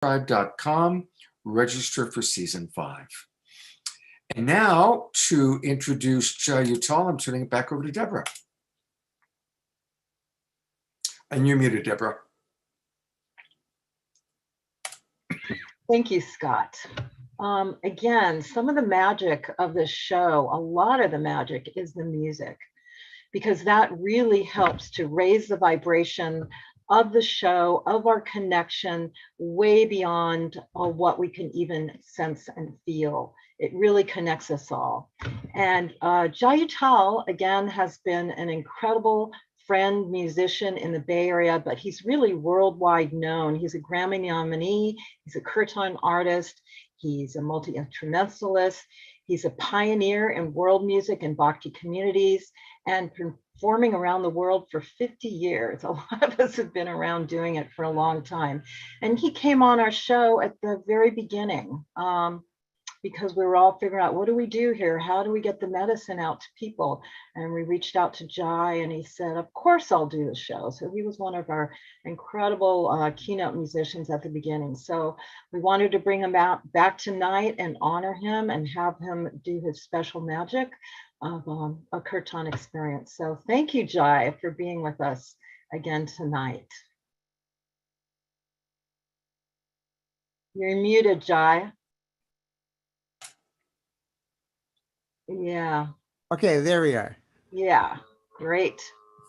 tribe.com, register for season 5. And now to introduce Jai Uttal, I'm turning it back over to Deborah. And you're muted, Deborah. Thank you, Scott. Again, some of the magic of this show, a lot of the magic is the music, because that really helps to raise the vibration of the show, of our connection, way beyond what we can even sense and feel. It really connects us all. And Jai Uttal, again, has been an incredible friend, musician in the Bay Area, but he's really worldwide known. He's a Grammy nominee, he's a Kirtan artist, he's a multi-instrumentalist, he's a pioneer in world music and Bhakti communities, and performing around the world for 50 years. A lot of us have been around doing it for a long time. And he came on our show at the very beginning, because we were all figuring out, what do we do here? How do we get the medicine out to people? And we reached out to Jai, and he said, of course I'll do the show. So he was one of our incredible keynote musicians at the beginning. So we wanted to bring him back tonight and honor him and have him do his special magic of a Kirtan experience. So thank you, Jai, for being with us again tonight. You're muted, Jai. Yeah. Okay, there we are. Yeah, great.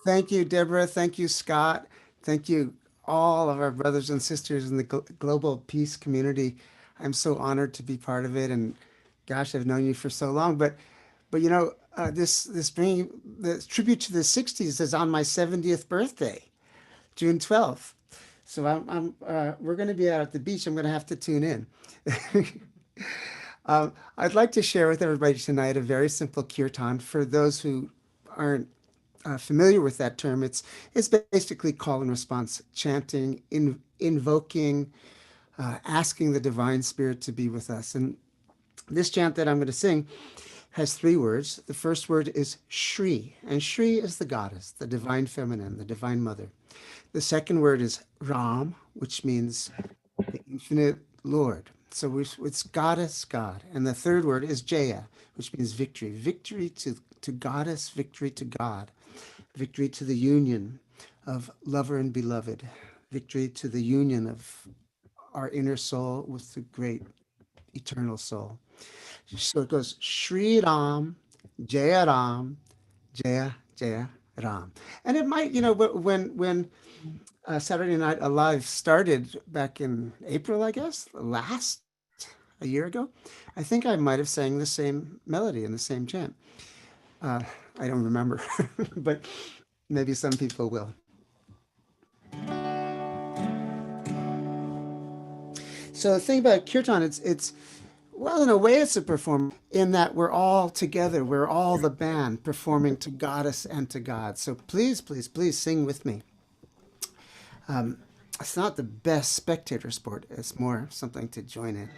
Thank you, Deborah. Thank you, Scott. Thank you, all of our brothers and sisters in the global peace community. I'm so honored to be part of it. And gosh, I've known you for so long. But you know, this bringing the tribute to the 60s is on my 70th birthday, June 12th. So we're going to be out at the beach. I'm going to have to tune in. I'd like to share with everybody tonight a very simple kirtan. For those who aren't familiar with that term, it's basically call and response, chanting, invoking, asking the divine spirit to be with us. And this chant that I'm going to sing has 3 words. The first word is Shri, and Shri is the goddess, the divine feminine, the divine mother. The second word is Ram, which means the infinite Lord. So it's goddess, God. And the third word is Jaya, which means victory. Victory to goddess, victory to God. Victory to the union of lover and beloved. Victory to the union of our inner soul with the great eternal soul. So it goes Shri Ram, Jaya Ram, Jaya Jaya Ram. And it might, you know, when Saturday Night Alive started back in April, I guess, a year ago, I think I might have sang the same melody in the same chant. I don't remember, but maybe some people will. So the thing about Kirtan, it's well, in a way it's a performance in that we're all together. We're all the band performing to goddess and to God. So please, please, please sing with me. It's not the best spectator sport. It's more something to join in.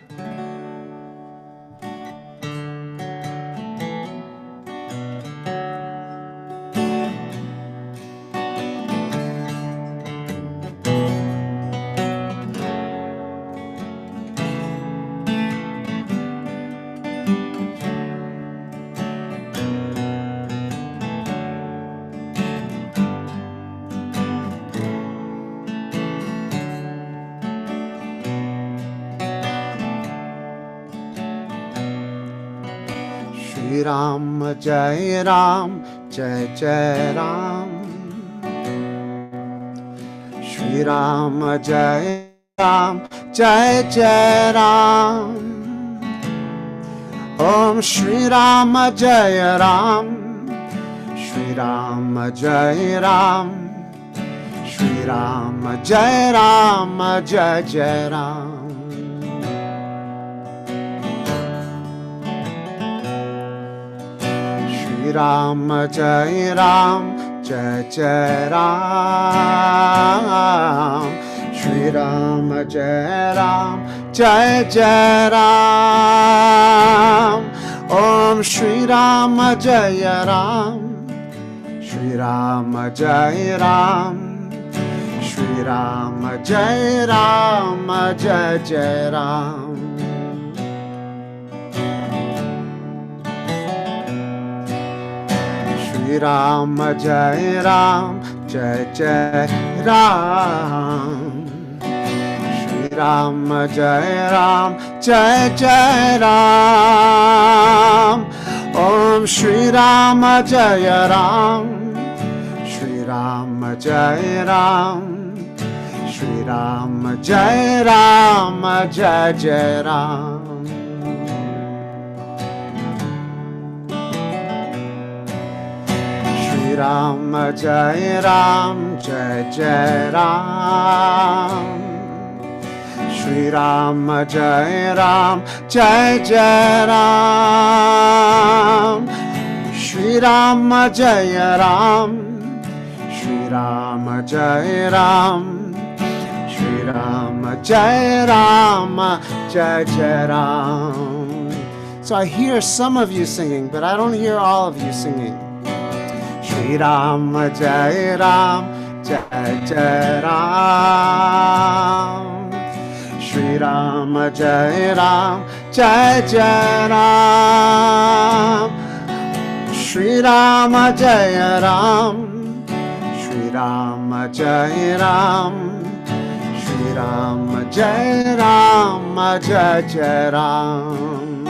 Shri Ram, Jai Ram, Jai Jai Ram. Shri Ram, Jai Ram, Jai Jai Ram. Om Shri Ram, Jai Ram. Shri Ram, Jai Ram. Shri Ram, Jai Ram, Jai Jai Ram. Shri Ram, Jai Ram, Jai Jai Ram. Shri Ram, Jai Ram, Jai Jai Ram. Om Shri Ram, Jai Ram. Shri Ram, Jai Ram. Shri Shri Rama Jai Rama Jai Jai Ram. Shri Rama Jai Ram Jai Jai Ram. Shri Rama Jai Ram Jai Jai Ram. Om Shri Rama Jai Ram. Shri Rama Jai Ram. Shri Rama Jai Rama Jai Jai Ram. Shri Rama Jai Ram Jai Jai Ram. Shri Rama Jai Ram Jai Jai Ram. Shri Rama Jai Ram. Shri Rama Jai Ram. Shri Rama Jai Rama Jai Jai Ram. So I hear some of you singing, but I don't hear all of you singing. Shri Rama Jai Ram Jai Jai Ram. Shri Rama Jai Ram Jai Jai Ram. Shri Rama Jai Ram. Shri Rama Jai Ram. Shri Rama Jai Rama Jai Jai Ram.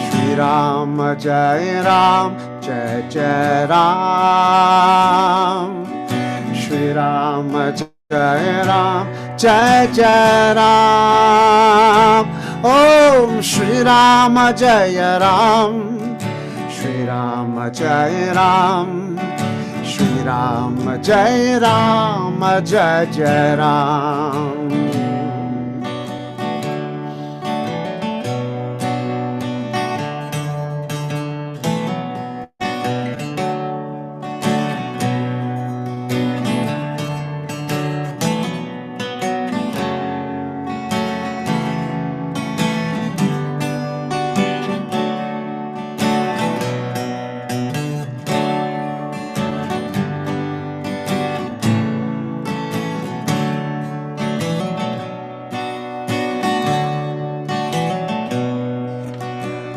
Shri Rama Jai Ram Jai Jai Ram. Shri Rama Jai Ram Jai Jai Ram. Om Shri Rama Jai Ram. Shri Rama Jai Ram. Shri Rama Jai Rama Jai Jai Ram.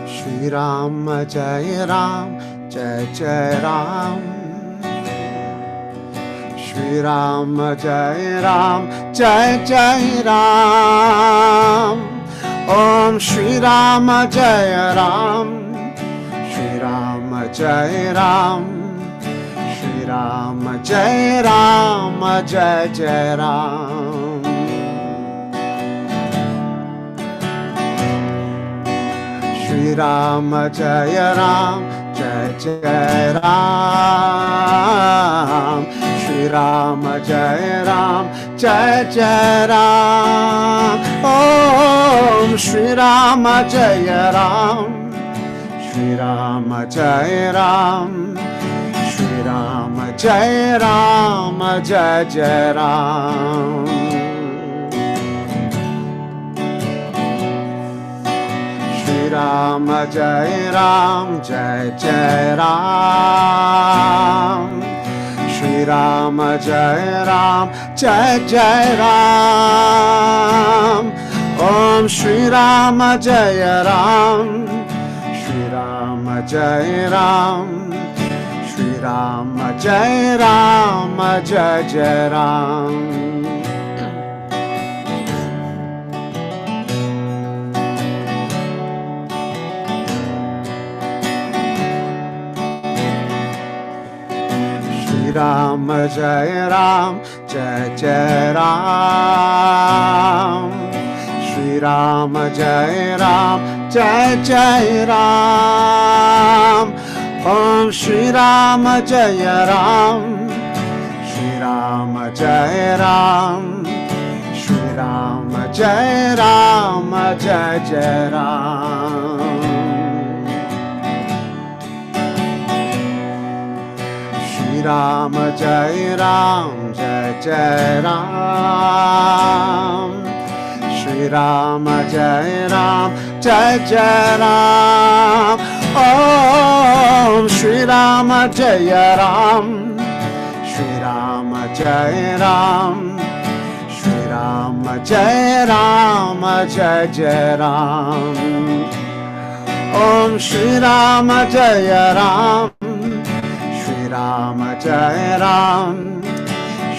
Shri Rama Jai Ram Jai Jai Ram. Shri Rama Jai Ram Jai Jai Ram. Om Shri Rama Jai Ram. Shri Rama Jai Ram. Shri Rama Jai Rama Jai Jai Ram. Shri Rama Jai Ram Jai Jai Ram. Shri Rama Jai Ram Jai Jai Ram. Om Shri Rama Jai Ram. Shri Rama Jai Ram. Shri Rama Jai Rama Jai Jai Ram. Shri Rama Jai Ram Jai Jai Ram. Shri Rama Jai Ram Jai Jai Ram. Om Shri Rama Jai Ram. Shri Rama Jai Ram. Shri Rama Jai Rama Jai Jai Ram. Shri Rama Jai Ram Jai Jai Ram. Shri Rama Jai Ram Jai Jai Ram. Om Shri Rama Jai Ram. Shri Rama Jai Ram. Shri Rama Jai Rama Jai Jai Ram. Shri Rama Jai Ram Jai Jai Ram. Shri Rama Jai Ram Jai Jai Ram. Om Shri Rama Jaya Ram, Shri Rama Jaya Ram, Shri Rama Jaya Rama Jaya Jaya Ram. Om Shri Rama Jaya Ram, Shri Rama Jaya Ram,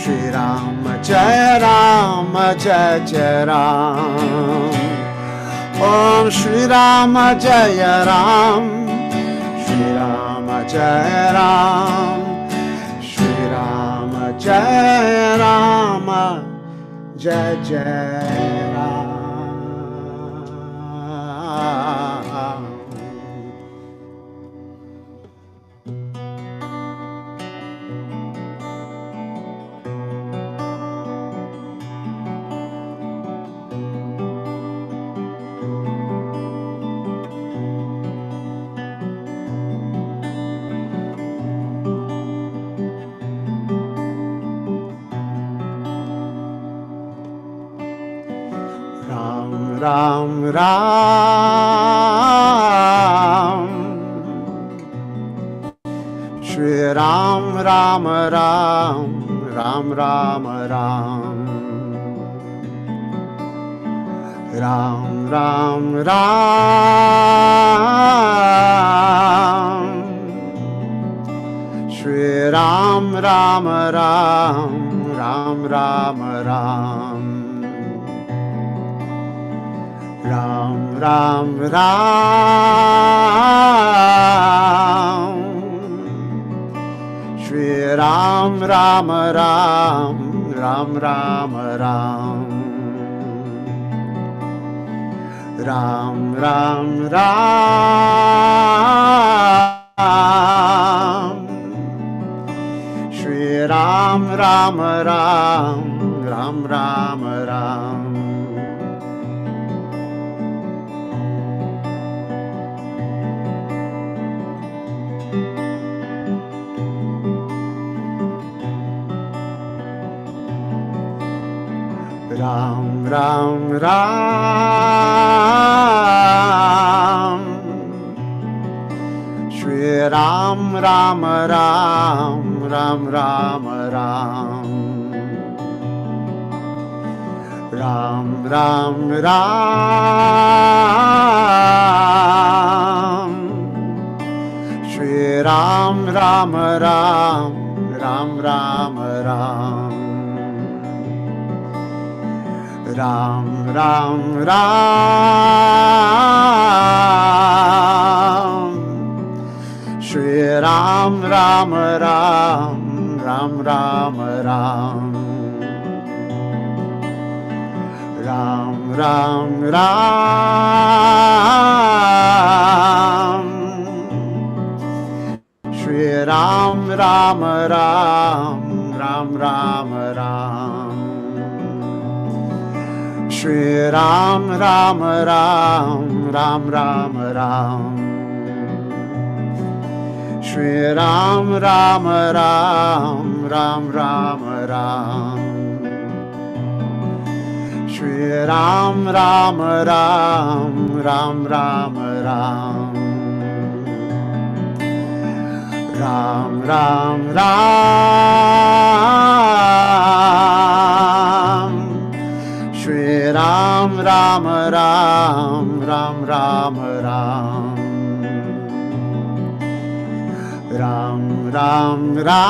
Shri Rama Jaya Rama Jaya Jaya Ram. Om Shri Rama Jaya Ram, Shri Rama Jaya Ram, Shri Rama Jaya Rama Jaya Jaya Ram. Ram Ram, Shri Ram Ram Ram, Ram Ram Ram, Ram Ram Ram, Shri Ram Ram Ram, Ram Ram Ram. Ram Ram Ram, Shri Ram Ram Ram, Ram Ram Ram, Ram Ram Ram, Shri Ram Ram Ram, Ram Ram Ram. Ram Ram Ram, Shri Ram Ram Ram, Ram Ram Ram, Ram Ram Ram, Shri Ram Ram Ram, Ram Ram Ram. Ram Ram Ram, Shri Ram Ram Ram, Ram Ram Ram, Ram Ram Ram, Shri Ram Ram Ram, Ram Ram Ram, Shri Ram Ram Ram, Ram Ram Ram, Shri Ram Ram Ram, Ram Ram Ram, Shri Ram Ram Ram, Ram Ram Ram, Ram Ram Ram, Shri Ram Ram Ram, Ram Ram Ram, Ram Ram Ram,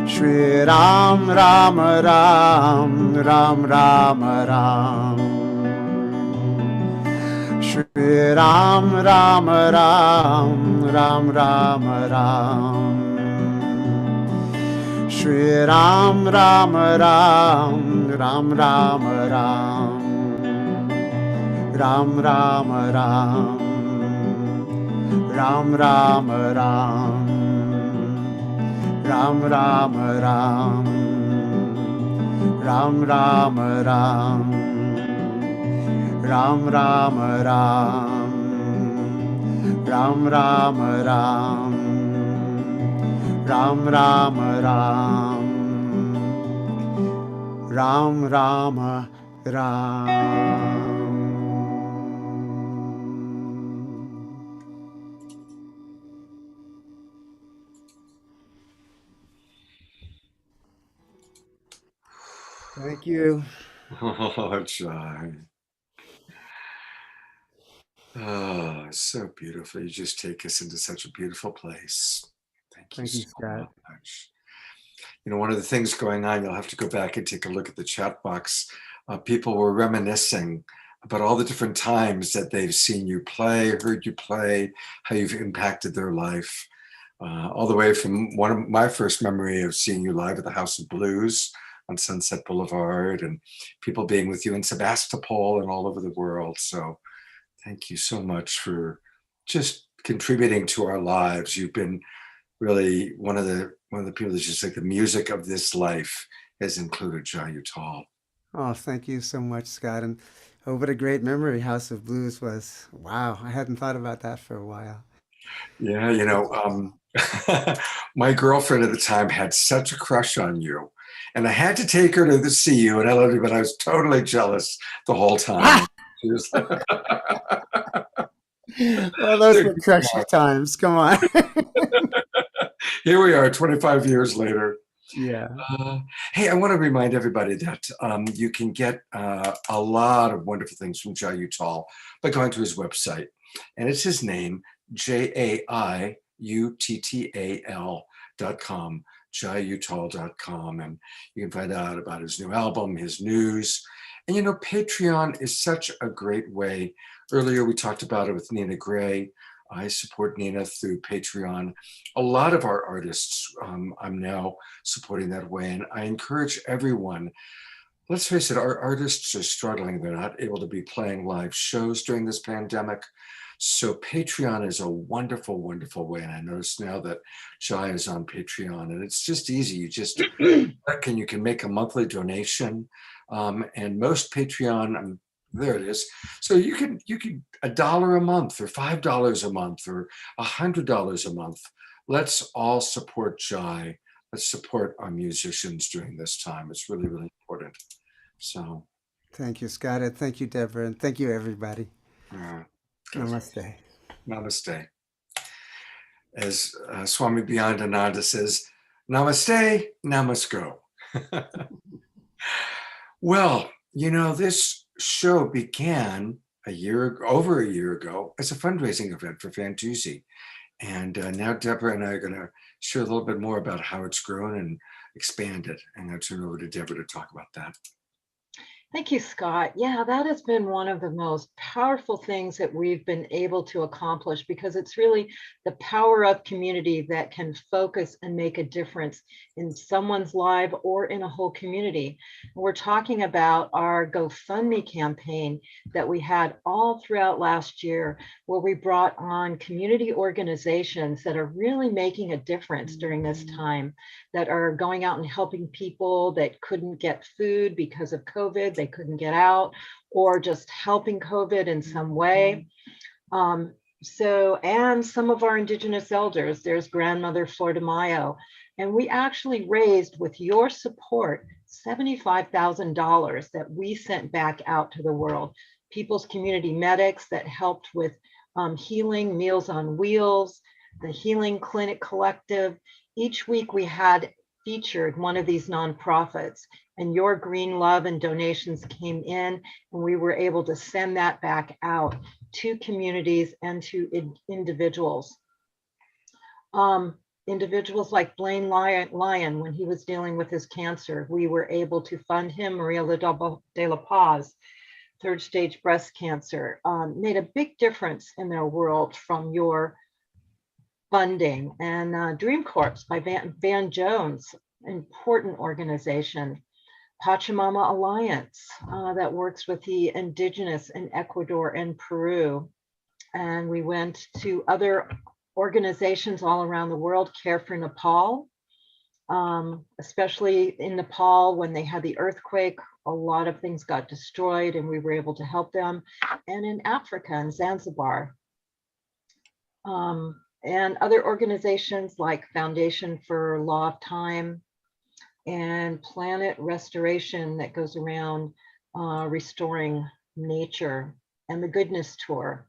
Shri Ram Ram Ram, Ram Ram Ram, Shri Ram Ram Ram, Ram Ram Ram, Shri Ram Ram Ram, Ram Ram Ram, Ram Ram Ram, Ram Ram Ram, Ram Ram Ram, Ram Ram Ram, Ram Ram Ram, Ram Ram Ram, Ram Ram Ram, Ram Ram Ram. Thank you. Oh, Jai. Oh, so beautiful. You just take us into such a beautiful place. Thank you Thank you, so Scott. much. You know, one of the things going on, you'll have to go back and take a look at the chat box. People were reminiscing about all the different times that they've seen you play, heard you play, how you've impacted their life. All the way from one of my first memory of seeing you live at the House of Blues on Sunset Boulevard, and people being with you in Sebastopol and all over the world. So thank you so much for just contributing to our lives. You've been really one of the people that's just like the music of this life has included Jai Uttal. Oh, thank you so much, Scott. And oh, what a great memory House of Blues was. Wow, I hadn't thought about that for a while. Yeah, you know, my girlfriend at the time had such a crush on you, and I had to take her to see you, and I loved you, but I was totally jealous the whole time. She was Well, those were crushy times. Come on. Here we are 25 years later. Yeah. Hey, I want to remind everybody that you can get a lot of wonderful things from Jai Uttal by going to his website. And it's his name, JaiUttal.com, JaiUttal.com. And you can find out about his new album, his news. And you know, Patreon is such a great way. Earlier, we talked about it with Nina Gray. I support Nina through Patreon. A lot of our artists I'm now supporting that way. And I encourage everyone, let's face it, our artists are struggling. They're not able to be playing live shows during this pandemic. So Patreon is a wonderful, wonderful way. And I notice now that Jai is on Patreon, and it's just easy. You just click and you can make a monthly donation. And most Patreon, there it is. So you can $1 a month or $5 a month or $100 a month. Let's all support Jai. Let's support our musicians during this time. It's really, really important. So Thank you, Scott. And thank you, Deborah. And thank you, everybody. good. Namaste. Namaste. As Swami Beyondananda says, namaste, namasko. Well, you know, this show began over a year ago as a fundraising event for Fantuzzi. And now Deborah and I are going to share a little bit more about how it's grown and expanded. And I'll turn over to Deborah to talk about that. Thank you, Scott. Yeah, that has been one of the most powerful things that we've been able to accomplish, because it's really the power of community that can focus and make a difference in someone's life or in a whole community. We're talking about our GoFundMe campaign that we had all throughout last year, where we brought on community organizations that are really making a difference during this time, that are going out and helping people that couldn't get food because of COVID. They couldn't get out, or just helping COVID in some way. And some of our Indigenous elders, there's Grandmother Flor de Mayo, and we actually raised, with your support, $75,000 that we sent back out to the world. People's community medics that helped with healing, Meals on Wheels, the Healing Clinic Collective. Each week we had featured one of these nonprofits, and your green love and donations came in, and we were able to send that back out to communities and to individuals. Individuals like Blaine Lyon, when he was dealing with his cancer, we were able to fund him. Maria de la Paz, third stage breast cancer, made a big difference in their world from your funding. And Dream Corps by Van Jones, important organization. Pachamama Alliance that works with the Indigenous in Ecuador and Peru. And we went to other organizations all around the world. Care for Nepal, especially in Nepal when they had the earthquake, a lot of things got destroyed and we were able to help them. And in Africa, in Zanzibar. And other organizations like Foundation for Law of Time and Planet Restoration that goes around restoring nature, and the Goodness Tour.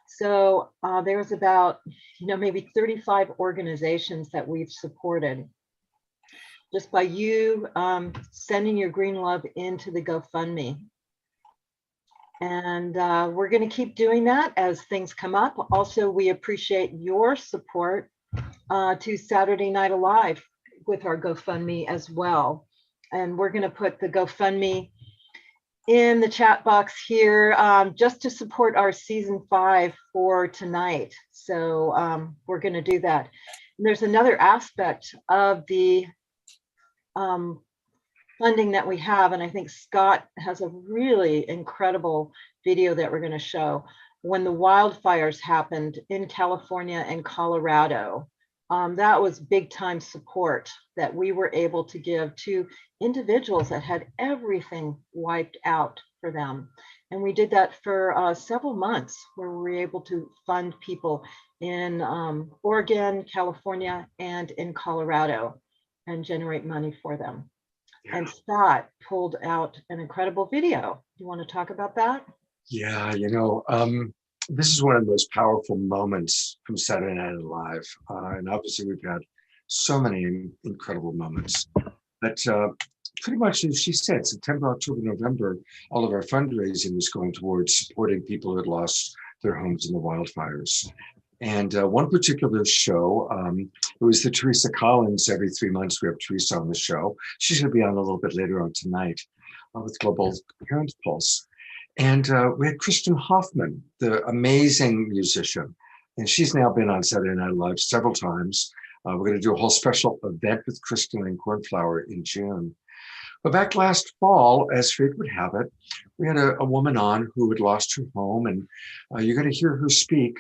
So there's about, maybe 35 organizations that we've supported. just by you sending your green love into the GoFundMe. And we're going to keep doing that as things come up. Also, we appreciate your support to Saturday Night Alive with our GoFundMe as well. And we're going to put the GoFundMe in the chat box here just to support our season 5 for tonight. So we're going to do that. And there's another aspect of the funding that we have, and I think Scott has a really incredible video that we're going to show. When the wildfires happened in California and Colorado, that was big time support that we were able to give to individuals that had everything wiped out for them. And we did that for several months, where we were able to fund people in Oregon, California, and in Colorado and generate money for them. Yeah. And Scott pulled out an incredible video. You want to talk about that? Yeah, this is one of the most powerful moments from Saturday Night Live. And obviously we've had so many incredible moments. But pretty much, as she said, September, October, November, all of our fundraising was going towards supporting people who had lost their homes in the wildfires. And one particular show, it was the Teresa Collins. Every 3 months we have Teresa on the show. She's going to be on a little bit later on tonight with Global Coherence Pulse. And we had Kristen Hoffman, the amazing musician. And she's now been on Saturday Night Live several times. We're going to do a whole special event with Kristen and Cornflower in June. But back last fall, as fate would have it, we had a woman on who had lost her home. And you're going to hear her speak.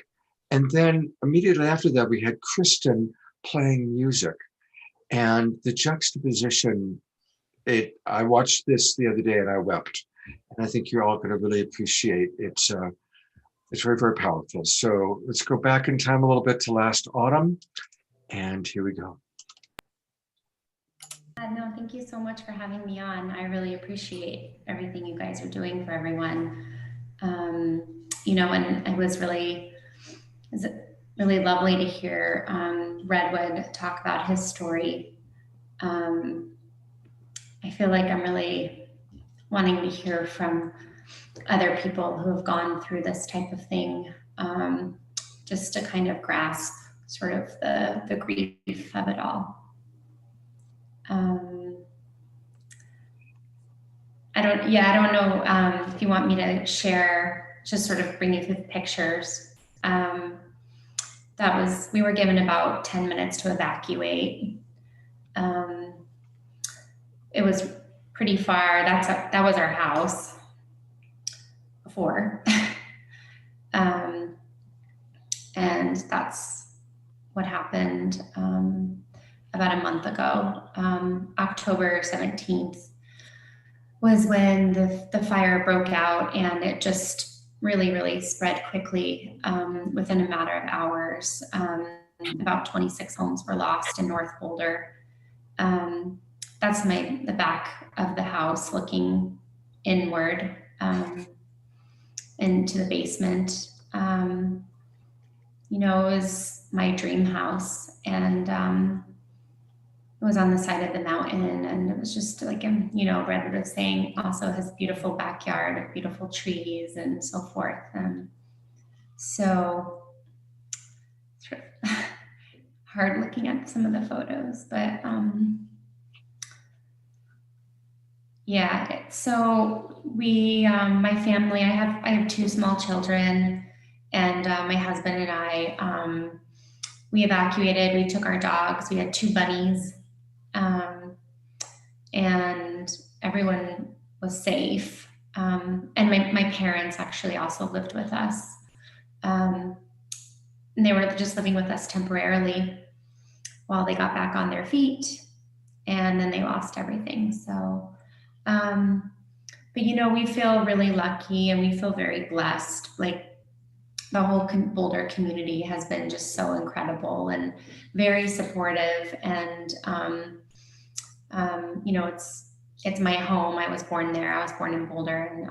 And then immediately after that, we had Kristen playing music. And the juxtaposition, I watched this the other day and I wept. And I think you're all going to really appreciate it. It's very, very powerful. So let's go back in time a little bit to last autumn. And here we go. No, thank you so much for having me on. I really appreciate everything you guys are doing for everyone. And it was really lovely to hear Redwood talk about his story. I feel like I'm really wanting to hear from other people who have gone through this type of thing, just to kind of grasp sort of the grief of it all. I don't know if you want me to share, just sort of bring you through the pictures. We were given about 10 minutes to evacuate. It was pretty far. That was our house before. And that's what happened about a month ago. October 17th was when the fire broke out, and it just really, really spread quickly within a matter of hours. About 26 homes were lost in North Boulder. That's the back of the house looking inward into the basement. It was my dream house, and it was on the side of the mountain, and it was just like, Redwood was saying, also has beautiful backyard with beautiful trees and so forth. So it's hard looking at some of the photos, but yeah. So we, my family, I have 2 small children, and my husband and I, we evacuated. We took our dogs. We had 2 bunnies. And everyone was safe. And my parents actually also lived with us. And they were just living with us temporarily while they got back on their feet, and then they lost everything. So, but we feel really lucky, and we feel very blessed. Like, the whole Boulder community has been just so incredible and very supportive. And, it's my home. I was born there. I was born in Boulder,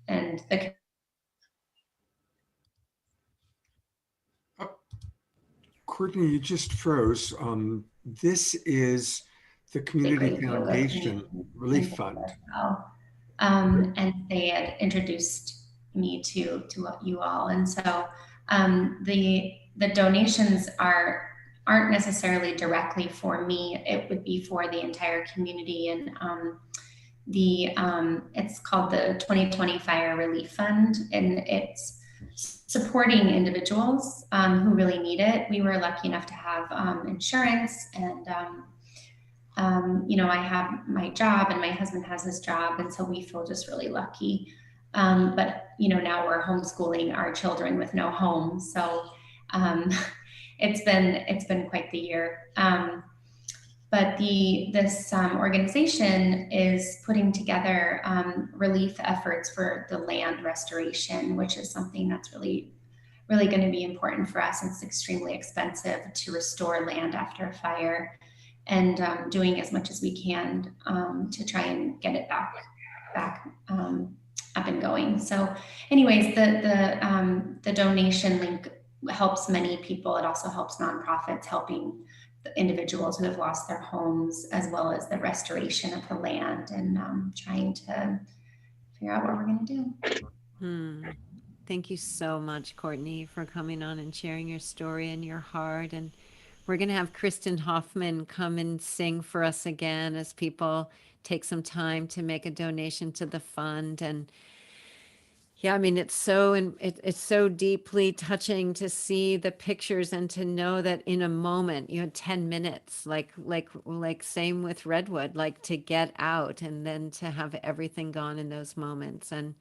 and the Courtney, you just froze. This is The they Community grateful with Foundation me Relief Fund. as well. And they had introduced me to you all, and so the donations aren't necessarily directly for me. It would be for the entire community, and it's called the 2020 Fire Relief Fund, and it's supporting individuals who really need it. We were lucky enough to have insurance, and I have my job and my husband has his job, and so we feel just really lucky. But now we're homeschooling our children with no home, so it's been quite the year. But this organization is putting together relief efforts for the land restoration, which is something that's really, really going to be important for us. It's extremely expensive to restore land after a fire, and doing as much as we can to try and get it back up and going. So anyways, the donation link helps many people. It also helps nonprofits helping the individuals who have lost their homes, as well as the restoration of the land, and trying to figure out what we're going to do. Thank you so much, Courtney, for coming on and sharing your story and your heart. And we're going to have Kristen Hoffman come and sing for us again as people take some time to make a donation to the fund. And yeah, I mean, it's so deeply touching to see the pictures and to know that in a moment you had 10 minutes, like same with Redwood, like to get out and then to have everything gone in those moments. And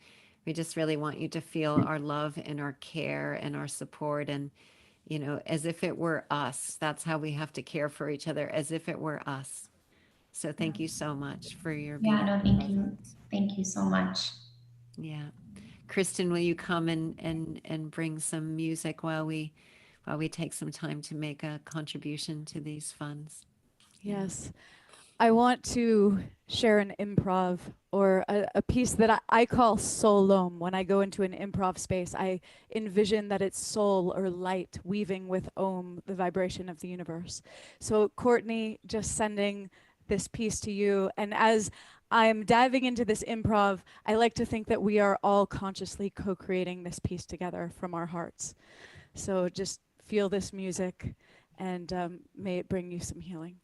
we just really want you to feel our love and our care and our support, and as if it were us. That's how we have to care for each other, as if it were us. So thank you so much for your thank you. Thank you so much. Yeah. Kristen, will you come and bring some music while we take some time to make a contribution to these funds? Yes. I want to share an improv, or a piece that I call soul om. When I go into an improv space, I envision that it's soul or light weaving with om, the vibration of the universe. So Courtney, just sending this piece to you. And as I'm diving into this improv, I like to think that we are all consciously co-creating this piece together from our hearts. So just feel this music, and may it bring you some healing.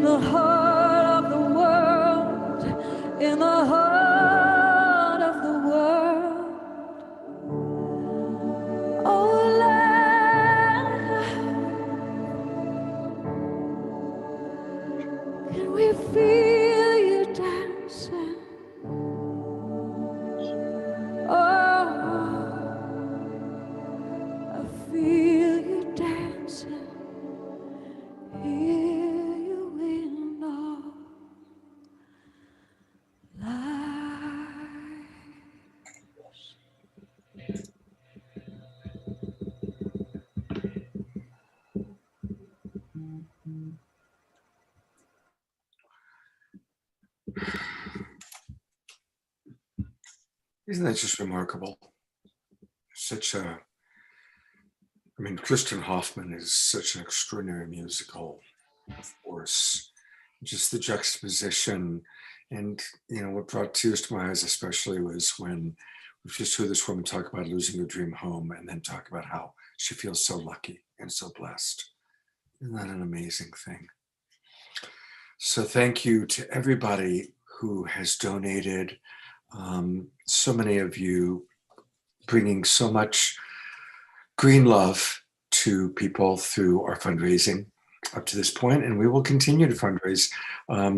the heart of the world, in the heart of the world. Oh, land, can we feel you dancing? Oh, I feel you dancing. Hear you in all lives. Isn't that just remarkable? Kirtan Hoffman is such an extraordinary musical force. Just the juxtaposition, and what brought tears to my eyes especially was when we just heard this woman talk about losing her dream home and then talk about how she feels so lucky and so blessed. Isn't that an amazing thing? So thank you to everybody who has donated. So many of you bringing so much green love to people through our fundraising up to this point, and we will continue to fundraise.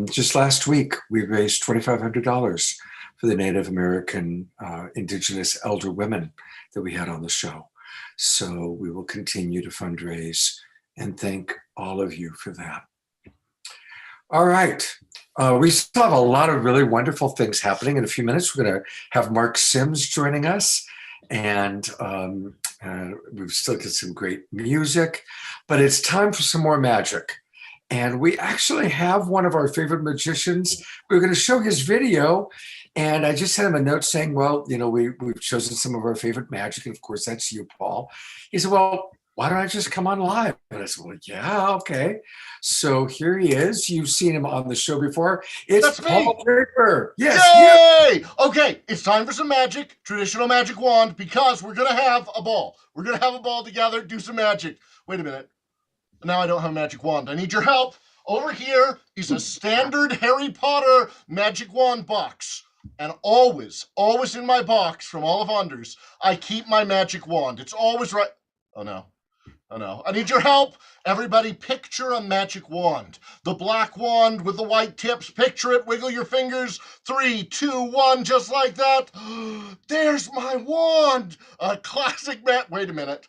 Just last week, we raised $2,500 for the Native American Indigenous elder women that we had on the show. So we will continue to fundraise, and thank all of you for that. All right. We still have a lot of really wonderful things happening. In a few minutes, we're going to have Mark Sims joining us, and we've still got some great music, but it's time for some more magic. And we actually have one of our favorite magicians. We're going to show his video, and I just sent him a note saying, well, we've chosen some of our favorite magic, and of course, that's you, Paul. He said, well, why don't I just come on live? And I said, well, yeah, okay. So here he is. You've seen him on the show before. It's Paul Streiber. Yes. Yay! Okay, it's time for some magic, traditional magic wand, because we're going to have a ball. We're going to have a ball together, do some magic. Wait a minute. Now I don't have a magic wand. I need your help. Over here is a standard Harry Potter magic wand box. And always in my box from all of Anders, I keep my magic wand. It's always right. Oh no. I need your help. Everybody picture a magic wand. The black wand with the white tips. Picture it. Wiggle your fingers. 3, 2, 1, just like that. There's my wand. A classic Wait a minute.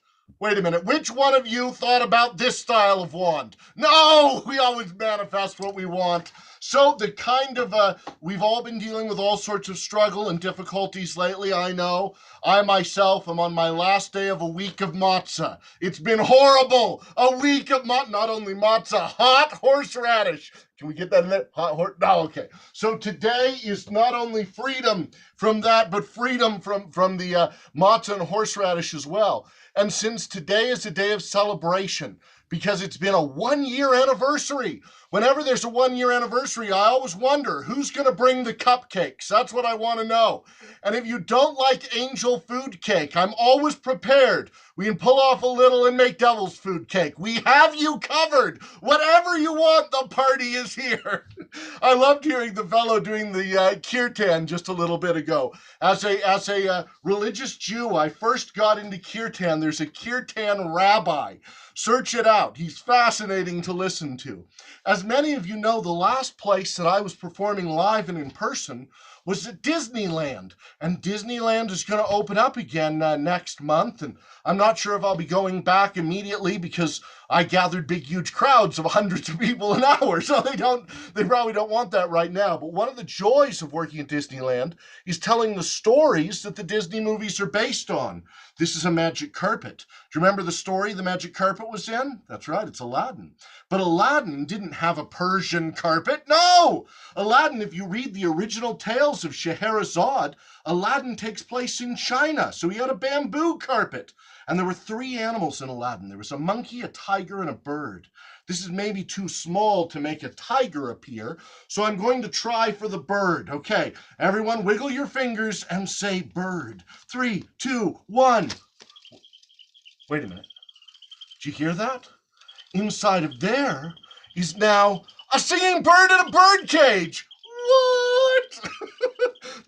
Which one of you thought about this style of wand? No, we always manifest what we want. So the kind of, we've all been dealing with all sorts of struggle and difficulties lately, I know. I myself am on my last day of a week of matzah. It's been horrible. A week of not only matzah, hot horseradish. Can we get that in there? No, okay. So today is not only freedom from that, but freedom from the matzah and horseradish as well. And since today is a day of celebration, because it's been a 1-year anniversary. Whenever there's a 1-year anniversary, I always wonder who's going to bring the cupcakes. That's what I want to know. And if you don't like angel food cake, I'm always prepared. We can pull off a little and make devil's food cake. We have you covered. Whatever you want, the party is here. I loved hearing the fellow doing the kirtan just a little bit ago. As a religious Jew, I first got into kirtan. There's a kirtan rabbi. Search it out. He's fascinating to listen to. As many of you know, the last place that I was performing live and in person was at Disneyland. And Disneyland is going to open up again next month. And I'm not sure if I'll be going back immediately because I gathered big, huge crowds of hundreds of people an hour. So they probably don't want that right now. But one of the joys of working at Disneyland is telling the stories that the Disney movies are based on. This is a magic carpet. Do you remember the story the magic carpet was in? That's right, it's Aladdin. But Aladdin didn't have a Persian carpet. No! Aladdin, if you read the original tales of Scheherazade, Aladdin takes place in China. So he had a bamboo carpet. And there were 3 animals in Aladdin. There was a monkey, a tiger, and a bird. This is maybe too small to make a tiger appear, so I'm going to try for the bird. Okay, everyone wiggle your fingers and say bird. 3, 2, 1. Wait a minute. Did you hear that? Inside of there is now A singing bird in a bird cage. What?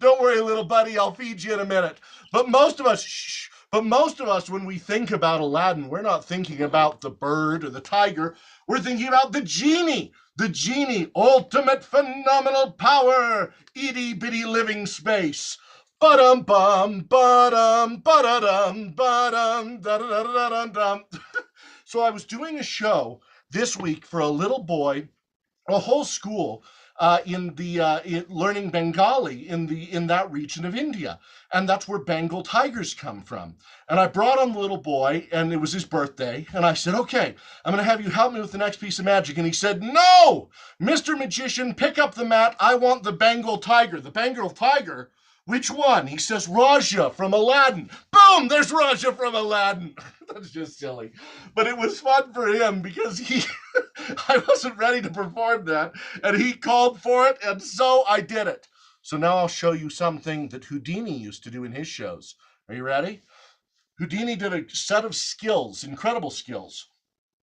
Don't worry, little buddy, I'll feed you in a minute. But most of us, when we think about Aladdin, we're not thinking about the bird or the tiger. We're thinking about the genie. The genie, ultimate phenomenal power, itty bitty living space. Ba-dum bum, ba-dum, ba-da-dum, ba-dum, da-da-da-da-dum. So I was doing a show this week for a little boy, a whole school in learning Bengali in that region of India, and that's where Bengal tigers come from. And I brought on the little boy, and it was his birthday, and I said, "Okay, I'm going to have you help me with the next piece of magic." And he said, "No, Mr. Magician, pick up the mat. I want the Bengal tiger." The Bengal tiger? Which one? He says, "Raja from Aladdin." Boom! There's Raja from Aladdin. That's just silly, but it was fun for him because I wasn't ready to perform that, and he called for it, and so I did it. So now I'll show you something that Houdini used to do in his shows. Are you ready? Houdini did a set of skills, incredible skills.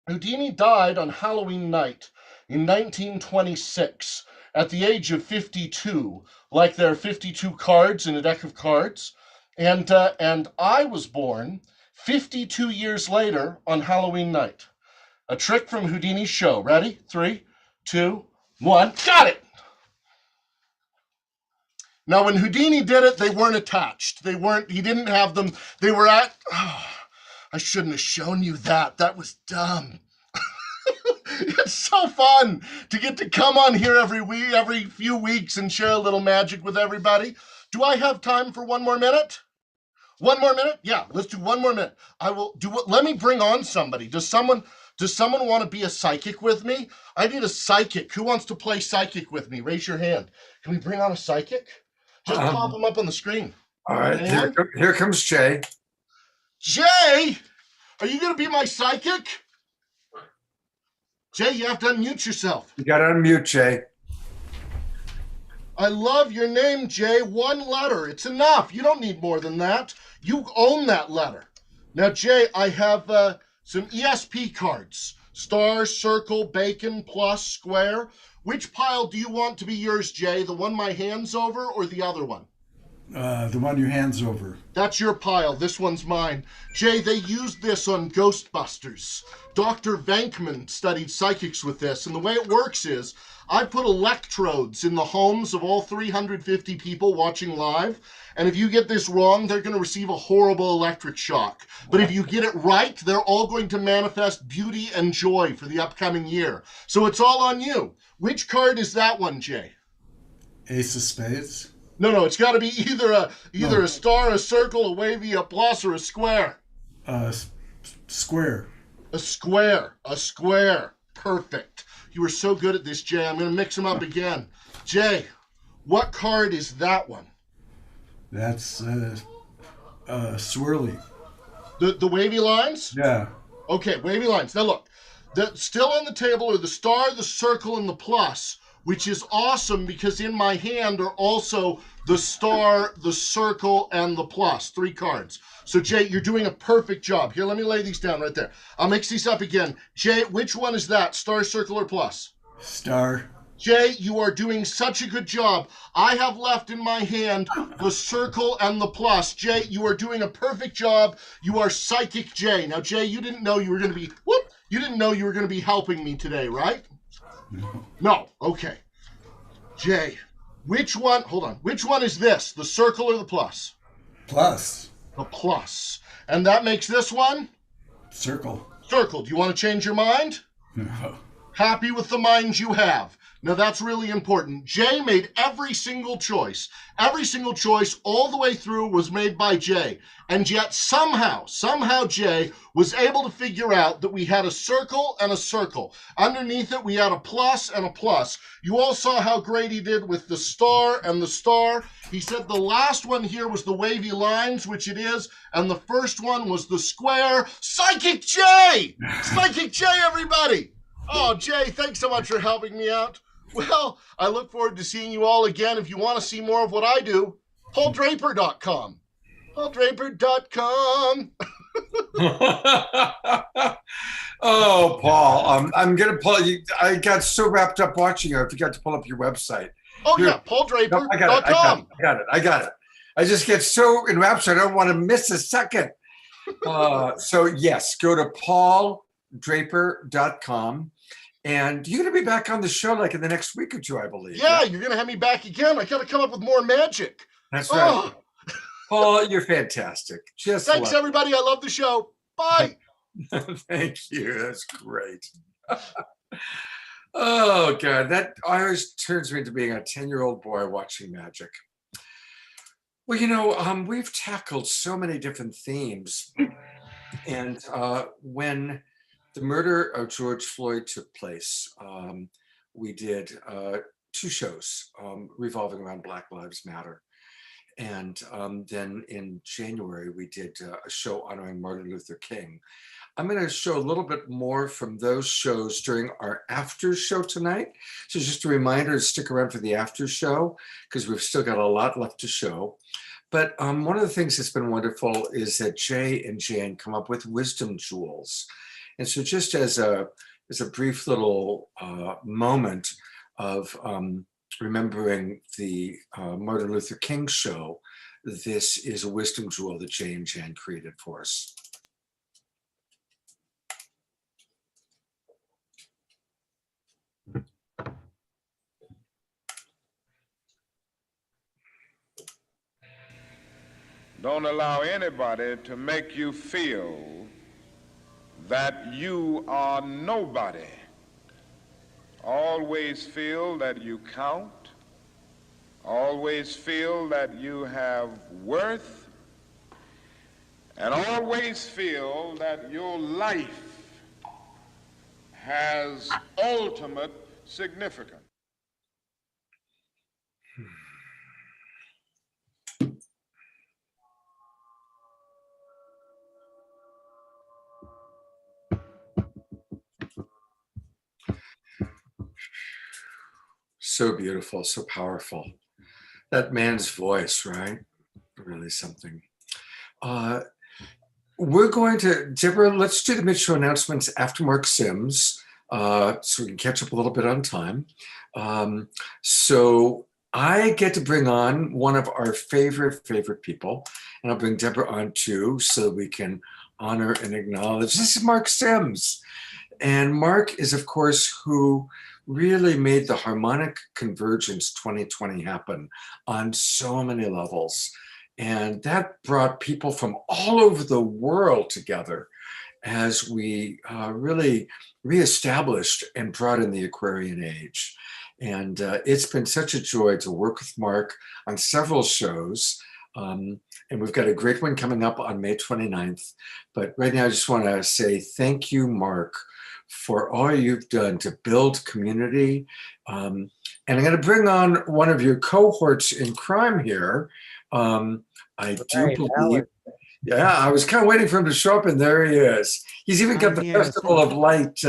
Houdini died on Halloween night in 1926 at the age of 52, like there are 52 cards in a deck of cards. And I was born 52 years later on Halloween night. A trick from Houdini's show. Ready? 3, 2, 1. Got it! Now, when Houdini did it, they weren't attached. He didn't have them. They were I shouldn't have shown you that. That was dumb. It's so fun to get to come on here every few weeks and share a little magic with everybody. Do I have time for one more minute? One more minute? Yeah, let's do one more minute. I will do what. Let me bring on somebody. Does someone want to be a psychic with me? I need a psychic. Who wants to play psychic with me? Raise your hand. Can we bring on a psychic? Just pop them up on the screen. All right, here comes Jay. Jay, are you going to be my psychic? Jay, you have to unmute yourself. You got to unmute, Jay. I love your name, Jay. One letter. It's enough. You don't need more than that. You own that letter. Now, Jay, I have some ESP cards. Star, circle, bacon, plus, square. Which pile do you want to be yours, Jay? The one my hand's over or the other one? The one your hand's over. That's your pile. This one's mine. Jay, they used this on Ghostbusters. Dr. Venkman studied psychics with this, and the way it works is I put electrodes in the homes of all 350 people watching live, and if you get this wrong, they're going to receive a horrible electric shock. But if you get it right, they're all going to manifest beauty and joy for the upcoming year. So it's all on you. Which card is that one, Jay? Ace of Spades. No, it's got to be either a star, a circle, a wavy, a plus, or a square. Square. A square. Perfect. You were so good at this, Jay. I'm going to mix them up again. Jay, what card is that one? That's swirly. The wavy lines? Yeah. Okay, wavy lines. Now look, still on the table are the star, the circle, and the plus, which is awesome because in my hand are also the star, the circle, and the plus. 3 cards. So, Jay, you're doing a perfect job. Here, let me lay these down right there. I'll mix these up again. Jay, which one is that? Star, circle, or plus? Star. Jay, you are doing such a good job. I have left in my hand the circle and the plus. Jay, you are doing a perfect job. You are psychic Jay. Now, Jay, you didn't know you were going to be helping me today, right? No. Okay. Jay, which one is this? The circle or the plus? Plus. The plus. And that makes this one? Circle. Circle. Do you want to change your mind? No. Happy with the mind you have. Now that's really important. Jay made every single choice. Every single choice all the way through was made by Jay. And yet somehow Jay was able to figure out that we had a circle and a circle. Underneath it, we had a plus and a plus. You all saw how great he did with the star and the star. He said the last one here was the wavy lines, which it is, and the first one was the square. Psychic Jay! Psychic Jay, everybody! Oh, Jay, thanks so much for helping me out. Well, I look forward to seeing you all again. If you want to see more of what I do, PaulDraper.com. PaulDraper.com. Oh, Paul, I'm gonna pull you. I got so wrapped up watching you, I forgot to pull up your website. Oh Here. yeah, No, I got pauldraper.com. it. I got it. I just get so enraptured. I don't want to miss a second. So yes, go to pauldraper.com. And you're going to be back on the show like in the next week or two, I believe. Yeah, you're going to have me back again. I got to come up with more magic. That's right. Paul, you're fantastic. Just thanks, everybody. I love the show. Bye. Thank you. That's great. Oh, God. That always turns me into being a 10-year-old boy watching magic. Well, you know, we've tackled so many different themes. And when the murder of George Floyd took place, we did 2 shows revolving around Black Lives Matter. And then in January, we did a show honoring Martin Luther King. I'm going to show a little bit more from those shows during our after show tonight. So just a reminder to stick around for the after show, because we've still got a lot left to show. But one of the things that's been wonderful is that Jay and Jan come up with wisdom jewels. And so just as a brief little moment of remembering the Martin Luther King show, this is a wisdom jewel that Jay and Jan created for us. Don't allow anybody to make you feel that you are nobody. Always feel that you count. Always feel that you have worth. And always feel that your life has ultimate significance. So beautiful, so powerful. That man's voice, right? Really something. We're going to, Deborah, let's do the mid-show announcements after Mark Sims, so we can catch up a little bit on time. So I get to bring on one of our favorite people, and I'll bring Deborah on too, so we can honor and acknowledge. This is Mark Sims. And Mark is, of course, who really made the Harmonic Convergence 2020 happen on so many levels. And that brought people from all over the world together as we really reestablished and brought in the Aquarian Age. And it's been such a joy to work with Mark on several shows. And we've got a great one coming up on May 29th. But right now, I just want to say thank you, Mark, for all you've done to build community. And I'm going to bring on one of your cohorts in crime here. I do believe, yeah, I was kind of waiting for him to show up, and there he is. He's even got the Festival of Light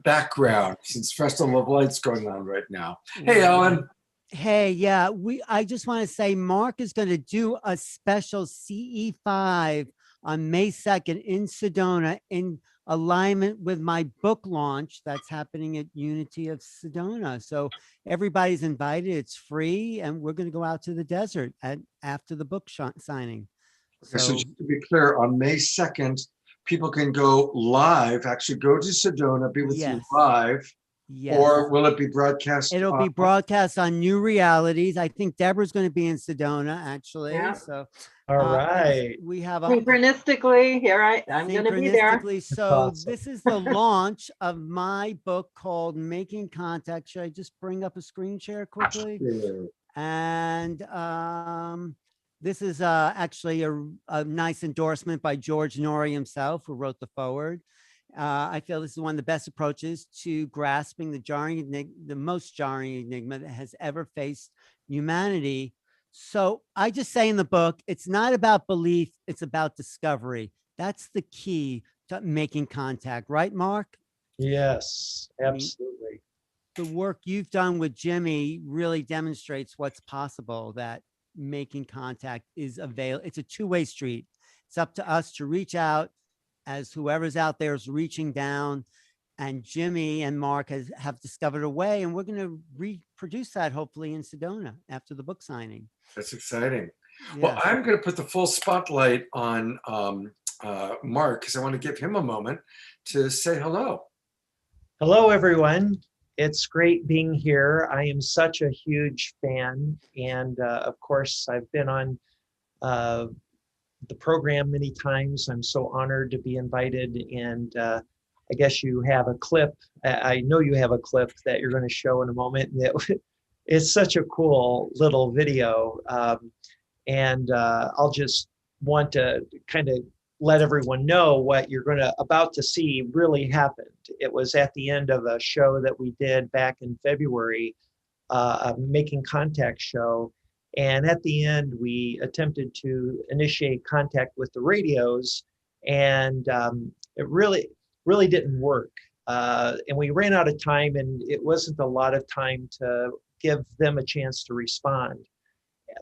background, since Festival of Light's going on right now. Hey, Ellen. Hey, yeah, I just want to say Mark is going to do a special CE5 on May 2nd in Sedona in alignment with my book launch that's happening at Unity of Sedona. So everybody's invited. It's free, and we're going to go out to the desert after the book signing. So just to be clear, on May 2nd, people can go live, actually go to Sedona, be with you live. Yes. Or will it be broadcast? It'll be broadcast on New Realities. I think Deborah's going to be in Sedona, actually. Yeah. So, all right. We have synchronistically here. I'm going to be there. So awesome. This is the launch of my book called Making Contact. Should I just bring up a screen share quickly? Sure. And this is actually a nice endorsement by George Norrie himself, who wrote the foreword. I feel this is one of the best approaches to grasping the most jarring enigma that has ever faced humanity. So I just say in the book, it's not about belief, it's about discovery. That's the key to making contact, right, Mark? Yes, absolutely. The work you've done with Jimmy really demonstrates what's possible, that making contact is available. It's a two-way street. It's up to us to reach out as whoever's out there is reaching down. And Jimmy and Mark have discovered a way, and we're going to reproduce that hopefully in Sedona after the book signing. That's exciting. Yeah. Well, I'm going to put the full spotlight on Mark because I want to give him a moment to say hello. Hello, everyone. It's great being here. I am such a huge fan. And of course, I've been on the program many times. I'm so honored to be invited. And I guess you have a clip. I know you have a clip that you're going to show in a moment. It's such a cool little video. And I'll just want to kind of let everyone know what you're about to see really happened. It was at the end of a show that we did back in February, a Making Contact show. And at the end, we attempted to initiate contact with the radios, and it really didn't work. And we ran out of time, and it wasn't a lot of time to give them a chance to respond.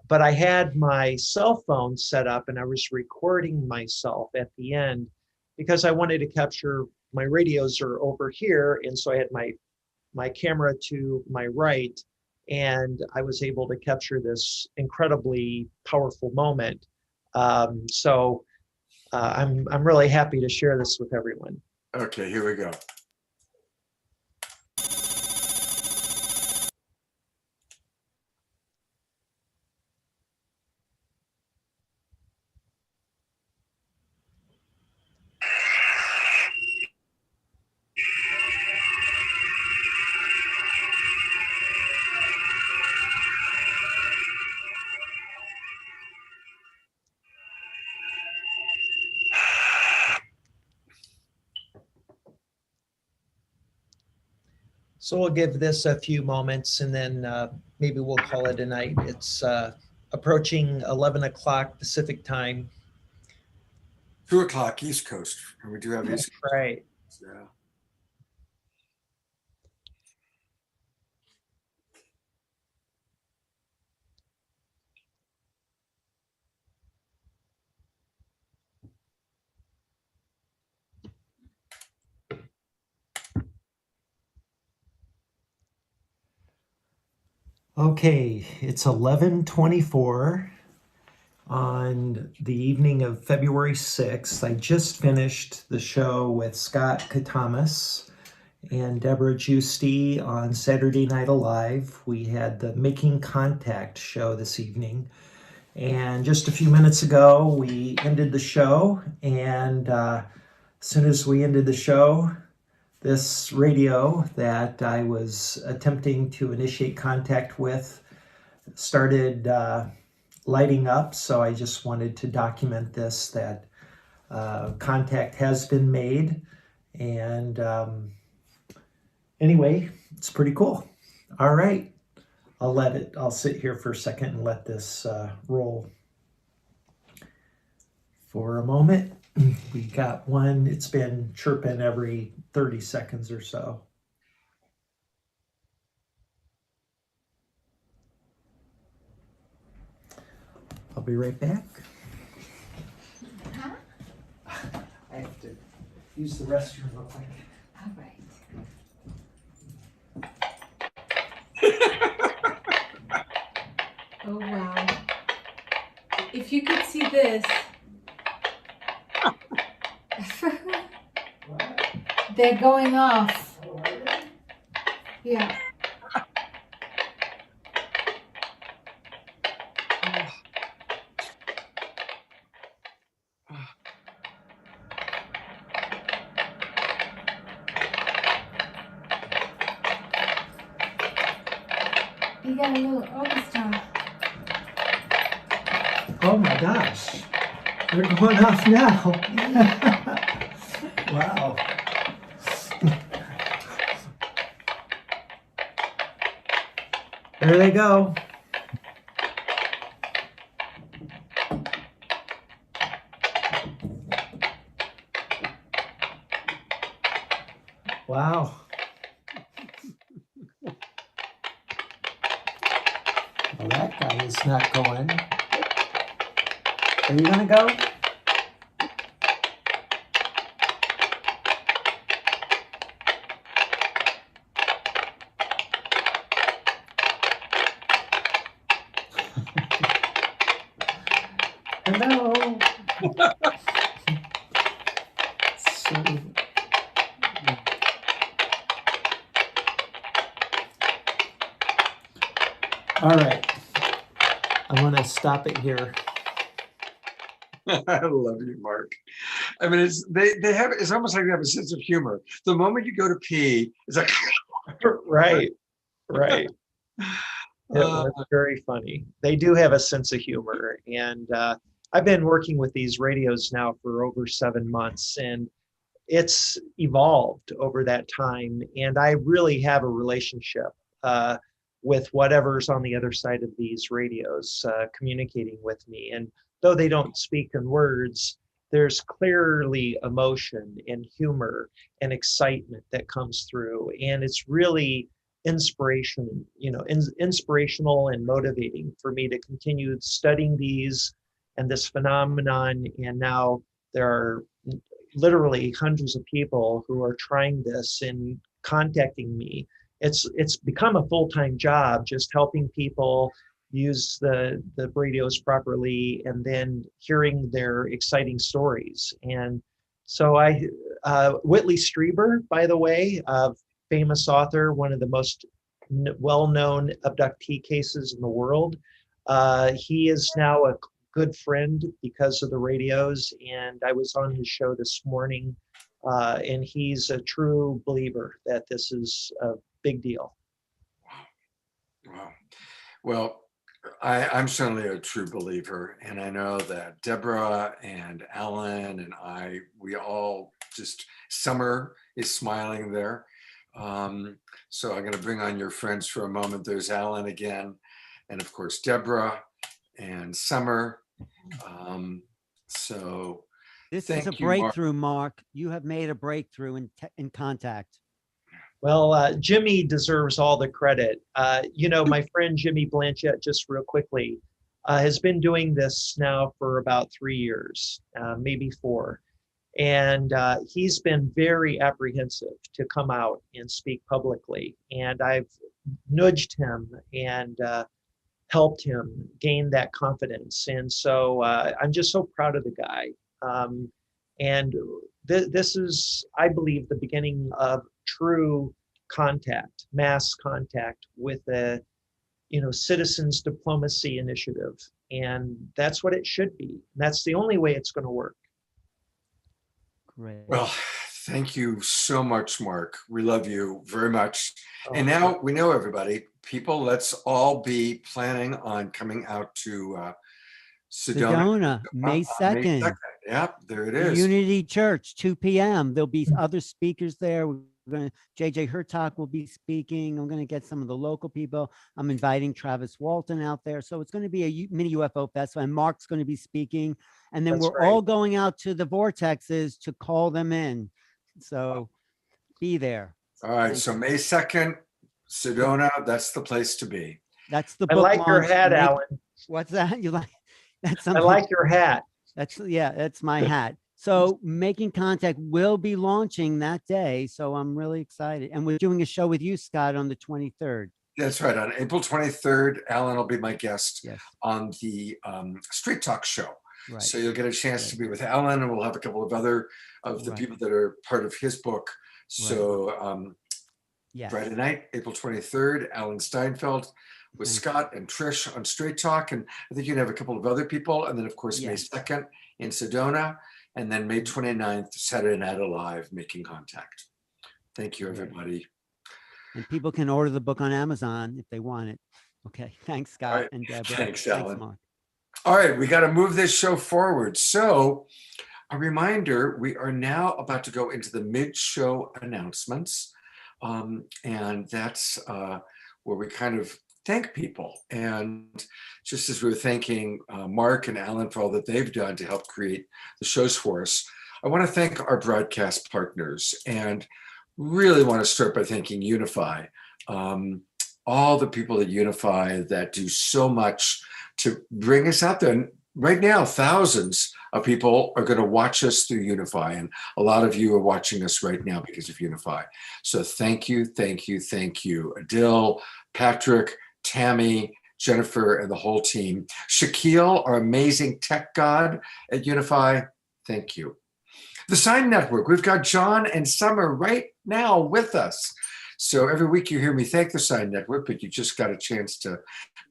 But I had my cell phone set up, and I was recording myself at the end because I wanted to capture. My radios are over here, and so I had my camera to my right, and I was able to capture this incredibly powerful moment. So I'm really happy to share this with everyone. Okay, here we go. So we'll give this a few moments, and then maybe we'll call it a night. It's approaching 11 o'clock Pacific time. 2 o'clock East Coast, and we do have East Coast. Right. Yeah. Okay, it's 11:24 on the evening of February 6th. I just finished the show with Scott Katamas and Deborah Giusti on Saturday Night Alive. We had the Making Contact show this evening. And just a few minutes ago, we ended the show. And as soon as we ended the show, this radio that I was attempting to initiate contact with started lighting up. So I just wanted to document this, that contact has been made. And anyway, it's pretty cool. All right, I'll sit here for a second and let this roll for a moment. We got one, it's been chirping every 30 seconds or so. I'll be right back. I have to use the restroom real quick. All right. Oh, wow. If you could see this. They're going off. Yeah. You got a little orchestra. Oh my gosh, they're going off now. Wow. There they go. Wow. Well, that guy is not going. Are you gonna go? Hello. So, all right. I want to stop it here. I love you, Mark. I mean, it's almost like they have a sense of humor. The moment you go to pee, it's like Right. It was very funny. They do have a sense of humor. And I've been working with these radios now for over 7 months, and it's evolved over that time. And I really have a relationship with whatever's on the other side of these radios communicating with me. And though they don't speak in words, there's clearly emotion and humor and excitement that comes through. And it's really inspirational and motivating for me to continue studying these and this phenomenon. And now there are literally hundreds of people who are trying this and contacting me. It's become a full-time job, just helping people use the radios properly and then hearing their exciting stories. And so Whitley Streiber, by the way, famous author, one of the most well-known abductee cases in the world. He is now a good friend because of the radios, and I was on his show this morning, and he's a true believer that this is a big deal. Wow. Well, I'm certainly a true believer, and I know that Deborah and Alan and we all just, Summer is smiling there. So I'm going to bring on your friends for a moment. There's Alan again, and of course, Deborah and Summer. So this is a breakthrough, Mark. You have made a breakthrough in contact. Well, Jimmy deserves all the credit. My friend Jimmy Blanchett, just real quickly, has been doing this now for about 3 years, maybe 4. And he's been very apprehensive to come out and speak publicly. And I've nudged him and helped him gain that confidence. And so I'm just so proud of the guy. And this is, I believe, the beginning of true contact, mass contact with a, citizens diplomacy initiative. And that's what it should be. That's the only way it's going to work. Great. Well, thank you so much, Mark. We love you very much. And now we know, everybody, people, let's all be planning on coming out to Sedona, May 2nd. Yep, there it is. Unity Church, 2 p.m. There'll be other speakers there. JJ Hurtak will be speaking. I'm going to get some of the local people. I'm inviting Travis Walton out there. So it's going to be a mini UFO festival, and Mark's going to be speaking. And then we're all going out to the vortexes to call them in. So be there. All right. So May 2nd, Sedona, that's the place to be. That's the book. I like your hat, Alan. What's that? You like? That's something. I like your hat. That's my hat. So Making Contact will be launching that day. So I'm really excited. And we're doing a show with you, Scott, on the 23rd. That's right. On April 23rd, Alan will be my guest on the Street Talk show. Right. So you'll get a chance to be with Alan, and we'll have a couple of other of the people that are part of his book. So Friday night, April 23rd, Alan Steinfeld with Scott and Trish on Straight Talk. And I think you can have a couple of other people. And then, of course, May 2nd in Sedona. And then May 29th, Saturday Night Alive, Making Contact. Thank you, everybody. And people can order the book on Amazon if they want it. Okay. Thanks, Scott and Deborah. Thanks, Alan. Mark. All right. We got to move this show forward. So a reminder, we are now about to go into the mid-show announcements. And that's where we kind of thank people. And just as we were thanking Mark and Alan for all that they've done to help create the shows for us, I want to thank our broadcast partners, and really want to start by thanking Unify. All the people at Unify that do so much to bring us out there. And right now, thousands of people are going to watch us through Unify, and a lot of you are watching us right now because of Unify. So thank you, thank you, thank you. Adil, Patrick, Tammy, Jennifer, and the whole team. Shaquille, our amazing tech god at Unify, thank you. The Sign Network, we've got John and Summer right now with us. So every week you hear me thank the Sign Network, but you just got a chance to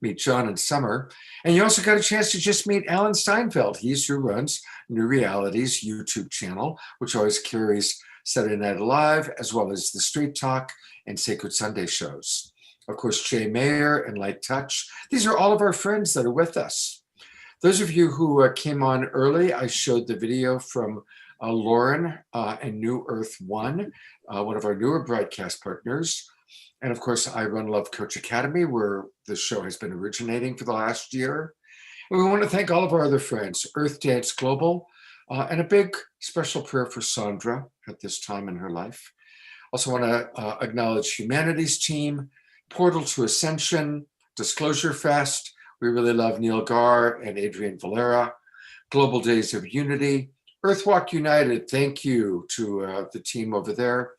meet John and Summer. And you also got a chance to just meet Alan Steinfeld. He's who runs New Realities YouTube channel, which always carries Saturday Night Live, as well as the Street Talk and Sacred Sunday shows. Of course, Jay Mayer and Light Touch. These are all of our friends that are with us. Those of you who came on early, I showed the video from Lauren and New Earth One, one of our newer broadcast partners. And of course, I run Love Coach Academy, where the show has been originating for the last year. And we want to thank all of our other friends, Earth Dance Global, and a big special prayer for Sandra at this time in her life. Also want to acknowledge Humanities Team, Portal to Ascension, Disclosure Fest. We really love Neil Gar and Adrian Valera, Global Days of Unity, Earthwalk United, thank you to the team over there.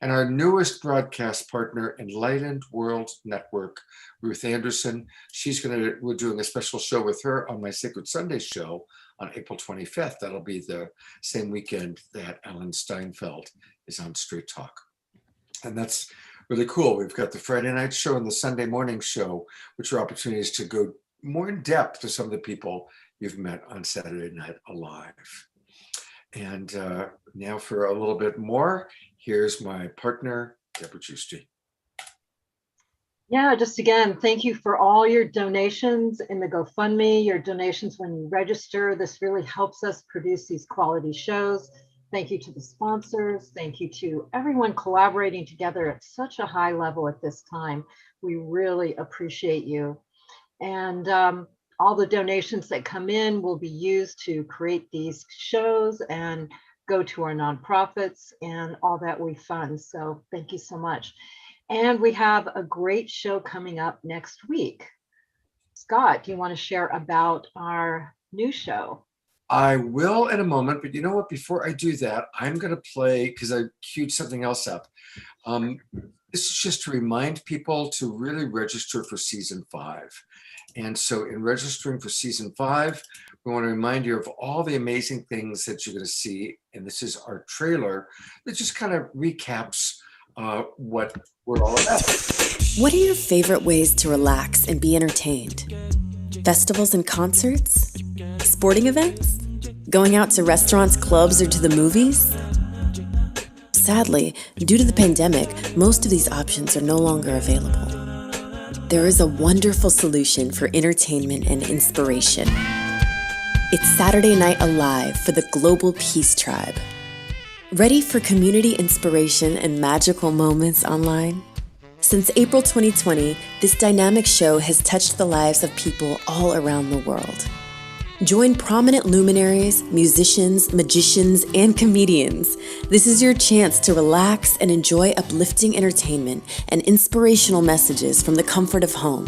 And our newest broadcast partner, Enlightened World Network, Ruth Anderson. We're doing a special show with her on my Sacred Sunday show on April 25th. That'll be the same weekend that Alan Steinfeld is on Street Talk. And that's really cool. We've got the Friday night show and the Sunday morning show, which are opportunities to go more in depth to some of the people you've met on Saturday Night Alive. And now for a little bit more, here's my partner, Deborah Giusti. Yeah, just again, thank you for all your donations in the GoFundMe, your donations when you register. This really helps us produce these quality shows. Thank you to the sponsors. Thank you to everyone collaborating together at such a high level at this time. We really appreciate you. And all the donations that come in will be used to create these shows and go to our nonprofits and all that we fund. So thank you so much. And we have a great show coming up next week. Scott, do you want to share about our new show? I will in a moment, but you know what? Before I do that, I'm going to play, because I queued something else up. This is just to remind people to really register for season 5. And so in registering for season 5, we want to remind you of all the amazing things that you're going to see. And this is our trailer that just kind of recaps what we're all about. What are your favorite ways to relax and be entertained? Festivals and concerts? Sporting events? Going out to restaurants, clubs, or to the movies? Sadly, due to the pandemic, most of these options are no longer available. There is a wonderful solution for entertainment and inspiration. It's Saturday Night Alive for the Global Peace Tribe. Ready for community inspiration and magical moments online? Since April 2020, this dynamic show has touched the lives of people all around the world. Join prominent luminaries, musicians, magicians, and comedians. This is your chance to relax and enjoy uplifting entertainment and inspirational messages from the comfort of home.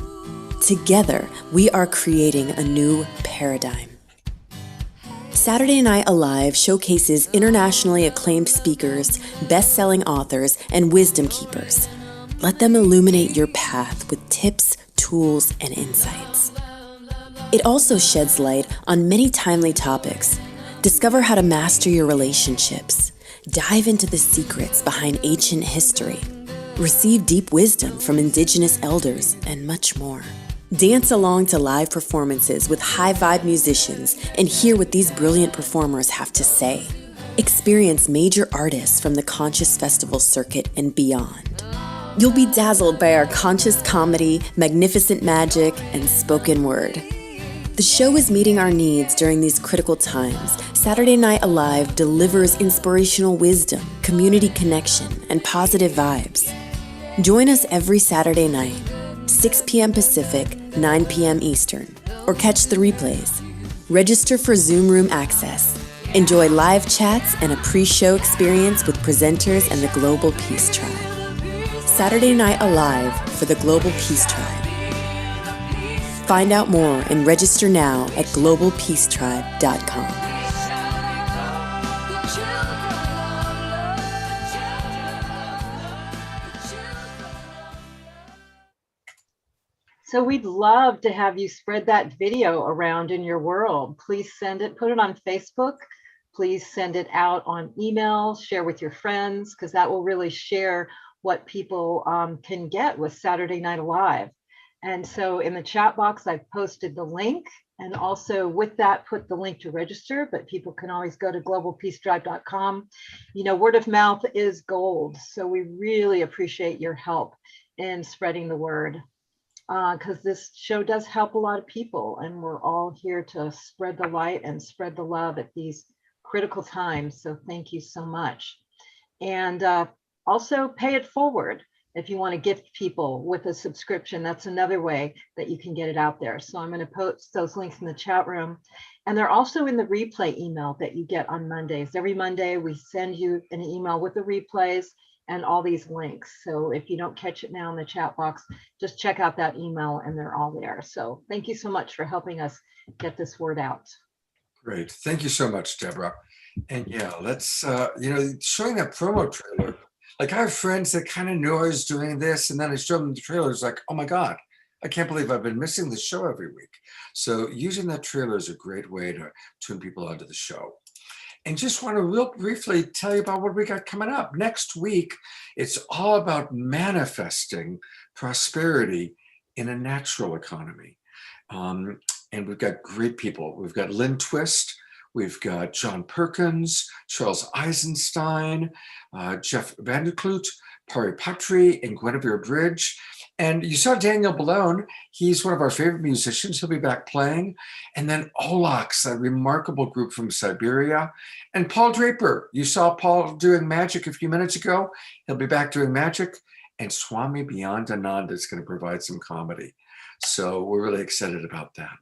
Together, we are creating a new paradigm. Saturday Night Alive showcases internationally acclaimed speakers, best-selling authors, and wisdom keepers. Let them illuminate your path with tips, tools, and insights. It also sheds light on many timely topics. Discover how to master your relationships. Dive into the secrets behind ancient history. Receive deep wisdom from Indigenous elders, and much more. Dance along to live performances with high-vibe musicians and hear what these brilliant performers have to say. Experience major artists from the Conscious Festival circuit and beyond. You'll be dazzled by our conscious comedy, magnificent magic, and spoken word. The show is meeting our needs during these critical times. Saturday Night Alive delivers inspirational wisdom, community connection, and positive vibes. Join us every Saturday night, 6 p.m. Pacific, 9 p.m. Eastern, or catch the replays. Register for Zoom Room access. Enjoy live chats and a pre-show experience with presenters and the Global Peace Tribe. Saturday Night Alive for the Global Peace Tribe. Find out more and register now at globalpeacetribe.com. So we'd love to have you spread that video around in your world. Please send it, put it on Facebook. Please send it out on email, share with your friends, because that will really share what people can get with Saturday Night Alive. And so in the chat box, I've posted the link, and also with that, put the link to register, but people can always go to globalpeacedrive.com. You know, word of mouth is gold. So we really appreciate your help in spreading the word, because this show does help a lot of people, and we're all here to spread the light and spread the love at these critical times. So thank you so much. And also pay it forward. If you want to gift people with a subscription, that's another way that you can get it out there. So I'm going to post those links in the chat room. And they're also in the replay email that you get on Mondays. Every Monday, we send you an email with the replays and all these links. So if you don't catch it now in the chat box, just check out that email and they're all there. So thank you so much for helping us get this word out. Great. Thank you so much, Deborah. And yeah, let's, showing that promo trailer, like I have friends that kind of knew I was doing this, and then I showed them the trailer. It's like, oh my God, I can't believe I've been missing the show every week. So using that trailer is a great way to tune people onto the show. And just want to real briefly tell you about what we got coming up. Next week, it's all about manifesting prosperity in a natural economy. And we've got great people. We've got Lynn Twist, we've got John Perkins, Charles Eisenstein, Jeff Vanderkloot, Pari Patri, and Guinevere Bridge. And you saw Daniel Ballone. He's one of our favorite musicians. He'll be back playing. And then Olax, a remarkable group from Siberia. And Paul Draper. You saw Paul doing magic a few minutes ago. He'll be back doing magic. And Swami Beyond Ananda is going to provide some comedy. So we're really excited about that.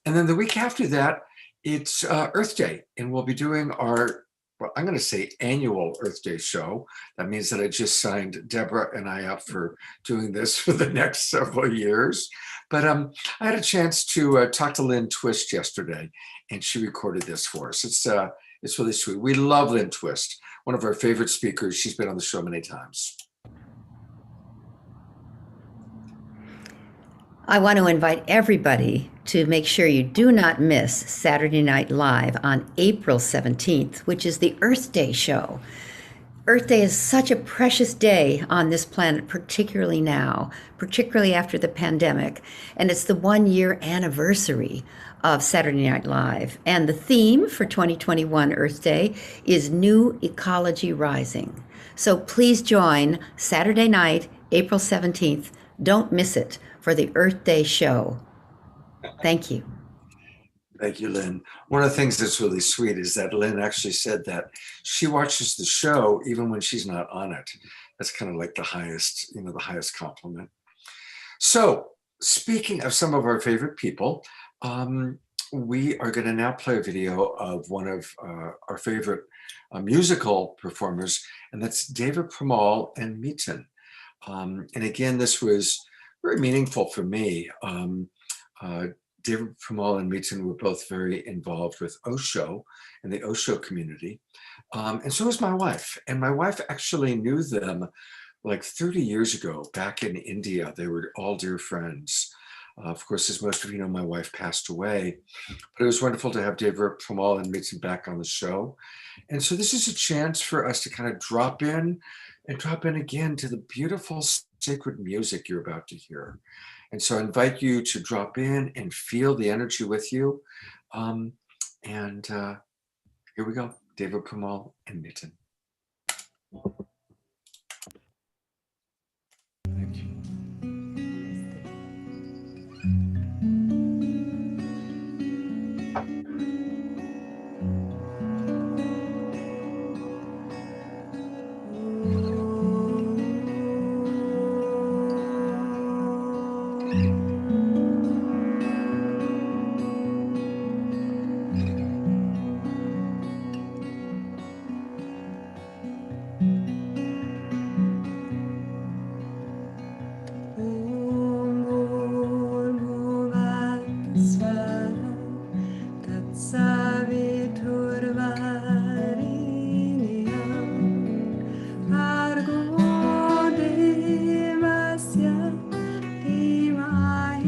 And then the week after that, it's Earth Day. And we'll be doing our, well, I'm going to say annual Earth Day show. That means that I just signed Deborah and I up for doing this for the next several years. But I had a chance to talk to Lynn Twist yesterday, and she recorded this for us. It's really sweet. We love Lynn Twist, one of our favorite speakers. She's been on the show many times. I want to invite everybody to make sure you do not miss Saturday Night Live on April 17th, which is the Earth Day show. Earth Day is such a precious day on this planet, particularly now, particularly after the pandemic. And it's the 1-year anniversary of Saturday Night Live. And the theme for 2021 Earth Day is New Ecology Rising. So please join Saturday night, April 17th. Don't miss it for the Earth Day show. Thank you. Thank you, Lynn. One of the things that's really sweet is that Lynn actually said that she watches the show even when she's not on it. That's kind of like the highest, the highest compliment. So speaking of some of our favorite people, we are going to now play a video of one of our favorite musical performers, and that's David Pramal and Meeten. And again, this was very meaningful for me. David Pramal and Meeten were both very involved with Osho and the Osho community. And so was my wife. And my wife actually knew them like 30 years ago back in India. They were all dear friends. Of course, as most of you know, my wife passed away, but it was wonderful to have David Pramal and Meeten back on the show. And so this is a chance for us to kind of drop in again to the beautiful sacred music you're about to hear. And so I invite you to drop in and feel the energy with you. Here we go, David Pramal and Meeten. Thank you. Argo de Masya, Dimaya.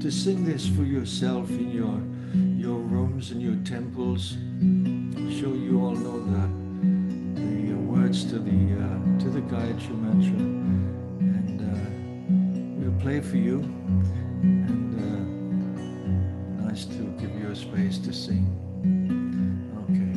To sing this for yourself in your rooms and your temples. I'm sure you all know the words to the Gayatri Mantra, and we'll play for you. And nice to give you a space to sing. Okay.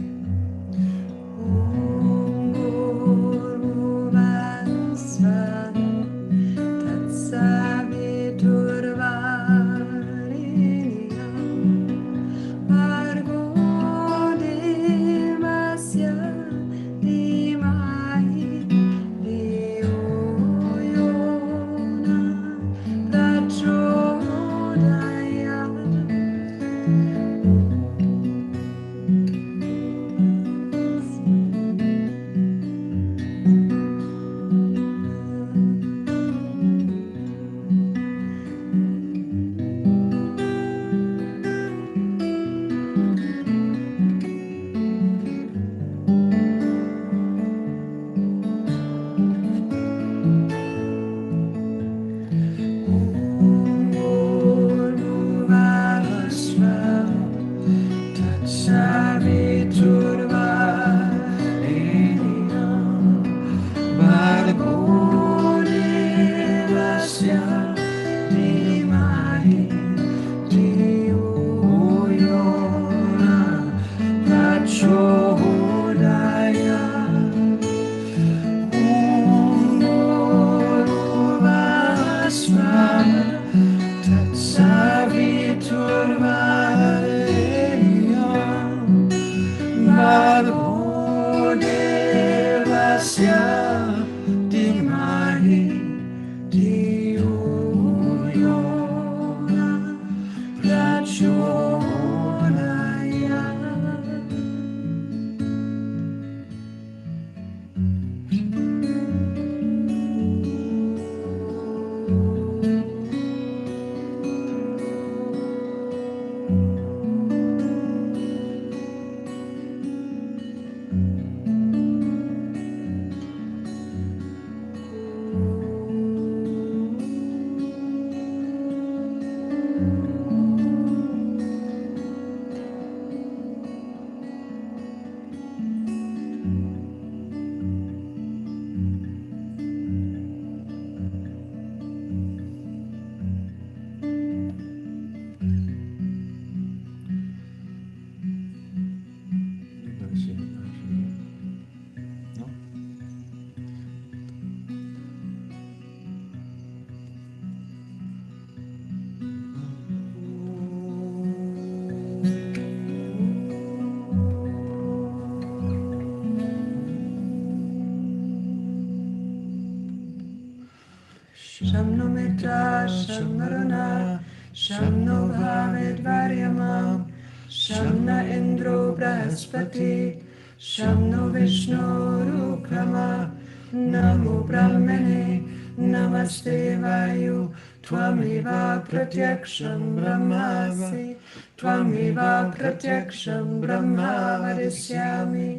Shamno mitra, shammarana, shamno bhavid varyamam, shamna indro brahaspati, shamno vishnu rukrama, namo brahmane, Namaste Vayu, Twamiva Pratyaksham Brahmasi, Twamiva Pratyaksham Brahma Vadisyami,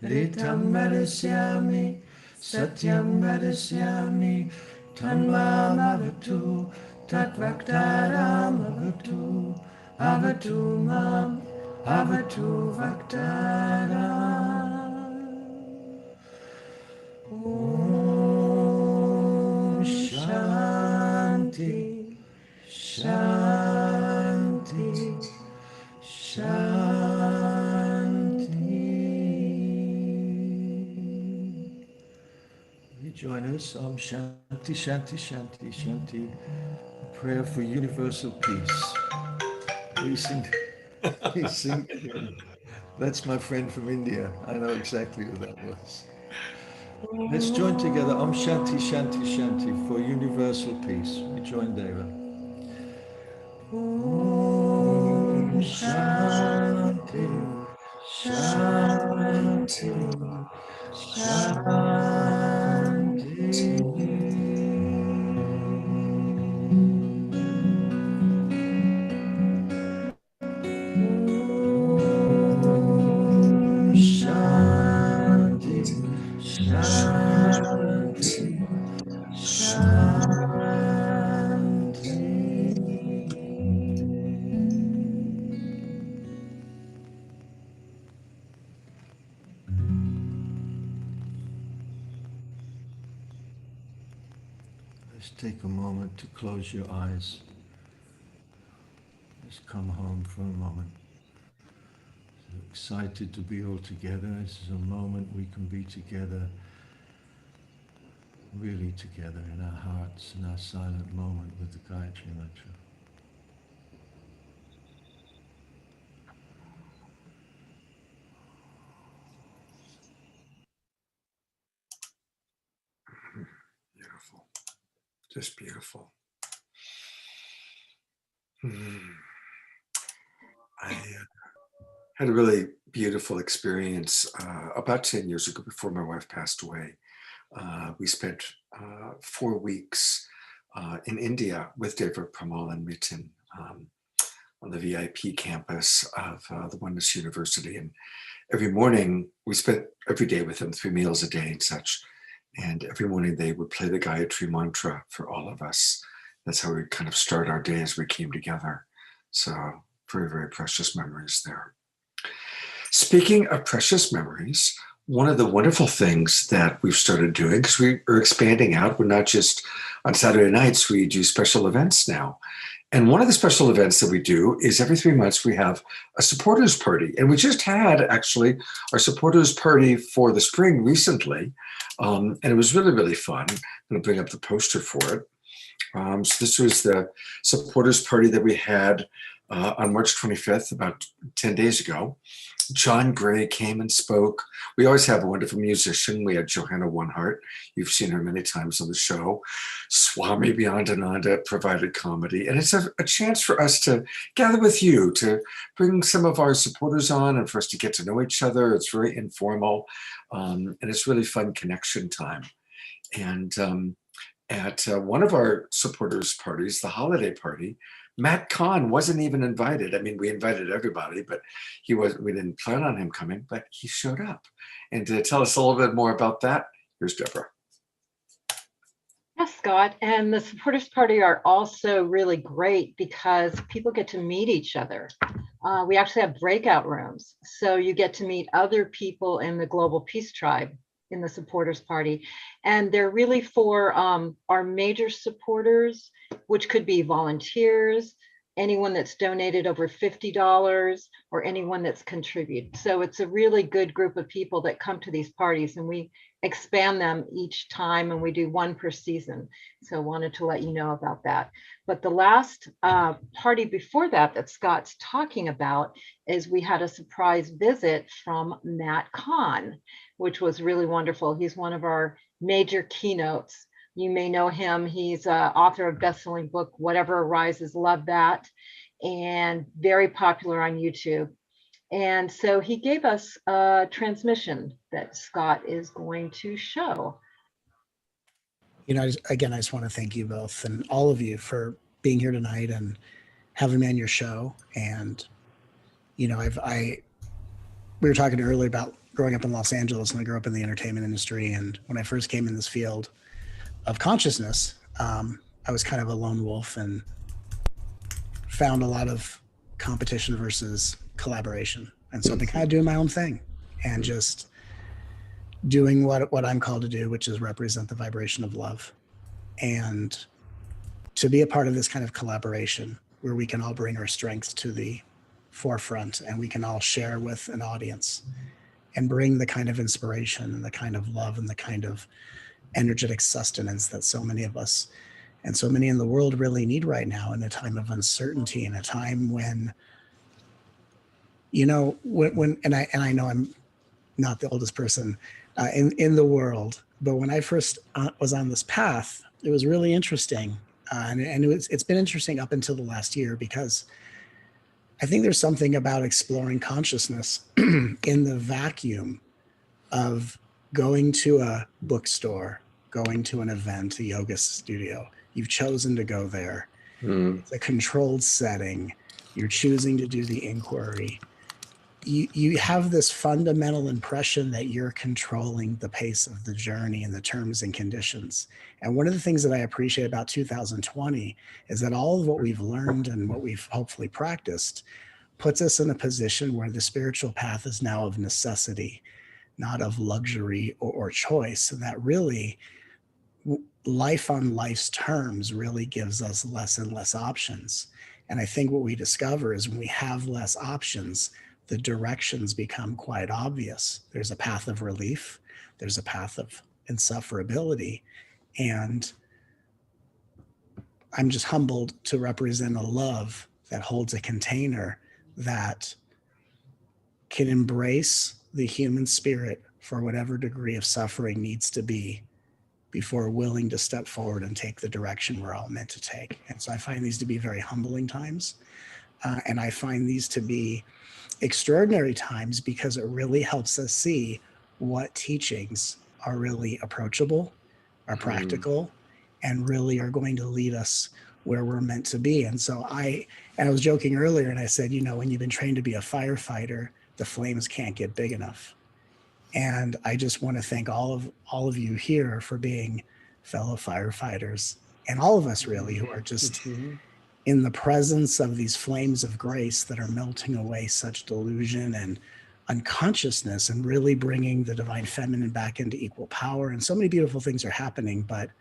Ritam Vadisyami, Satyam Vadisyami, Tanmam Avatu, Tatvaktaram Avatu, Avatu Mam, Avatu Vaktaram. Om Shanti, Shanti, Shanti. Join us. Om Shanti, Shanti, Shanti, Shanti. A prayer for universal peace. We sing. We sing. That's my friend from India. I know exactly who that was. Let's join together. Om Shanti, Shanti, Shanti for universal peace. We join Deva. Om Shanti, Shanti, Shanti, Just take a moment to close your eyes. Just come home for a moment. So excited to be all together. This is a moment we can be together, really together in our hearts, in our silent moment with the Gayatri Mantra. Beautiful. Just beautiful. I had a really beautiful experience about 10 years ago before my wife passed away. We spent 4 weeks in India with David Pramal and Moulton on the VIP campus of the Oneness University. And every morning, we spent every day with them, 3 meals a day and such. And every morning they would play the Gayatri Mantra for all of us. That's how we kind of start our day as we came together. So very, very precious memories there. Speaking of precious memories, one of the wonderful things that we've started doing, because we are expanding out, we're not just on Saturday nights, we do special events now. And one of the special events that we do is every 3 months we have a supporters party. And we just had actually our supporters party for the spring recently. And it was really, really fun. I'm going to bring up the poster for it. So this was the supporters party that we had on March 25th, about 10 days ago. John Gray came and spoke. We always have a wonderful musician. We had Johanna Onehart. You've seen her many times on the show. Swami Beyondananda provided comedy. And it's a chance for us to gather with you, to bring some of our supporters on and for us to get to know each other. It's very informal. And it's really fun connection time. And at one of our supporters parties, the holiday party, Matt Kahn wasn't even invited. I mean, we invited everybody, but we didn't plan on him coming, but he showed up. And to tell us a little bit more about that, here's Deborah. Yes, Scott. And the supporters party are also really great because people get to meet each other. We actually have breakout rooms. So you get to meet other people in the Global Peace Tribe in the supporters party. And they're really for our major supporters, which could be volunteers, anyone that's donated over $50, or anyone that's contributed. So it's a really good group of people that come to these parties, and we expand them each time, and we do one per season. So I wanted to let you know about that. But the last party before that that Scott's talking about is we had a surprise visit from Matt Kahn, which was really wonderful. He's one of our major keynotes. You may know him. He's author of best-selling book, Whatever Arises, Love That, and very popular on YouTube. And so he gave us a transmission that Scott is going to show. Again, I just want to thank you both and all of you for being here tonight and having me on your show. And, we were talking earlier about growing up in Los Angeles, and I grew up in the entertainment industry. And when I first came in this field of consciousness, I was kind of a lone wolf and found a lot of competition versus collaboration. And so I've been kind of doing my own thing and just doing what I'm called to do, which is represent the vibration of love. And to be a part of this kind of collaboration where we can all bring our strengths to the forefront and we can all share with an audience and bring the kind of inspiration and the kind of love and the kind of energetic sustenance that so many of us and so many in the world really need right now, in a time of uncertainty, in a time when, and I know I'm not the oldest person in the world, but when I first was on this path, it was really interesting. And it's been interesting up until the last year, because I think there's something about exploring consciousness in the vacuum of going to a bookstore, going to an event, a yoga studio. You've chosen to go there. It's a controlled setting. You're choosing to do the inquiry. You have this fundamental impression that you're controlling the pace of the journey and the terms and conditions. And one of the things that I appreciate about 2020 is that all of what we've learned and what we've hopefully practiced puts us in a position where the spiritual path is now of necessity, not of luxury or choice. And that really, life on life's terms really gives us less and less options. And I think what we discover is when we have less options, the directions become quite obvious. There's a path of relief. There's a path of insufferability. And I'm just humbled to represent a love that holds a container that can embrace the human spirit for whatever degree of suffering needs to be before willing to step forward and take the direction we're all meant to take. And so I find these to be very humbling times. And I find these to be extraordinary times because it really helps us see what teachings are really approachable, are practical, and really are going to lead us where we're meant to be. And so I was joking earlier and I said, when you've been trained to be a firefighter, the flames can't get big enough. And I just want to thank all of you here for being fellow firefighters, and all of us really who are just in the presence of these flames of grace that are melting away such delusion and unconsciousness and really bringing the divine feminine back into equal power. And so many beautiful things are happening, but,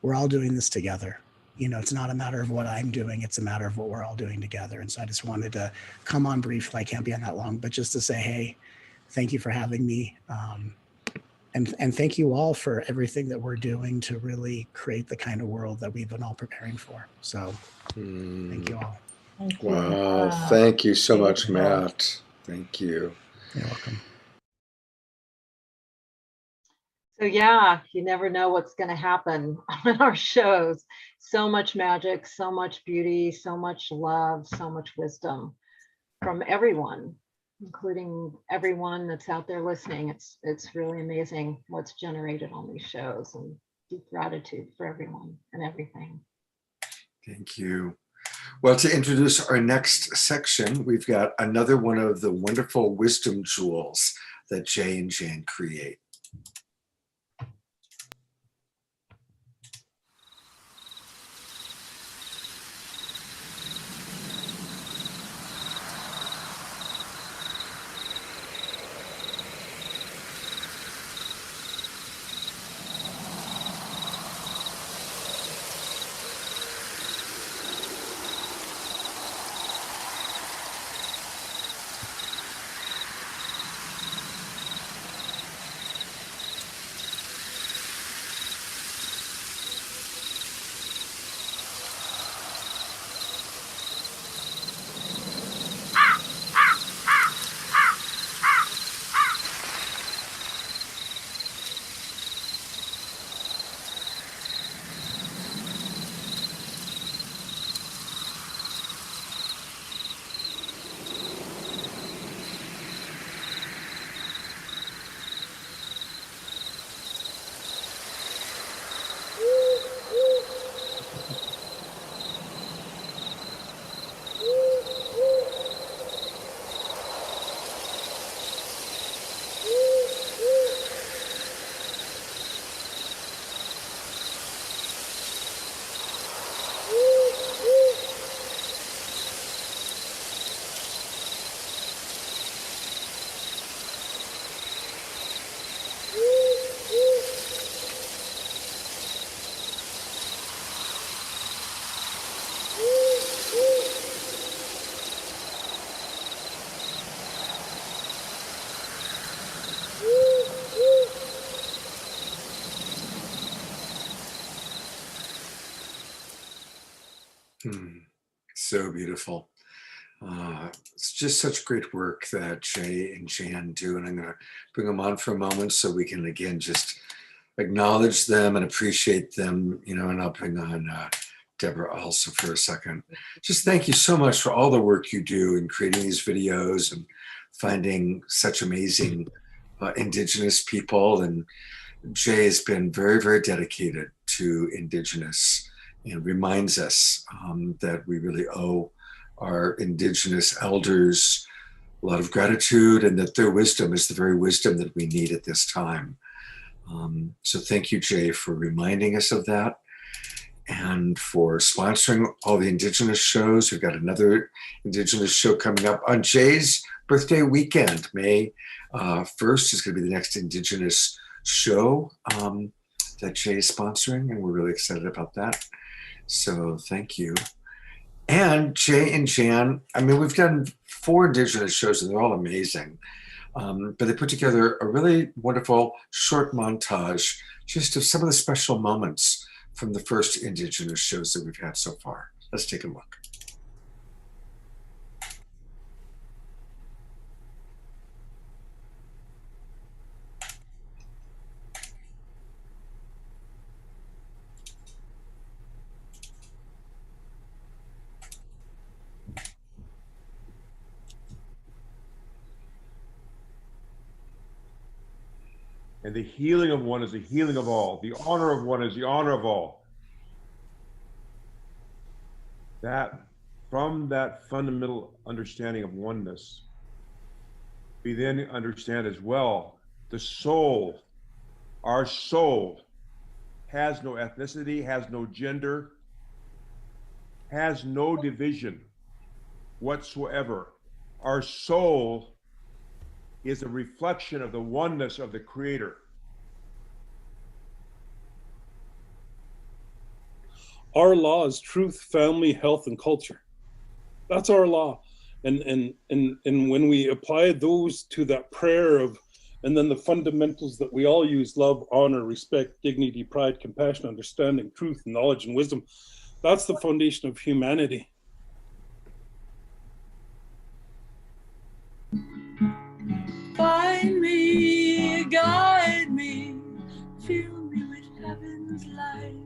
we're all doing this together. It's not a matter of what I'm doing. It's a matter of what we're all doing together. And so I just wanted to come on briefly. I can't be on that long, but just to say, hey, thank you for having me. And thank you all for everything that we're doing to really create the kind of world that we've been all preparing for. So thank you all. Wow. Thank you so much, Matt. Thank you. You're welcome. So yeah, you never know what's going to happen on our shows. So much magic, so much beauty, so much love, so much wisdom from everyone, including everyone that's out there listening. It's really amazing what's generated on these shows, and deep gratitude for everyone and everything. Thank you. Well, to introduce our next section, we've got another one of the wonderful wisdom jewels that Jay and Jan create. So beautiful. It's just such great work that Jay and Jan do, and I'm going to bring them on for a moment so we can again just acknowledge them and appreciate them, and I'll bring on Deborah also for a second. Just thank you so much for all the work you do in creating these videos and finding such amazing Indigenous people. And Jay has been very, very dedicated to Indigenous and reminds us that we really owe our Indigenous elders a lot of gratitude, and that their wisdom is the very wisdom that we need at this time. So thank you, Jay, for reminding us of that and for sponsoring all the Indigenous shows. We've got another Indigenous show coming up on Jay's birthday weekend. May 1st is going to be the next Indigenous show that Jay is sponsoring, and we're really excited about that. So thank you. And Jay and Jan, we've done 4 Indigenous shows and they're all amazing. But they put together a really wonderful short montage just of some of the special moments from the first Indigenous shows that we've had so far. Let's take a look. And the healing of one is the healing of all. The honor of one is the honor of all. That, from that fundamental understanding of oneness, we then understand as well the soul, our soul, has no ethnicity, has no gender, has no division whatsoever. Our soul is a reflection of the oneness of the Creator. Our law is truth, family, health, and culture. That's our law. And when we apply those to that prayer of, and then the fundamentals that we all use, love, honor, respect, dignity, pride, compassion, understanding, truth, knowledge, and wisdom, that's the foundation of humanity. Find me, guide me, fill me with heaven's light.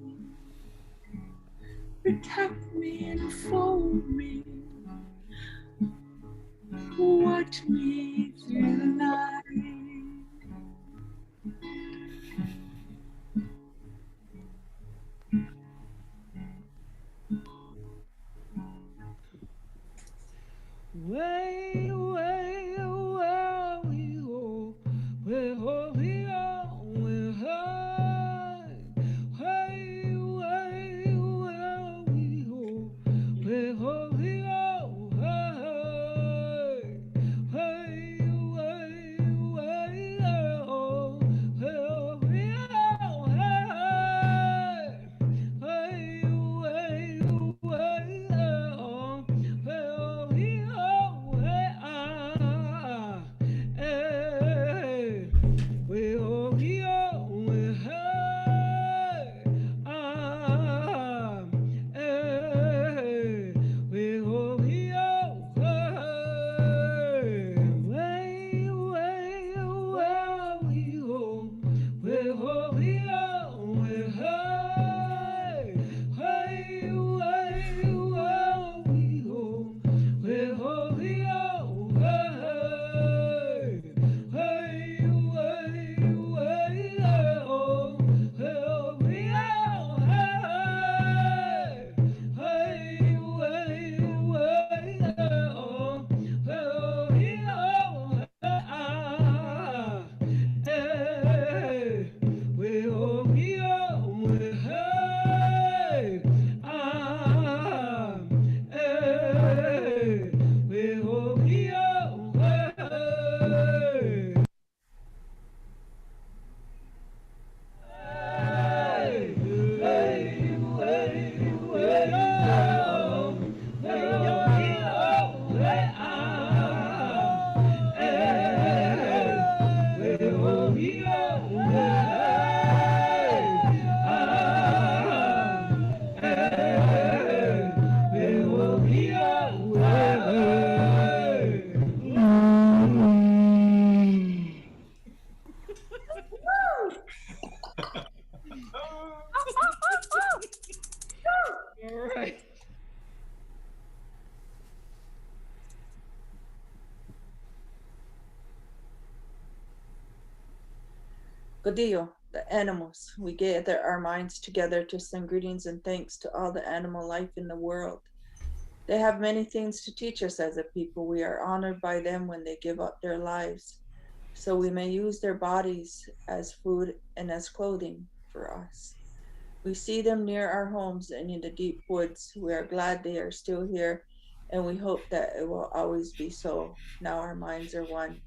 Protect me and fold me, watch me through the night. Way, way, where we go, where we go, where high. Way, way, where we go, where we go, hey. Way, way, way, oh, where we go, hey. Way, way, way, oh, where we go, hey, ah, hey. Where we go, hey, ah, hey. Where we go, hey. Way, way, where we go, where we go, hey. Way, way, where we go, where we go, hey. Hey, way, way, oh, where we go, hey. Hey, way, way, oh, where we go, ah, hey. Where we go, hey, ah, hey. Where we go, hey. Godillo, the animals. We gather our minds together to send greetings and thanks to all the animal life in the world. They have many things to teach us as a people. We are honored by them when they give up their lives, so we may use their bodies as food and as clothing for us. We see them near our homes and in the deep woods. We are glad they are still here, and we hope that it will always be so. Now our minds are one.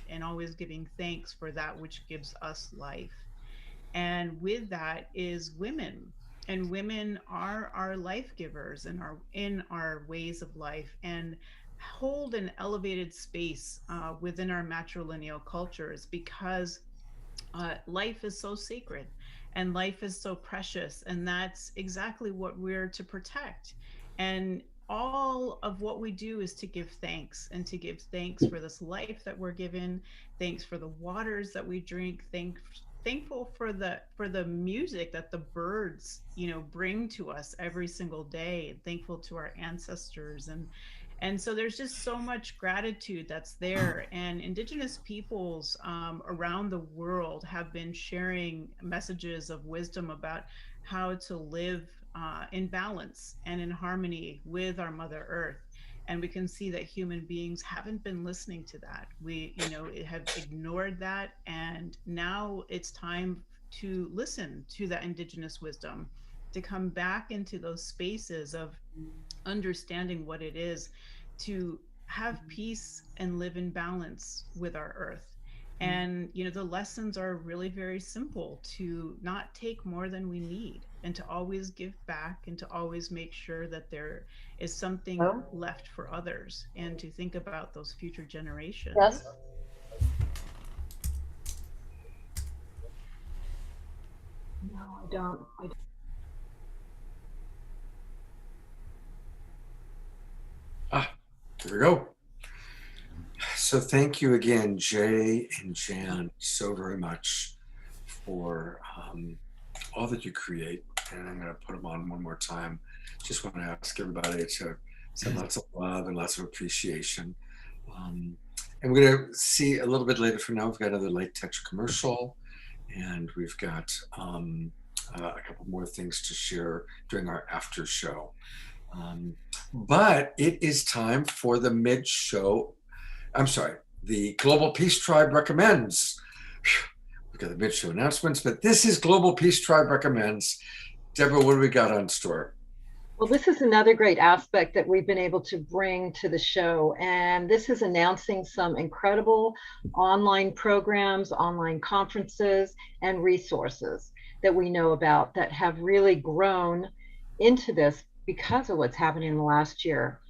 And always giving thanks for that which gives us life. And with that is women. And women are our life givers and are in our ways of life and hold an elevated space within our matrilineal cultures because life is so sacred and life is so precious. And that's exactly what we're to protect. And all of what we do is to give thanks and to give thanks for this life that we're given, thanks for the waters that we drink, thankful for the music that the birds bring to us every single day, and thankful to our ancestors, and so there's just so much gratitude that's there. And Indigenous peoples around the world have been sharing messages of wisdom about how to live in balance and in harmony with our Mother Earth. And we can see that human beings haven't been listening to that. We, have ignored that. And now it's time to listen to that Indigenous wisdom, to come back into those spaces of understanding what it is to have peace and live in balance with our earth. And the lessons are really very simple: to not take more than we need, and to always give back, and to always make sure that there is something left for others, and to think about those future generations. Yes. No, I don't. Here we go. So thank you again, Jay and Jan, so very much for all that you create. And I'm going to put them on one more time. Just want to ask everybody to send lots of love and lots of appreciation. And we're going to see a little bit later from now, we've got another light touch commercial, and we've got a couple more things to share during our after show. But it is time for the mid-show. I'm sorry, the Global Peace Tribe Recommends. We've got the mid-show announcements, but this is Global Peace Tribe Recommends. Deborah, what do we got on store? Well, this is another great aspect that we've been able to bring to the show. And this is announcing some incredible online programs, online conferences, and resources that we know about that have really grown into this because of what's happening in the last year.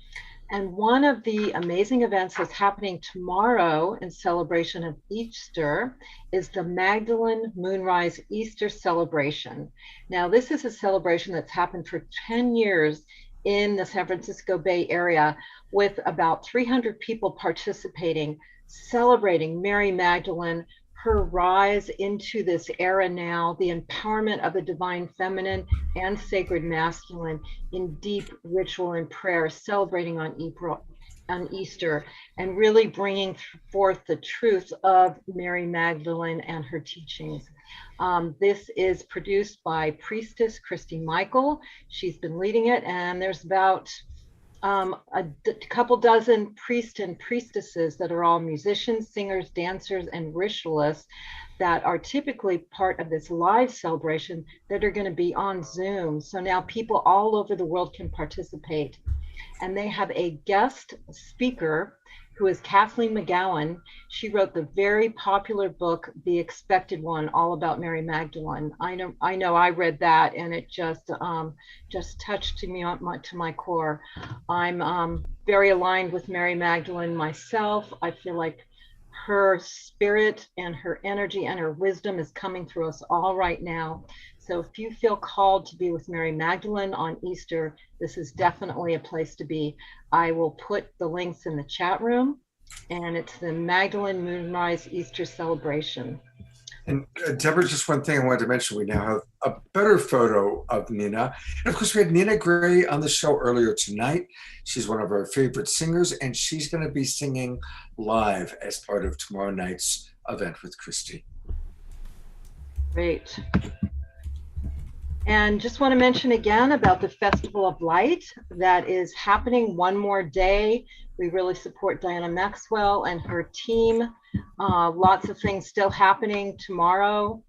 And one of the amazing events that's happening tomorrow in celebration of Easter is the Magdalene Moonrise Easter celebration. Now, this is a celebration that's happened for 10 years in the San Francisco Bay Area, with about 300 people participating, celebrating Mary Magdalene, her rise into this era now, the empowerment of the divine feminine and sacred masculine in deep ritual and prayer, celebrating on Easter, and really bringing forth the truth of Mary Magdalene and her teachings. This is produced by Priestess Christy Michael. She's been leading it, and there's about a couple dozen priests and priestesses that are all musicians, singers, dancers, and ritualists that are typically part of this live celebration that are going to be on Zoom. So now people all over the world can participate. And they have a guest speaker who is Kathleen McGowan. She wrote the very popular book, The Expected One, all about Mary Magdalene. I know I read that, and it just touched me to my core. I'm very aligned with Mary Magdalene myself. I feel like her spirit and her energy and her wisdom is coming through us all right now. So if you feel called to be with Mary Magdalene on Easter, this is definitely a place to be. I will put the links in the chat room, and it's the Magdalene Moonrise Easter celebration. And Deborah, just one thing I wanted to mention, we now have a better photo of Nina. And of course, we had Nina Gray on the show earlier tonight. She's one of our favorite singers, and she's going to be singing live as part of tomorrow night's event with Christy. Great. And just want to mention again about the Festival of Light that is happening one more day. We really support Diana Maxwell and her team. Lots of things still happening tomorrow.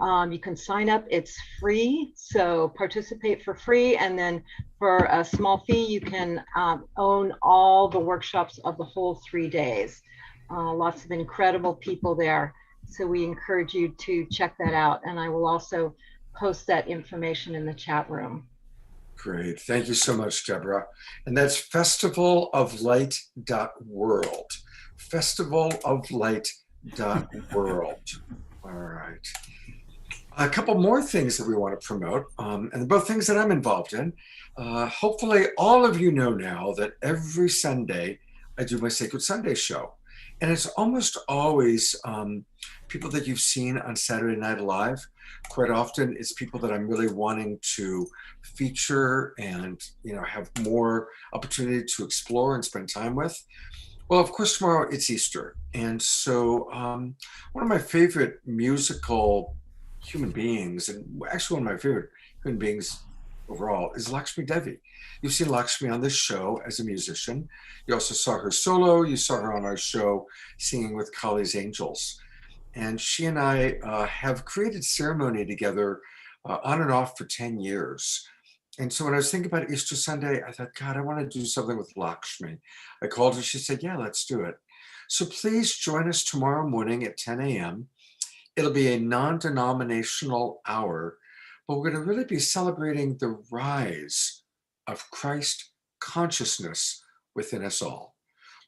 You can sign up, it's free, so participate for free. And then for a small fee, you can own all the workshops of the whole 3 days. Lots of incredible people there. So we encourage you to check that out. And I will also post that information in the chat room. Great. Thank you so much, Deborah. And that's festivaloflight.world. Festivaloflight.world. All right. A couple more things that we want to promote, and both things that I'm involved in. Hopefully all of you know now that every Sunday I do my Sacred Sunday show. And it's almost always people that you've seen on Saturday Night Live. Quite often it's people that I'm really wanting to feature and, you know, have more opportunity to explore and spend time with. Well, of course, tomorrow it's Easter. And so one of my favorite musical human beings, and actually one of my favorite human beings overall, is Lakshmi Devi. You've seen Lakshmi on this show as a musician. You also saw her solo. You saw her on our show singing with Kali's Angels. And she and I have created ceremony together on and off for 10 years. And so when I was thinking about Easter Sunday, I thought, God, I want to do something with Lakshmi. I called her, she said, yeah, let's do it. So please join us tomorrow morning at 10 a.m. It'll be a non-denominational hour, but we're going to really be celebrating the rise of Christ consciousness within us all.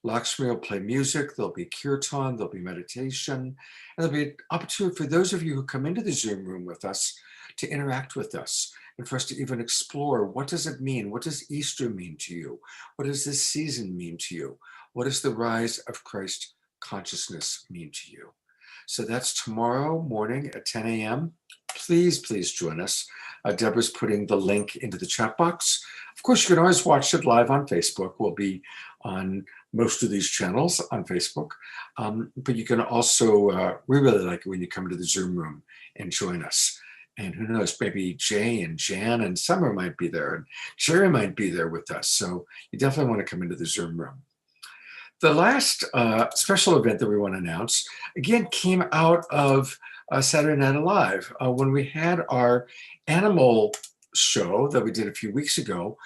Lakshmi will play music, there'll be kirtan, there'll be meditation, and there'll be an opportunity for those of you who come into the Zoom room with us to interact with us and for us to even explore, what does it mean? What does Easter mean to you? What does this season mean to you? What does the rise of Christ consciousness mean to you? So that's tomorrow morning at 10 a.m. Please, please join us. Deborah's putting the link into the chat box. Of course, you can always watch it live on Facebook. We'll be on most of these channels on Facebook. But you can also, we really like it when you come to the Zoom room and join us. And who knows, maybe Jay and Jan and Summer might be there, and Jerry might be there with us. So you definitely want to come into the Zoom room. The last special event that we want to announce, again, came out of Saturday Night Live. When we had our animal show that we did a few weeks ago,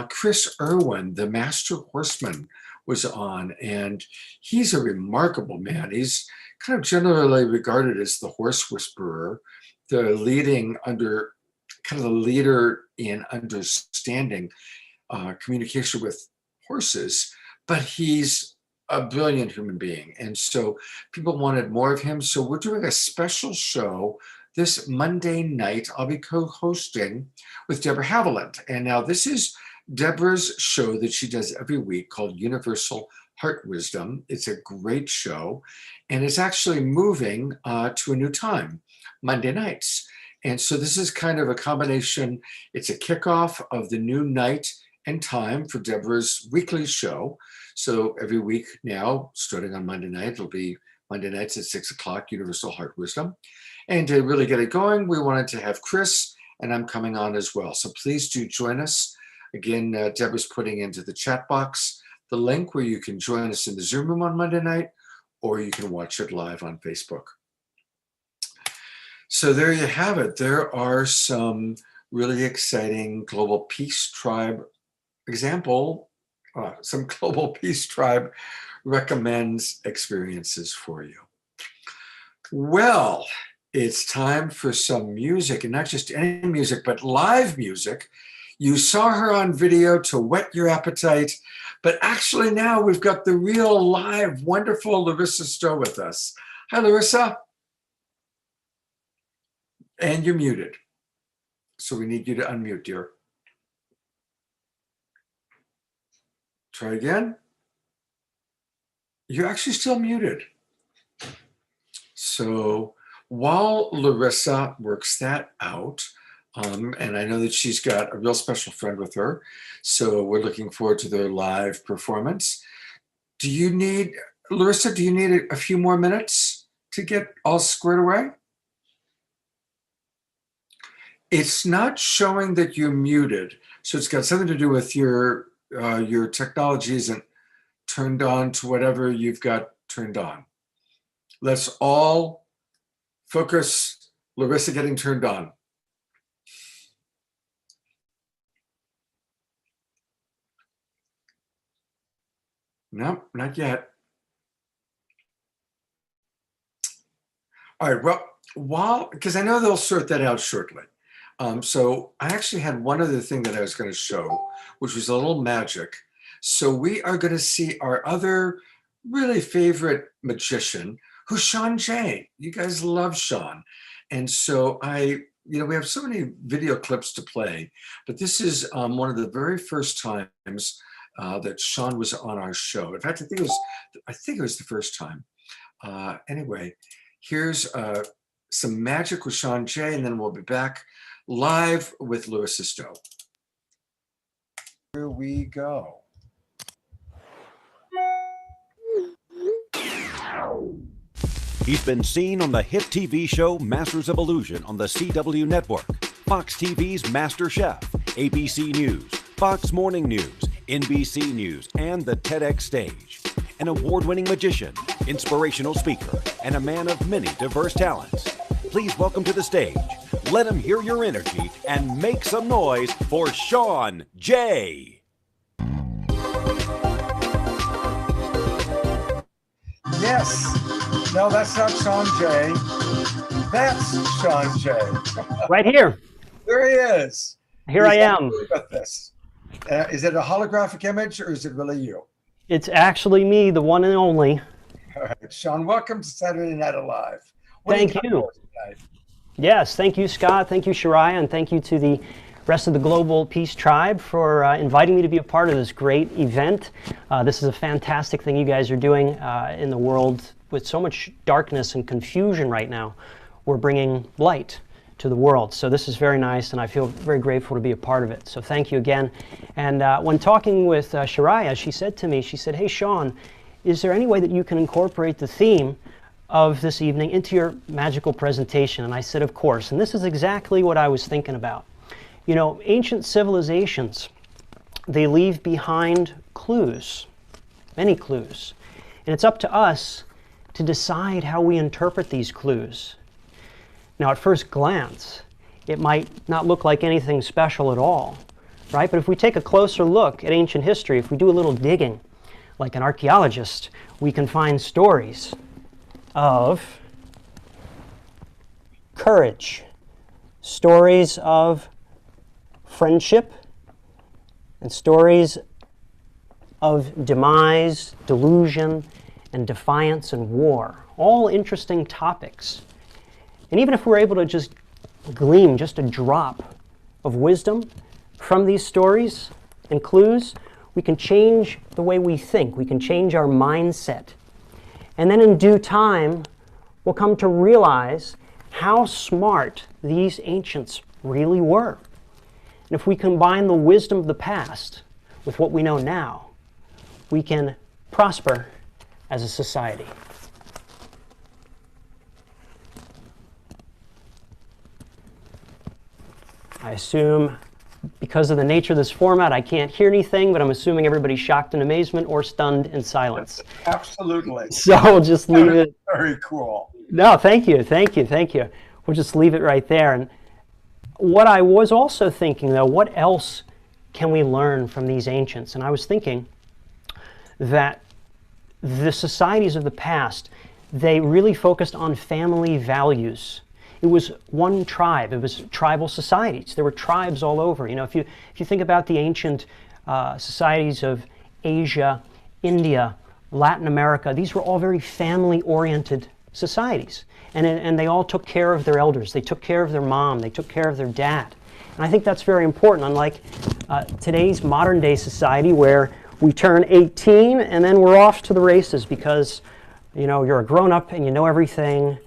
Chris Irwin, the master horseman, was on, and he's a remarkable man. He's kind of generally regarded as the horse whisperer, the leader in understanding communication with horses, but he's a brilliant human being. And so people wanted more of him. So we're doing a special show this Monday night. I'll be co-hosting with Deborah Haviland. And now this is Deborah's show that she does every week called Universal Heart Wisdom. It's a great show, and it's actually moving to a new time, Monday nights. And so this is kind of a combination. It's a kickoff of the new night and time for Deborah's weekly show. So every week now, starting on Monday night, it'll be Monday nights at 6 o'clock, Universal Heart Wisdom. And to really get it going, we wanted to have Chris, and I'm coming on as well. So please do join us. Again, Deborah's putting into the chat box the link where you can join us in the Zoom room on Monday night, or you can watch it live on Facebook. So there you have it. There are some really exciting Global Peace Tribe some Global Peace Tribe recommends experiences for you. Well, it's time for some music, and not just any music, but live music. You saw her on video to whet your appetite, but actually now we've got the real live, wonderful Larissa Stowe with us. Hi, Larissa. And you're muted. So we need you to unmute, dear. Try again. You're actually still muted. So while Larissa works that out, and I know that she's got a real special friend with her, so we're looking forward to their live performance. Larissa, do you need a few more minutes to get all squared away? It's not showing that you're muted, so it's got something to do with your technology isn't turned on to whatever you've got turned on. Let's all focus Larissa getting turned on. No, not yet. All right, well, because I know they'll sort that out shortly. So I actually had one other thing that I was going to show, which was a little magic. So we are going to see our other really favorite magician, who's Sean Jay. You guys love Sean. And so we have so many video clips to play, but this is one of the very first times that Sean was on our show. In fact, I think it was the first time. Anyway, here's some magic with Sean Jay, and then we'll be back live with Larissa Stowe. Here we go. He's been seen on the hit TV show Masters of Illusion on the CW network, Fox TV's Master Chef, ABC News, Fox Morning News, NBC News, and the TEDx stage. An award-winning magician, inspirational speaker, and a man of many diverse talents. Please welcome to the stage. Let him hear your energy and make some noise for Sean Jay. Yes. No, that's not Sean Jay. That's Sean Jay. Right here. There he is. Here I am. With this. Is it a holographic image or is it really you? It's actually me, the one and only. All right, Sean, welcome to Saturday Night Alive. Thank you. Yes, thank you, Scott. Thank you, Shariah, and thank you to the rest of the Global Peace Tribe for inviting me to be a part of this great event. This is a fantastic thing you guys are doing in the world with so much darkness and confusion right now. We're bringing light to the world. So this is very nice, and I feel very grateful to be a part of it. So thank you again. And when talking with Shariah, she said to me, she said, "Hey, Sean, is there any way that you can incorporate the theme of this evening into your magical presentation?" And I said, of course. And this is exactly what I was thinking about. You know, ancient civilizations, they leave behind clues, many clues. And it's up to us to decide how we interpret these clues. Now, at first glance, it might not look like anything special at all, right? But if we take a closer look at ancient history, if we do a little digging, like an archaeologist, we can find stories of courage, stories of friendship, and stories of demise, delusion, and defiance and war. All interesting topics. And even if we're able to just glean just a drop of wisdom from these stories and clues, we can change the way we think. We can change our mindset. And then in due time, we'll come to realize how smart these ancients really were. And if we combine the wisdom of the past with what we know now, we can prosper as a society. I assume, because of the nature of this format, I can't hear anything, but I'm assuming everybody's shocked in amazement or stunned in silence. Absolutely. So we'll just leave it. Very cool. No, thank you, thank you, thank you. We'll just leave it right there. And what I was also thinking, though, what else can we learn from these ancients? And I was thinking that the societies of the past, they really focused on family values. It was one tribe. It was tribal societies. There were tribes all over. You know, if you think about the ancient societies of Asia, India, Latin America, these were all very family-oriented societies. And they all took care of their elders. They took care of their mom. They took care of their dad. And I think that's very important, unlike today's modern-day society where we turn 18 and then we're off to the races because, you know, you're a grown-up and you know everything.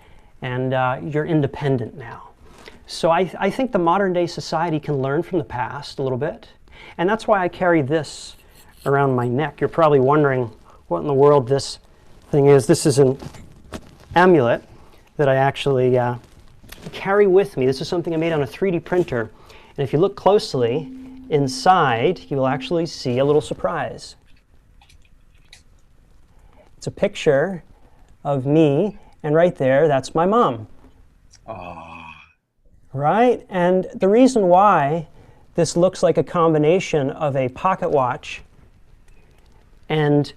and you're independent now. So I think the modern day society can learn from the past a little bit. And that's why I carry this around my neck. You're probably wondering what in the world this thing is. This is an amulet that I actually carry with me. This is something I made on a 3D printer. And if you look closely inside, you will actually see a little surprise. It's a picture of me, and right there, that's my mom. Right? And the reason why this looks like a combination of a pocket watch and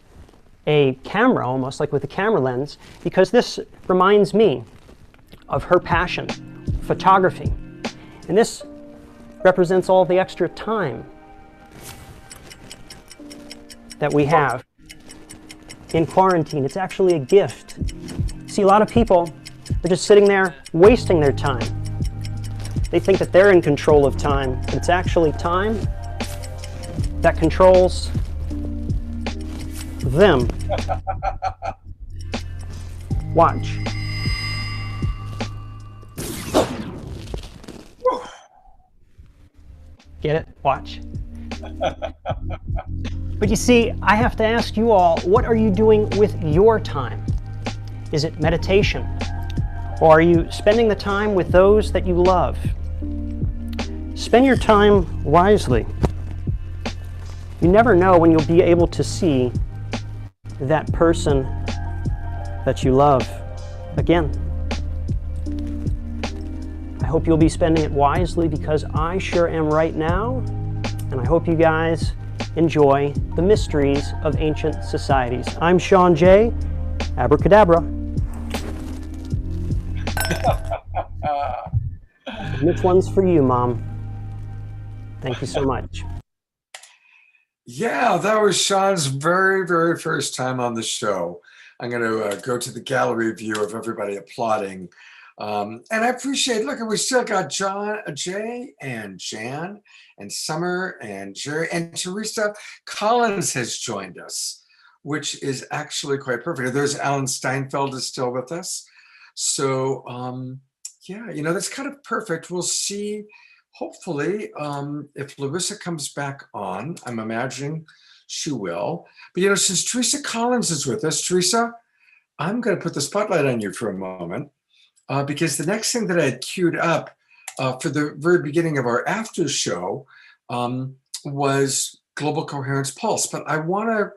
a camera, almost like with a camera lens, because this reminds me of her passion, photography. And this represents all the extra time that we have in quarantine. It's actually a gift. See, a lot of people are just sitting there wasting their time. They think that they're in control of time, but it's actually time that controls them. Watch. Get it? Watch. But you see, I have to ask you all, what are you doing with your time? Is it meditation? Or are you spending the time with those that you love? Spend your time wisely. You never know when you'll be able to see that person that you love again. I hope you'll be spending it wisely, because I sure am right now, and I hope you guys enjoy the mysteries of ancient societies. I'm Sean J. Abracadabra. Which one's for you, Mom? Thank you so much. Yeah, that was Sean's very, very first time on the show. I'm going to go to the gallery view of everybody applauding. And I appreciate, look, we still got Jay and Jan and Summer and Jerry, and Teresa Collins has joined us, which is actually quite perfect. There's Alan Steinfeld is still with us. So yeah, you know, that's kind of perfect. We'll see, hopefully, if Larissa comes back on. I'm imagining she will. But you know, since Teresa Collins is with us, Teresa, I'm going to put the spotlight on you for a moment. Because the next thing that I had queued up for the very beginning of our after show was Global Coherence Pulse. But I want to,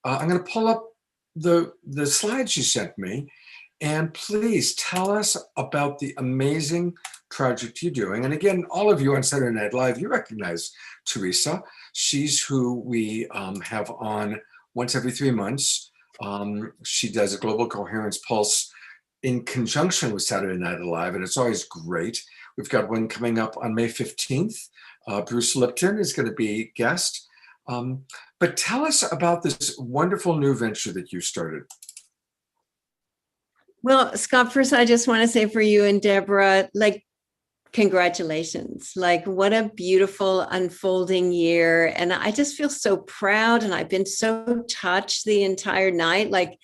I'm going to pull up the slides you sent me, and please tell us about the amazing project you're doing. And again, all of you on Saturday Night Live, you recognize Teresa. She's who we have on once every 3 months. She does a Global Coherence Pulse in conjunction with Saturday Night Live, and it's always great. We've got one coming up on May 15th. Bruce Lipton is going to be guest. But tell us about this wonderful new venture that you started. Well, Scott, first, I just want to say for you and Deborah, like, congratulations. Like, what a beautiful unfolding year. And I just feel so proud, and I've been so touched the entire night. Like,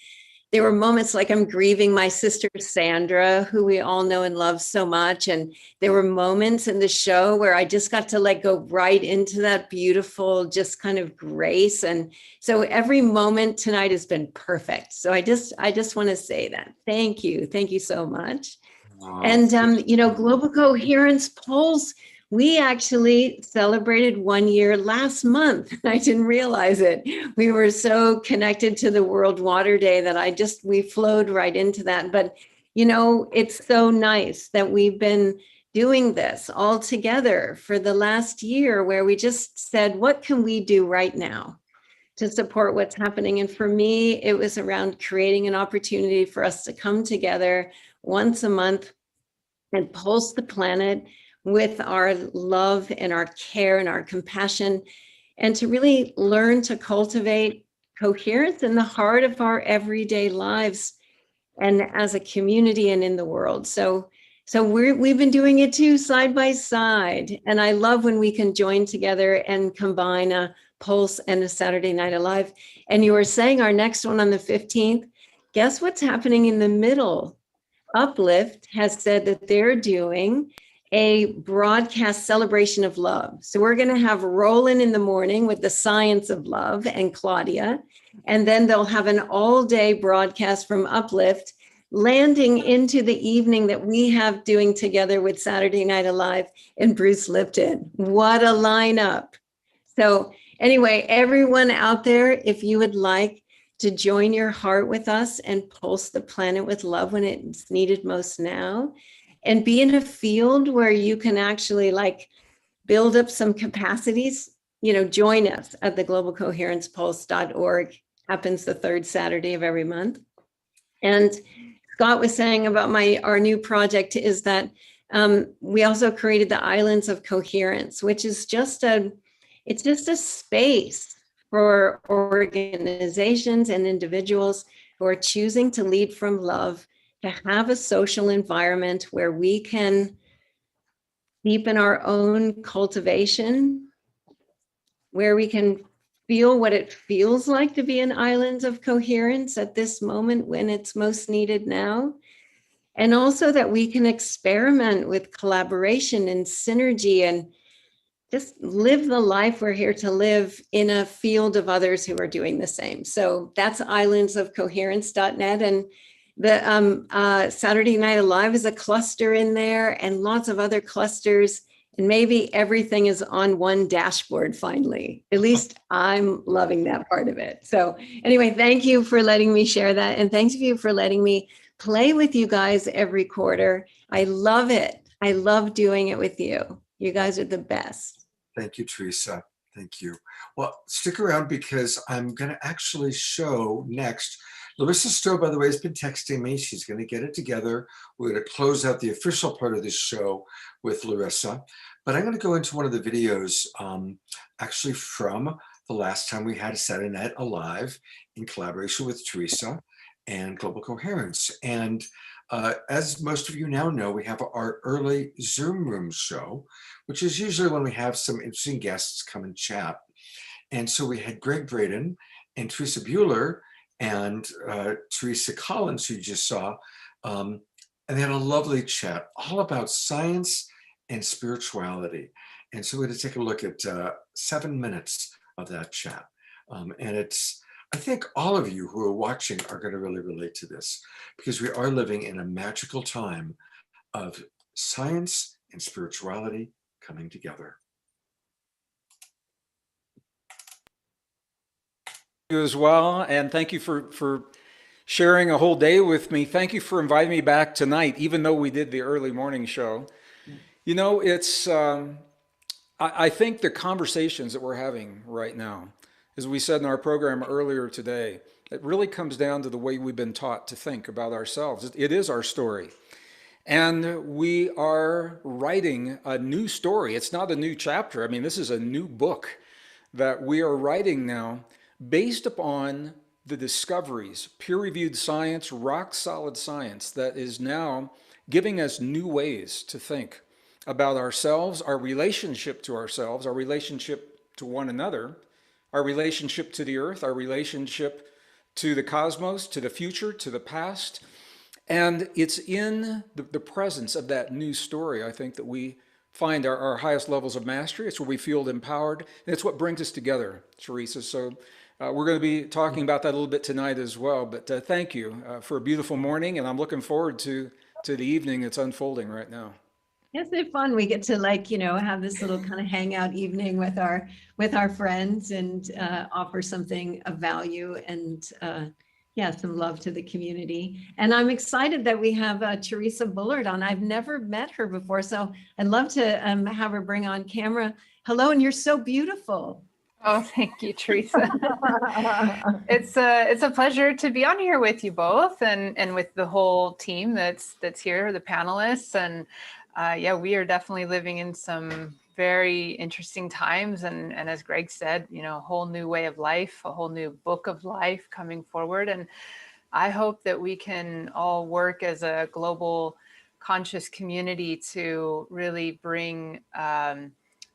there were moments like I'm grieving my sister, Sandra, who we all know and love so much. And there were moments in the show where I just got to like go right into that beautiful, just kind of grace. And so every moment tonight has been perfect. So I just want to say that. Thank you. Thank you so much. Wow. And, you know, Global Coherence Pulse, we actually celebrated 1 year last month. I didn't realize it. We were so connected to the World Water Day that we flowed right into that. But, you know, it's so nice that we've been doing this all together for the last year, where we just said, what can we do right now to support what's happening? And for me, it was around creating an opportunity for us to come together once a month and pulse the planet with our love and our care and our compassion, and to really learn to cultivate coherence in the heart of our everyday lives and as a community and in the world. So we've been doing it too, side by side. And I love when we can join together and combine a Pulse and a Saturday Night Alive. And you were saying our next one on the 15th, guess what's happening in the middle Uplift has said that they're doing a broadcast celebration of love. So we're going to have Roland in the morning with the science of love and Claudia, and then they'll have an all-day broadcast from Uplift landing into the evening that we have doing together with Saturday Night Alive and Bruce Lipton. What a lineup. So anyway, everyone out there, if you would like to join your heart with us and pulse the planet with love when it's needed most now, and be in a field where you can actually like build up some capacities, join us at the globalcoherencepulse.org. Happens the third Saturday of every month. And Scott was saying about our new project is that we also created the Islands of Coherence, which is just a space for organizations and individuals who are choosing to lead from love, to have a social environment where we can deepen our own cultivation, where we can feel what it feels like to be in islands of coherence at this moment when it's most needed now. And also that we can experiment with collaboration and synergy and just live the life we're here to live in a field of others who are doing the same. So that's islandsofcoherence.net. And the Saturday Night Alive is a cluster in there, and lots of other clusters. And maybe everything is on one dashboard finally. At least I'm loving that part of it. So anyway, thank you for letting me share that. And thanks you for letting me play with you guys every quarter. I love it. I love doing it with you. You guys are the best. Thank you, Teresa. Thank you. Well, stick around because I'm going to actually show next. Larissa Stowe, by the way, has been texting me. She's going to get it together. We're going to close out the official part of this show with Larissa. But I'm going to go into one of the videos actually from the last time we had a Saturday Night Alive in collaboration with Teresa and Global Coherence. And as most of you now know, we have our early Zoom room show, which is usually when we have some interesting guests come and chat. And so we had Greg Braden and Teresa Bueller and Teresa Collins, who you just saw, and they had a lovely chat all about science and spirituality. And so we're going to take a look at 7 minutes of that chat. And I think all of you who are watching are going to really relate to this, because we are living in a magical time of science and spirituality coming together. You as well, and thank you for sharing a whole day with me. Thank you for inviting me back tonight, even though we did the early morning show. You know, it's I think the conversations that we're having right now, as we said in our program earlier today, it really comes down to the way we've been taught to think about ourselves. It is our story. And we are writing a new story. It's not a new chapter. I mean, this is a new book that we are writing now based upon the discoveries, peer-reviewed science, rock-solid science that is now giving us new ways to think about ourselves, our relationship to ourselves, our relationship to one another, our relationship to the earth, our relationship to the cosmos, to the future, to the past. And it's in the presence of that new story, I think, that we find our highest levels of mastery. It's where we feel empowered. And it's what brings us together, Teresa. So we're going to be talking about that a little bit tonight as well. But thank you for a beautiful morning. And I'm looking forward to the evening that's unfolding right now. Isn't it fun? We get to have this little kind of hangout evening with our friends and offer something of value and some love to the community. And I'm excited that we have Teresa Bullard on. I've never met her before, so I'd love to have her bring on camera. Hello, and you're so beautiful. Oh, thank you, Teresa. It's a pleasure to be on here with you both and with the whole team that's here, the panelists. And we are definitely living in some very interesting times. And as Greg said, a whole new way of life, a whole new book of life coming forward. And I hope that we can all work as a global conscious community to really bring a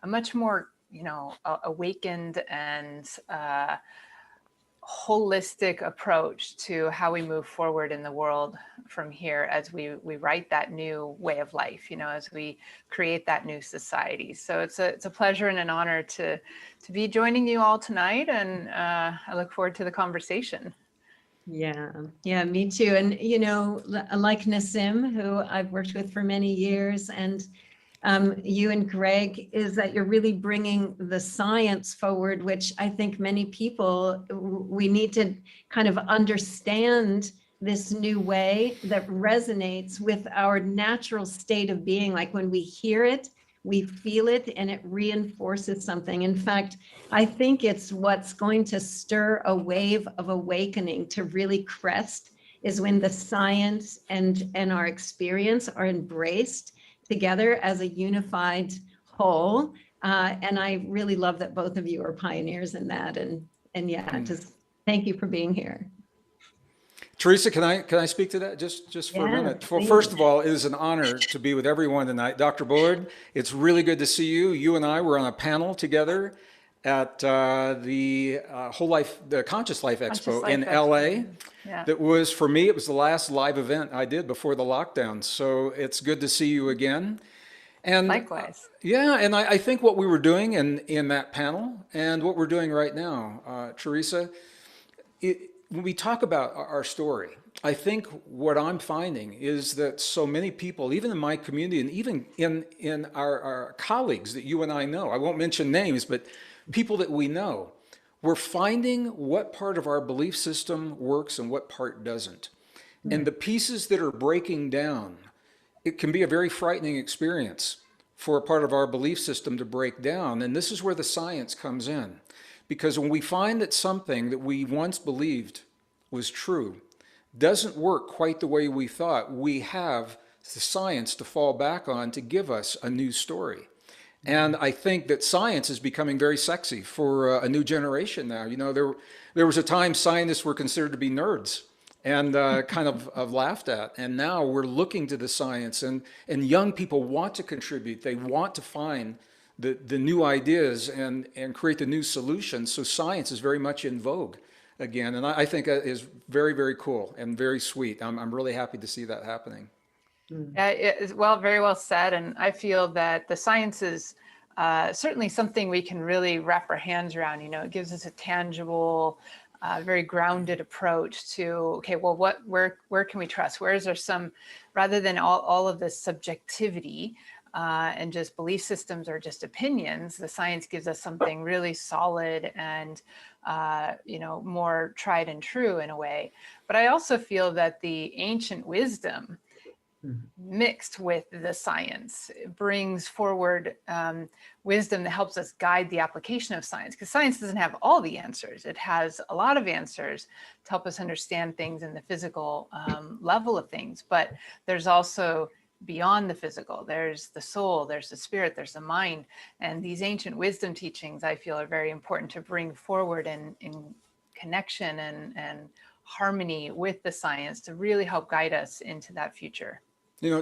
much more awakened and holistic approach to how we move forward in the world from here as we write that new way of life, as we create that new society. So it's a pleasure and an honor to be joining you all tonight, and I look forward to the conversation. Yeah, me too. And, like Nassim, who I've worked with for many years, and you and Greg, is that you're really bringing the science forward, which I think many people, we need to kind of understand this new way that resonates with our natural state of being. Like when we hear it, we feel it, and it reinforces something. In fact, I think it's what's going to stir a wave of awakening to really crest, is when the science and our experience are embraced together as a unified whole. And I really love that both of you are pioneers in that. And just thank you for being here. Teresa, can I speak to that just for a minute? Well, first of all, it is an honor to be with everyone tonight. Dr. Bullard, it's really good to see you. You and I were on a panel together at the Conscious Life Expo in LA. Yeah. That was, for me, it was the last live event I did before the lockdown. So it's good to see you again. And likewise. Yeah, and I think what we were doing in that panel and what we're doing right now, Teresa, when we talk about our story, I think what I'm finding is that so many people, even in my community and even in our colleagues that you and I know, I won't mention names, but people that we know, we're finding what part of our belief system works and what part doesn't. And the pieces that are breaking down, it can be a very frightening experience for a part of our belief system to break down. And this is where the science comes in. Because when we find that something that we once believed was true doesn't work quite the way we thought, we have the science to fall back on to give us a new story. And I think that science is becoming very sexy for a new generation now. There was a time scientists were considered to be nerds and kind of laughed at. And now we're looking to the science, and young people want to contribute. They want to find the new ideas and create the new solutions. So science is very much in vogue again. And I think it is very, very cool and very sweet. I'm really happy to see that happening. It is very well said. And I feel that the science is certainly something we can really wrap our hands around. It gives us a tangible, very grounded approach to, okay, well, where can we trust? Where is there some, rather than all of this subjectivity and just belief systems or just opinions, the science gives us something really solid and, more tried and true in a way. But I also feel that the ancient wisdom mixed with the science brings forward wisdom that helps us guide the application of science, because science doesn't have all the answers. It has a lot of answers to help us understand things in the physical level of things, but there's also beyond the physical, there's the soul, there's the spirit, there's the mind. And these ancient wisdom teachings, I feel, are very important to bring forward in connection and harmony with the science to really help guide us into that future.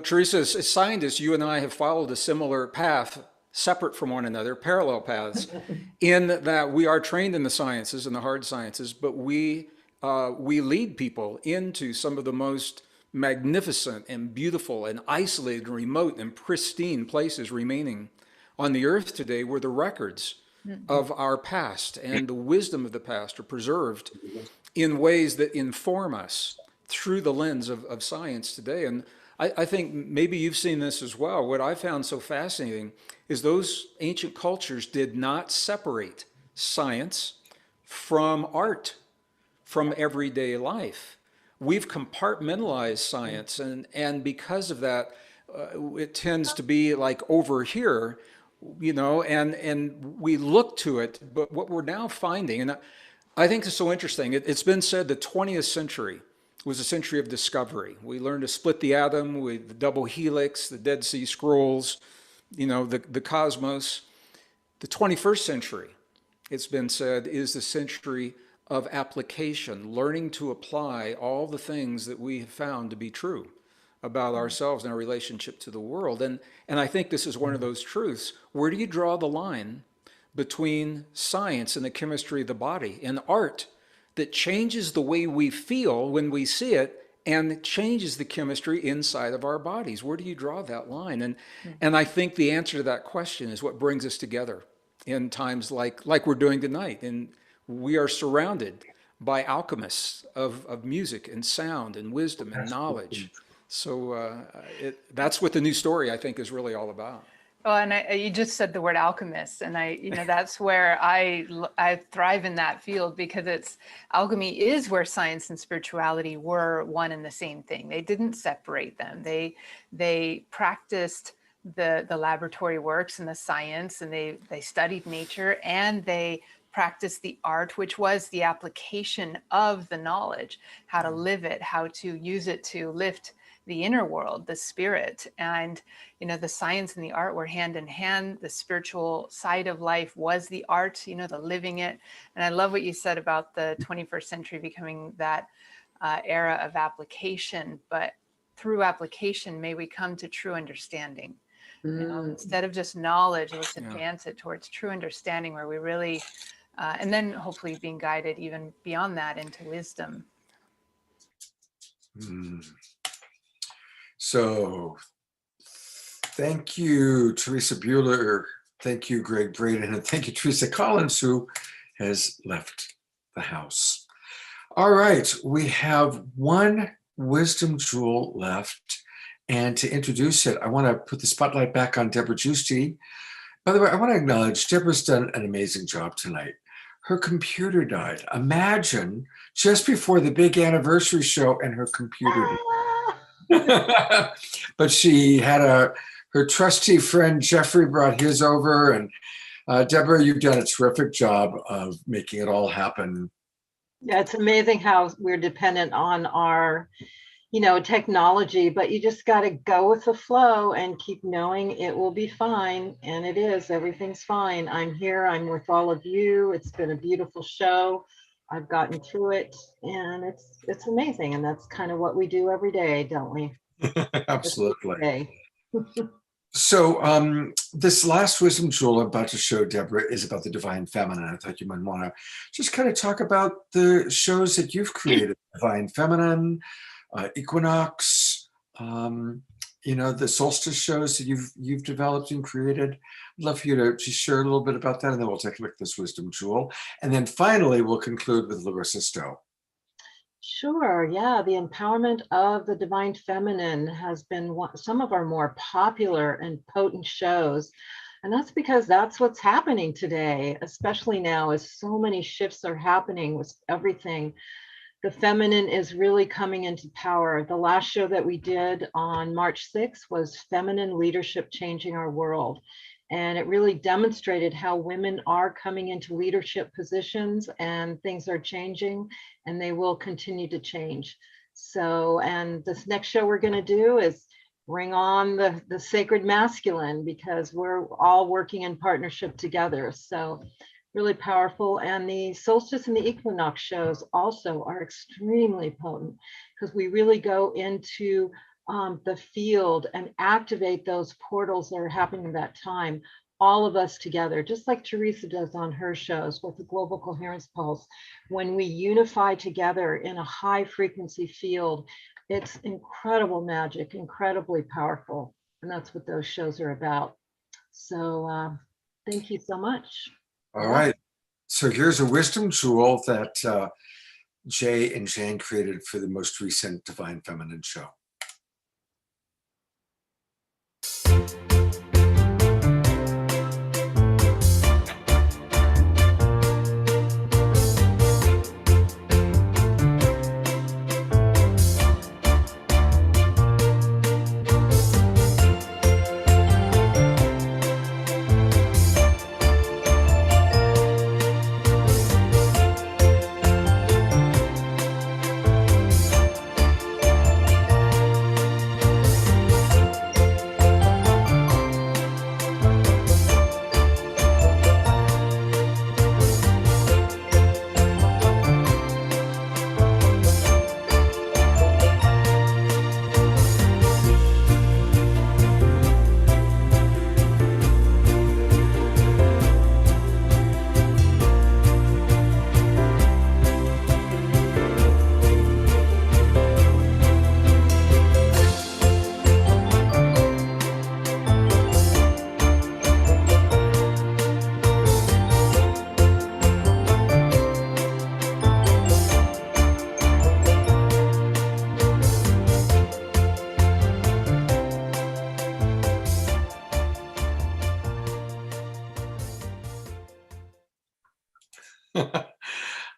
Teresa, as scientists, you and I have followed a similar path, separate from one another, parallel paths, in that we are trained in the sciences and the hard sciences, but we lead people into some of the most magnificent and beautiful and isolated, and remote and pristine places remaining on the earth today, where the records of our past and the wisdom of the past are preserved in ways that inform us through the lens of science today. And I think maybe you've seen this as well. What I found so fascinating is those ancient cultures did not separate science from art, from everyday life. We've compartmentalized science, and because of that, it tends to be like over here, and we look to it. But what we're now finding, and I think it's so interesting, it's been said the 20th century was a century of discovery. We learned to split the atom with the double helix, the Dead Sea Scrolls, the cosmos. The 21st century, it's been said, is the century of application, learning to apply all the things that we have found to be true about ourselves and our relationship to the world. And I think this is one of those truths. Where do you draw the line between science and the chemistry of the body and art that changes the way we feel when we see it and changes the chemistry inside of our bodies. Where do you draw that line? And I think the answer to that question is what brings us together in times like we're doing tonight. And we are surrounded by alchemists of music and sound and wisdom and knowledge. So that's what the new story, I think, is really all about. Oh, and you just said the word alchemist, and that's where I thrive in that field, because alchemy is where science and spirituality were one and the same thing. They didn't separate them. They practiced the laboratory works and the science, and they studied nature, and they practiced the art, which was the application of the knowledge, how to live it, how to use it to lift the inner world, the spirit. And the science and the art were hand in hand. The spiritual side of life was the art, the living it. And I love what you said about the 21st century becoming that era of application. But through application, may we come to true understanding. Instead of just knowledge, let's advance it towards true understanding, where we really, and then hopefully being guided even beyond that into wisdom. So thank you, Teresa Buehler. Thank you, Greg Braden. And thank you, Teresa Collins, who has left the house. All right, we have one wisdom jewel left. And to introduce it, I want to put the spotlight back on Deborah Giusti. By the way, I want to acknowledge Deborah's done an amazing job tonight. Her computer died. Imagine just before the big anniversary show and her computer died. But she had her trusty friend Jeffrey brought his over, and Deborah, you've done a terrific job of making it all happen. Yeah, it's amazing how we're dependent on our technology, but you just got to go with the flow and keep knowing it will be fine. And it is, everything's fine. I'm here, I'm with all of you. It's been a beautiful show. I've gotten through it, and it's amazing. And that's kind of what we do every day, don't we? Absolutely. So this last wisdom jewel I'm about to show, Deborah, is about the divine feminine. I thought you might want to just kind of talk about the shows that you've created, Divine Feminine, Equinox, the solstice shows that you've developed and created. I'd love for you to just share a little bit about that, and then we'll take a look at this wisdom jewel. And then finally, we'll conclude with Larissa Stowe. Sure, yeah. The empowerment of the divine feminine has been some of our more popular and potent shows. And that's because that's what's happening today, especially now as so many shifts are happening with everything. The feminine is really coming into power. The last show that we did on March 6th was Feminine Leadership Changing Our World. And it really demonstrated how women are coming into leadership positions, and things are changing, and they will continue to change. So, and this next show we're going to do is bring on the sacred masculine, because we're all working in partnership together. So really powerful. And the solstice and the equinox shows also are extremely potent, because we really go into the field and activate those portals that are happening at that time, all of us together, just like Teresa does on her shows with the Global Coherence Pulse. When we unify together in a high frequency field, it's incredible magic, incredibly powerful. And that's what those shows are about. So thank you so much. All right. So here's a wisdom jewel that Jay and Jane created for the most recent Divine Feminine show.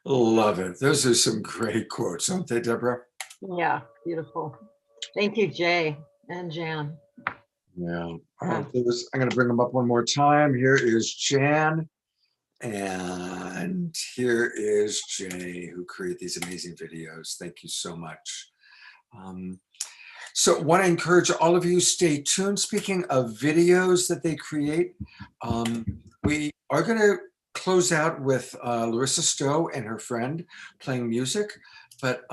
Love it. Those are some great quotes, aren't they, Deborah? Yeah, beautiful. Thank you, Jay and Jan. Yeah. I'm going to bring them up one more time. Here is Jan, and here is Jay, who create these amazing videos. Thank you so much. So want to encourage all of you, stay tuned. Speaking of videos that they create, we are going to close out with Larissa Stowe and her friend playing music, but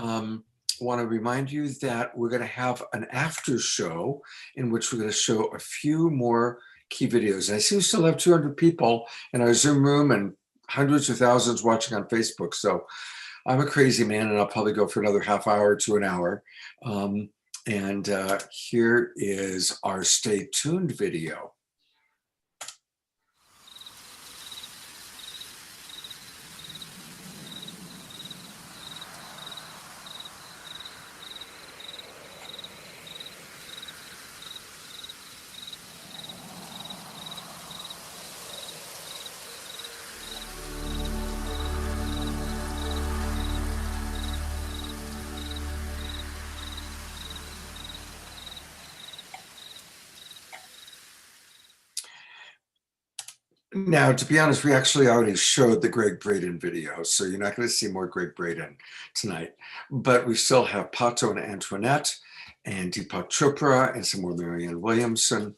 want to remind you that we're going to have an after show in which we're going to show a few more key videos. And I see we still have 200 people in our Zoom room and hundreds of thousands watching on Facebook. So I'm a crazy man, and I'll probably go for another half hour to an hour. And here is our Stay Tuned video. Now, to be honest, we actually already showed the Greg Braden video, so you're not going to see more Greg Braden tonight. But we still have Pato and Antoinette and Deepak Chopra and some more Marianne Williamson,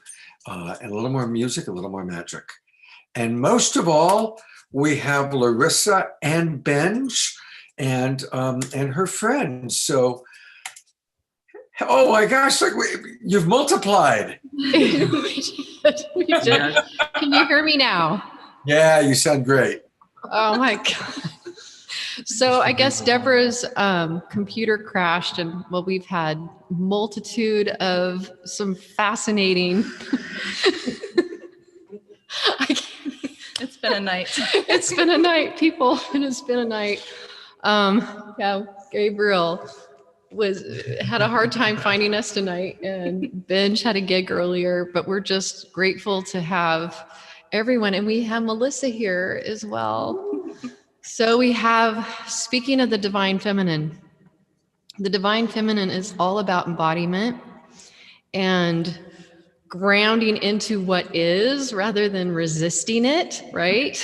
and a little more music, a little more magic. And most of all, we have Larissa and Benj and her friends. So, oh my gosh, like you've multiplied. We did. Can you hear me now? Yeah, you sound great. Oh my God. So I guess Deborah's computer crashed, and well, we've had multitude of some fascinating. It's been a night. It's been a night, people. It has been a night. Yeah, Gabriel had a hard time finding us tonight, and Benj had a gig earlier, but we're just grateful to have everyone. And we have Melissa here as well. So we have, speaking of the divine feminine, the divine feminine is all about embodiment and grounding into what is rather than resisting it, right?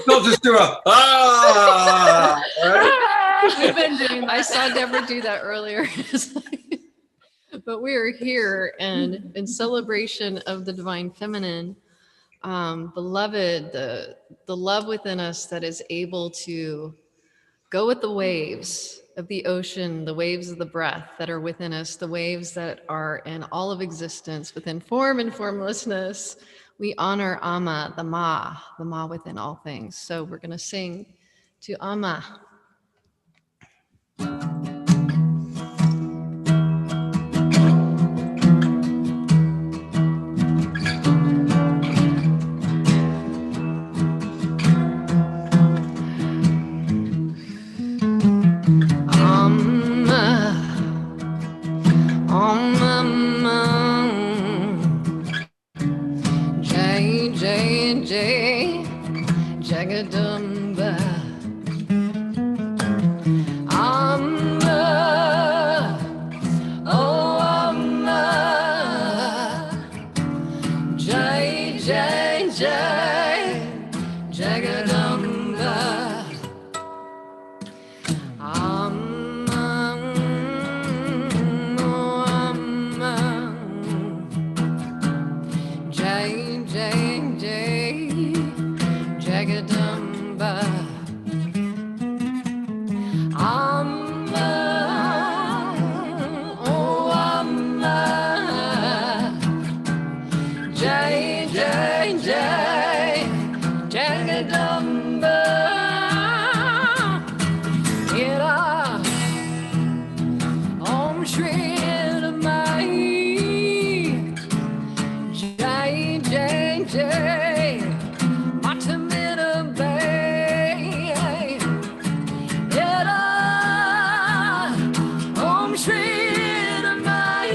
Don't just do a right? We've been doing. I saw Deborah do that earlier. But we are here and in celebration of the divine feminine, beloved, the love within us that is able to go with the waves of the ocean, the waves of the breath that are within us, the waves that are in all of existence, within form and formlessness. We honor Amma, the Ma within all things. So we're going to sing to Amma. Jagadamba, Amma, oh Amma, Jai Jai Jai, Jagadamba, Amma, oh Amma, Jai Jai Jai, Jagadamba, Amma, oh Amma, Jai Jai Jai, Jagadamba, Ira, Om Shri Ramai, Jai Jai Jai. Om Shri Ramai,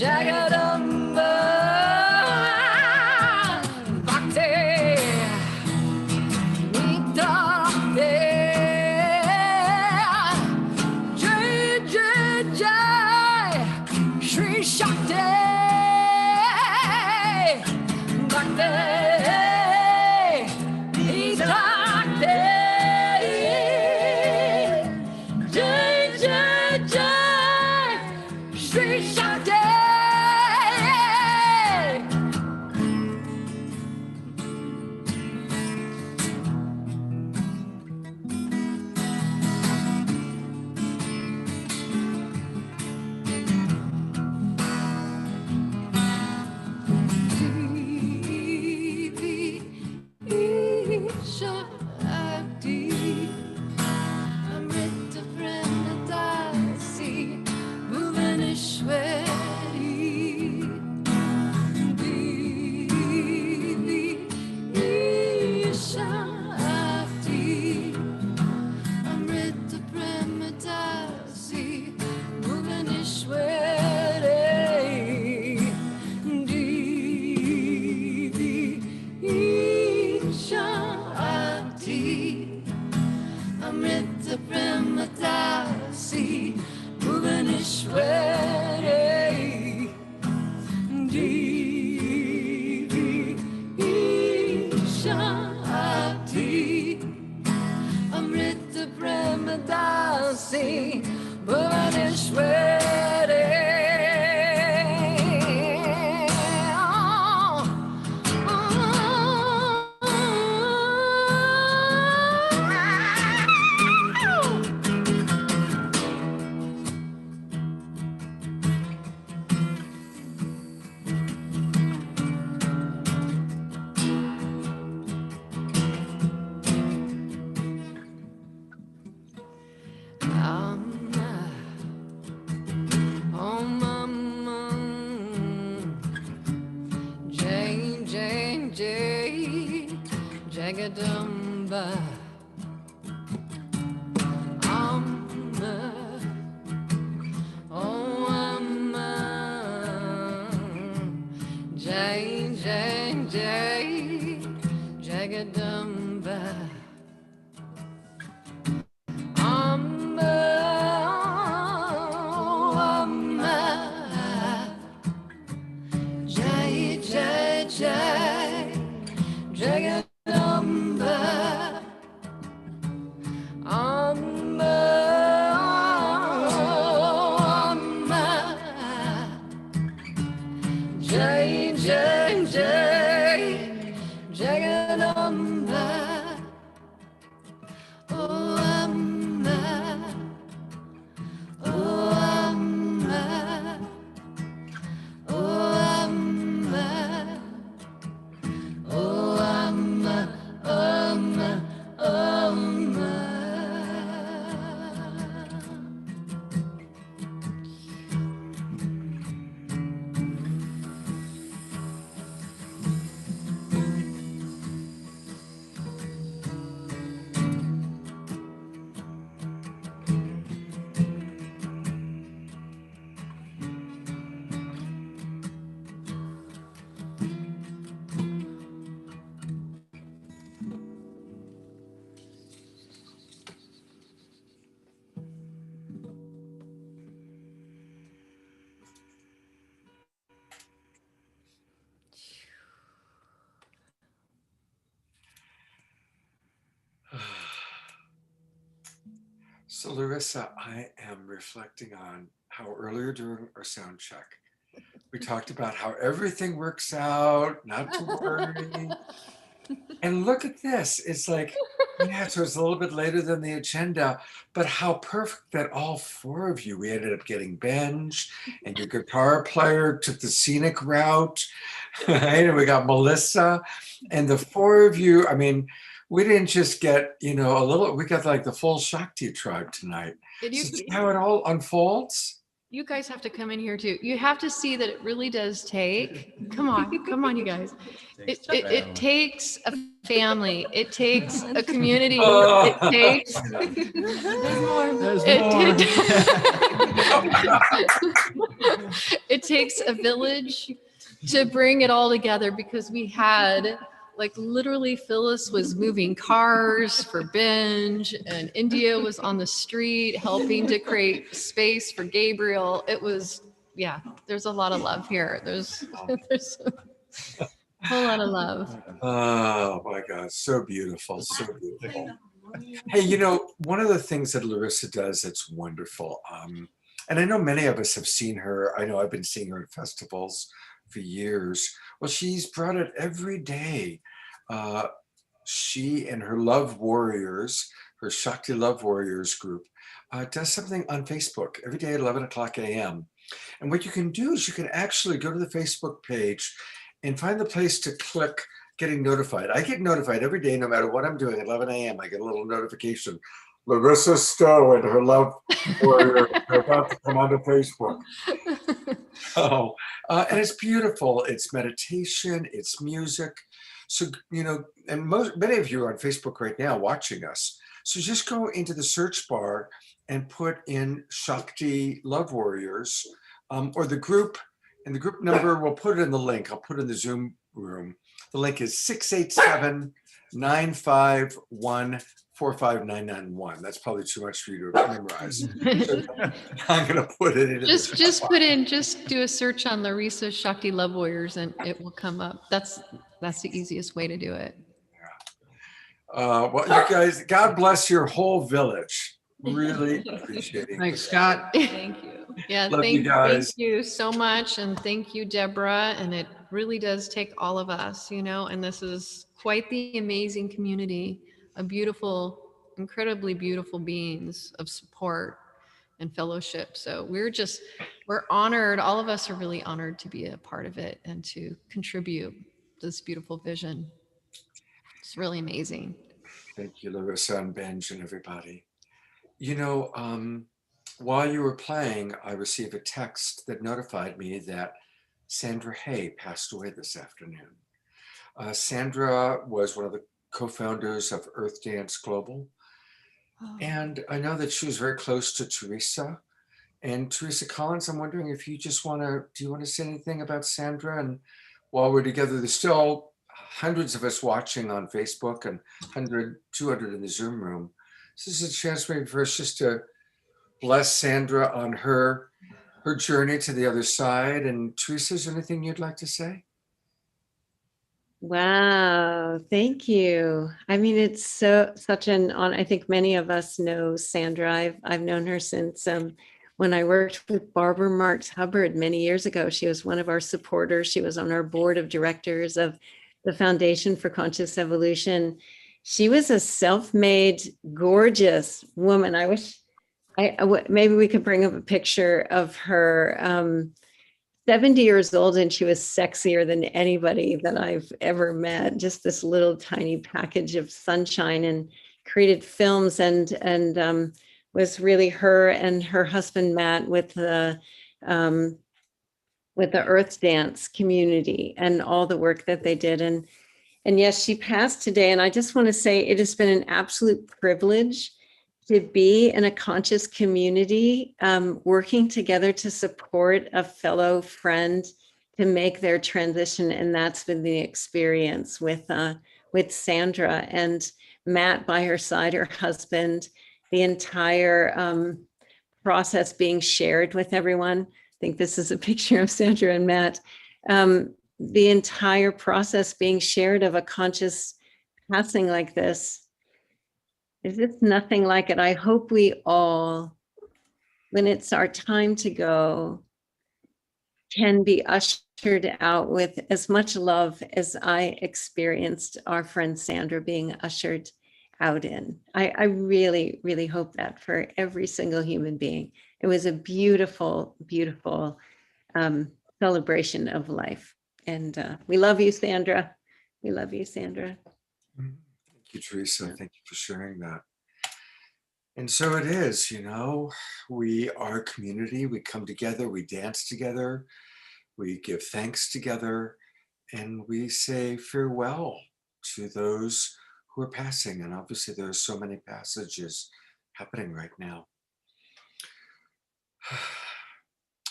Jagadamba Bhakti Nidakti Jai Jai Jai Shri Shakti Bhakti Nidakti Jai Jai Jai Shri Shakti. Jagadamba Amma Oh Amma Jai Jai Jai Jagadamba Amma Oh Amma Jai Jai Jai Jagadamba Jai Jai Jai Jagadamba Oh Amma Oh Amma Oh Amma Oh Amma Amma Amma So Larissa, I am reflecting on how earlier during our sound check, we talked about how everything works out, not to worry. And look at this. It's like, yeah, so it's a little bit later than the agenda, but how perfect that all four of you, we ended up getting Benj, and your guitar player took the scenic route, right? And we got Melissa, and the four of you, I mean, we didn't just get, you know, a little, we got like the full Shakti tribe tonight. Did you So see how it all unfolds? You guys have to come in here too. You have to see that it really does take, come on, you guys. It takes a family. It takes a community. It takes, it takes a village to bring it all together, because we had, like, literally Phyllis was moving cars for Binge, and India was on the street helping to create space for Gabriel. It was, yeah, there's a lot of love here. There's a whole lot of love. Oh my God, so beautiful, so beautiful. Hey, you know, one of the things that Larissa does that's wonderful, and I know many of us have seen her. I know I've been seeing her at festivals for years. Well, she's brought it every day. She and her Love Warriors, her Shakti Love Warriors group, does something on Facebook every day at 11 o'clock a.m. And what you can do is you can actually go to the Facebook page and find the place to click getting notified. I get notified every day, no matter what I'm doing at 11 a.m. I get a little notification. Larissa Stowe and her Love Warrior are about to come onto Facebook. Oh, and it's beautiful. It's meditation, it's music. So, you know, and many of you are on Facebook right now watching us. So just go into the search bar and put in Shakti Love Warriors, or the group, and the group number, we'll put it in the link. I'll put it in the Zoom room. The link is 687-951-45991. That's probably too much for you to memorize. So I'm going to put it in. Just do a search on Larissa Shakti Love Warriors and it will come up. That's the easiest way to do it. Well, you guys, God bless your whole village. Really appreciate it. Thanks, Scott. Thank you. Yeah, thank you so much. And thank you, Deborah. And it really does take all of us, you know, and this is quite the amazing community, a beautiful, incredibly beautiful beings of support and fellowship. So we're honored. All of us are really honored to be a part of it and to contribute this beautiful vision. It's really amazing. Thank you, Larissa and Benj and everybody. You know, while you were playing, I received a text that notified me that Sandra Hayer passed away this afternoon. Sandra was one of the co-founders of Earth Dance Global. Oh. And I know that she was very close to Teresa. And Teresa Collins, I'm wondering if you just do you want to say anything about Sandra? And while we're together, there's still hundreds of us watching on Facebook and 100, 200 in the Zoom room. So this is a chance maybe for us just to bless Sandra on her journey to the other side. And Teresa, is there anything you'd like to say? Wow, thank you. I mean, it's such an honor. I think many of us know Sandra. I've known her since when I worked with Barbara Marx Hubbard many years ago. She was one of our supporters. She was on our board of directors of the Foundation for Conscious Evolution. She was a self-made, gorgeous woman. I wish maybe we could bring up a picture of her. 70 years old, and she was sexier than anybody that I've ever met. Just this little tiny package of sunshine, and created films and was really her and her husband Matt with the Earth Dance community and all the work that they did. And yes, she passed today. And I just want to say it has been an absolute privilege to be in a conscious community, working together to support a fellow friend to make their transition. And that's been the experience with Sandra and Matt by her side, her husband, the entire process being shared with everyone. I think this is a picture of Sandra and Matt. The entire process being shared of a conscious passing like this. Is this nothing like it? I hope we all, when it's our time to go, can be ushered out with as much love as I experienced our friend Sandra being ushered out in. I really, really hope that for every single human being. It was a beautiful, beautiful celebration of life. And we love you, Sandra. We love you, Sandra. Thank you, Teresa. Thank you for sharing that. And so it is, we are a community, we come together, we dance together, we give thanks together, and we say farewell to those who are passing. And obviously there are so many passages happening right now.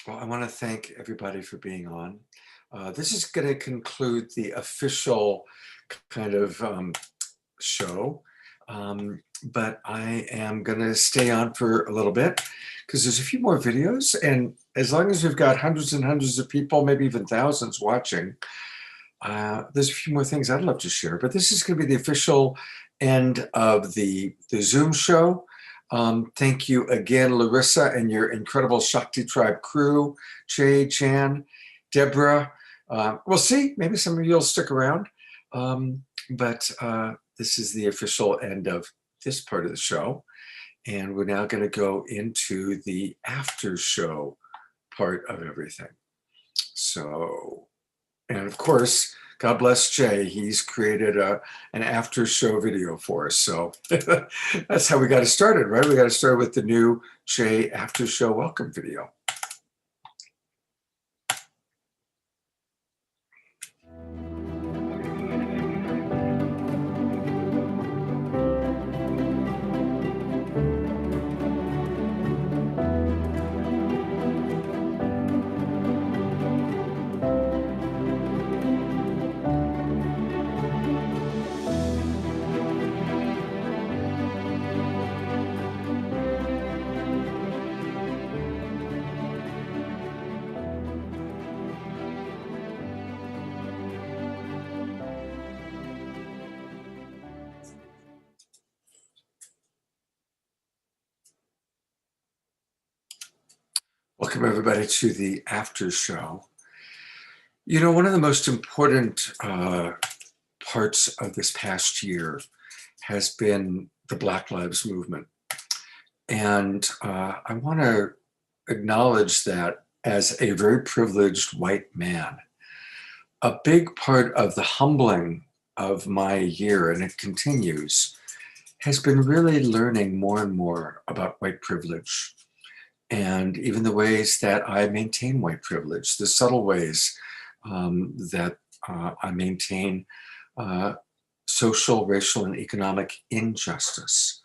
Well, I want to thank everybody for being on. This is going to conclude the official kind of show. But I am going to stay on for a little bit because there's a few more videos. And as long as we've got hundreds and hundreds of people, maybe even thousands watching, there's a few more things I'd love to share. But this is going to be the official end of the Zoom show. Thank you again, Larissa, and your incredible Shakti Tribe crew, Jay, Chan, Deborah. We'll see. Maybe some of you will stick around. But this is the official end of this part of the show. And we're now going to go into the after show part of everything. So, and of course, God bless Jay. He's created an after show video for us. So that's how we got it started, right? We got to start with the new Jay after show welcome video. Welcome everybody to the after show. One of the most important parts of this past year has been the Black Lives Movement. And I want to acknowledge that as a very privileged white man. A big part of the humbling of my year, and it continues, has been really learning more and more about white privilege. And even the ways that I maintain white privilege, the subtle ways that I maintain social, racial, and economic injustice.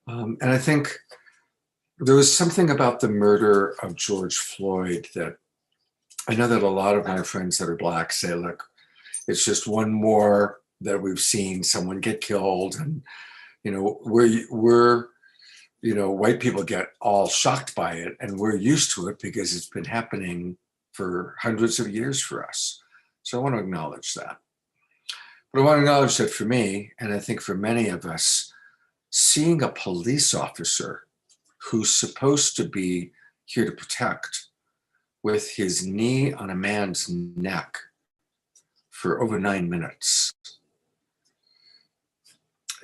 And I think there was something about the murder of George Floyd that I know that a lot of my friends that are Black say, look, it's just one more that we've seen someone get killed. And, we're white people get all shocked by it, and we're used to it because it's been happening for hundreds of years for us. So I want to acknowledge that. But I want to acknowledge that for me, and I think for many of us, seeing a police officer who's supposed to be here to protect with his knee on a man's neck for over 9 minutes,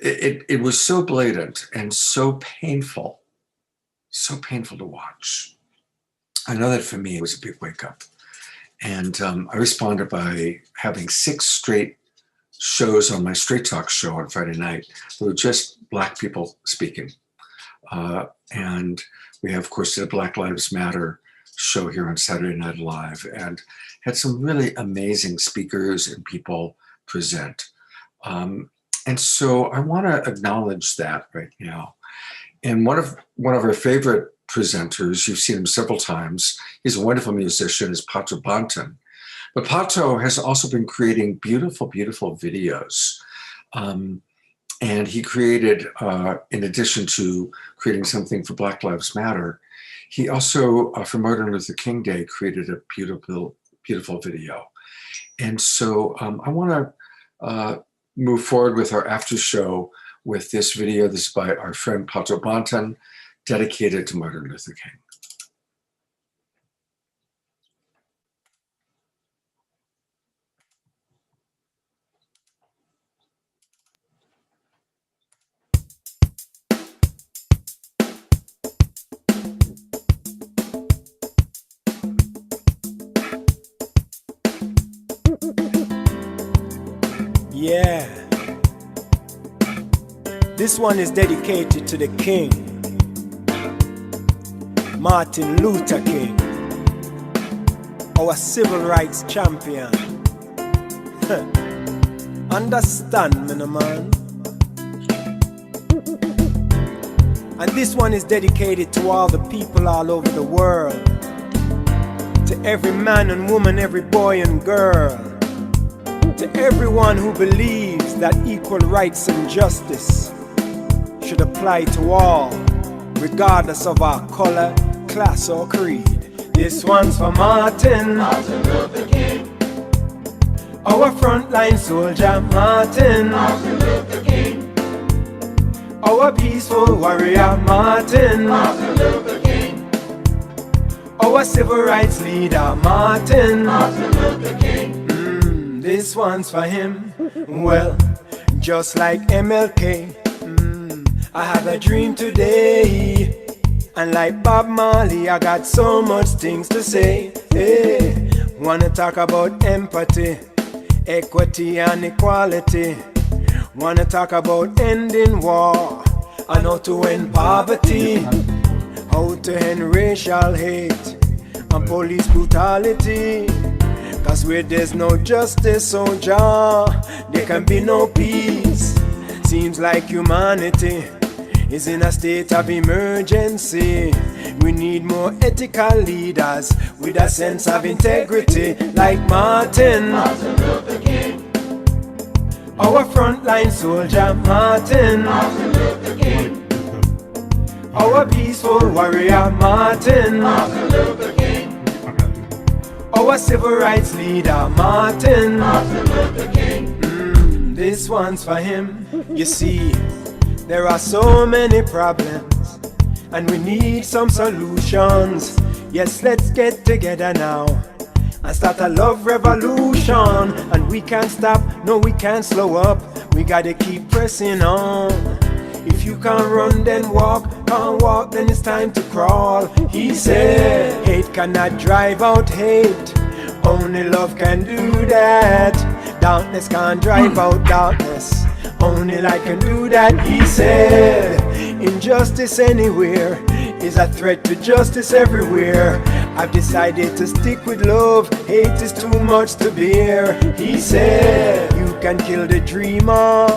it was so blatant and so painful to watch. I know that for me, it was a big wake up. And I responded by having 6 straight shows on my Straight Talk show on Friday night. They were just Black people speaking. And we have, of course, the Black Lives Matter show here on Saturday Night Live, and had some really amazing speakers and people present. And so I want to acknowledge that right now. And one of our favorite presenters, you've seen him several times, he's a wonderful musician, is Pato Bontan. But Pato has also been creating beautiful, beautiful videos. And he created, in addition to creating something for Black Lives Matter, he also, for Martin Luther King Day, created a beautiful, beautiful video. And so I want to move forward with our after show with this video. This is by our friend Pato Bontan, dedicated to Martin Luther King. Yeah. This one is dedicated to the king, Martin Luther King, our civil rights champion. Understand me, no man. And this one is dedicated to all the people all over the world, to every man and woman, every boy and girl, to everyone who believes that equal rights and justice should apply to all, regardless of our color, class, or creed. This one's for Martin Luther King, our frontline soldier, Martin Luther King, our peaceful warrior, Martin Luther King, our civil rights leader, Martin Luther King. This one's for him. Well, just like MLK, I have a dream today. And like Bob Marley, I got so much things to say. Hey, wanna talk about empathy, equity and equality. Wanna talk about ending war and how to end poverty, how to end racial hate and police brutality. Cause where there's no justice, oh Jah, there can be no peace. Seems like humanity is in a state of emergency. We need more ethical leaders with a sense of integrity, like Martin Luther King, our frontline soldier, Martin Luther King, our peaceful warrior, Martin Luther King, our civil rights leader, Martin Luther King. This one's for him. You see, there are so many problems, and we need some solutions. Yes, let's get together now and start a love revolution. And we can't stop, no, we can't slow up. We gotta keep pressing on. If you can't run, then walk. Can't walk, then it's time to crawl. He said, hate cannot drive out hate. Only love can do that. Darkness can't drive out darkness. Only light can do that, he said. Injustice anywhere is a threat to justice everywhere. I've decided to stick with love. Hate is too much to bear. He said, you can kill the dreamer,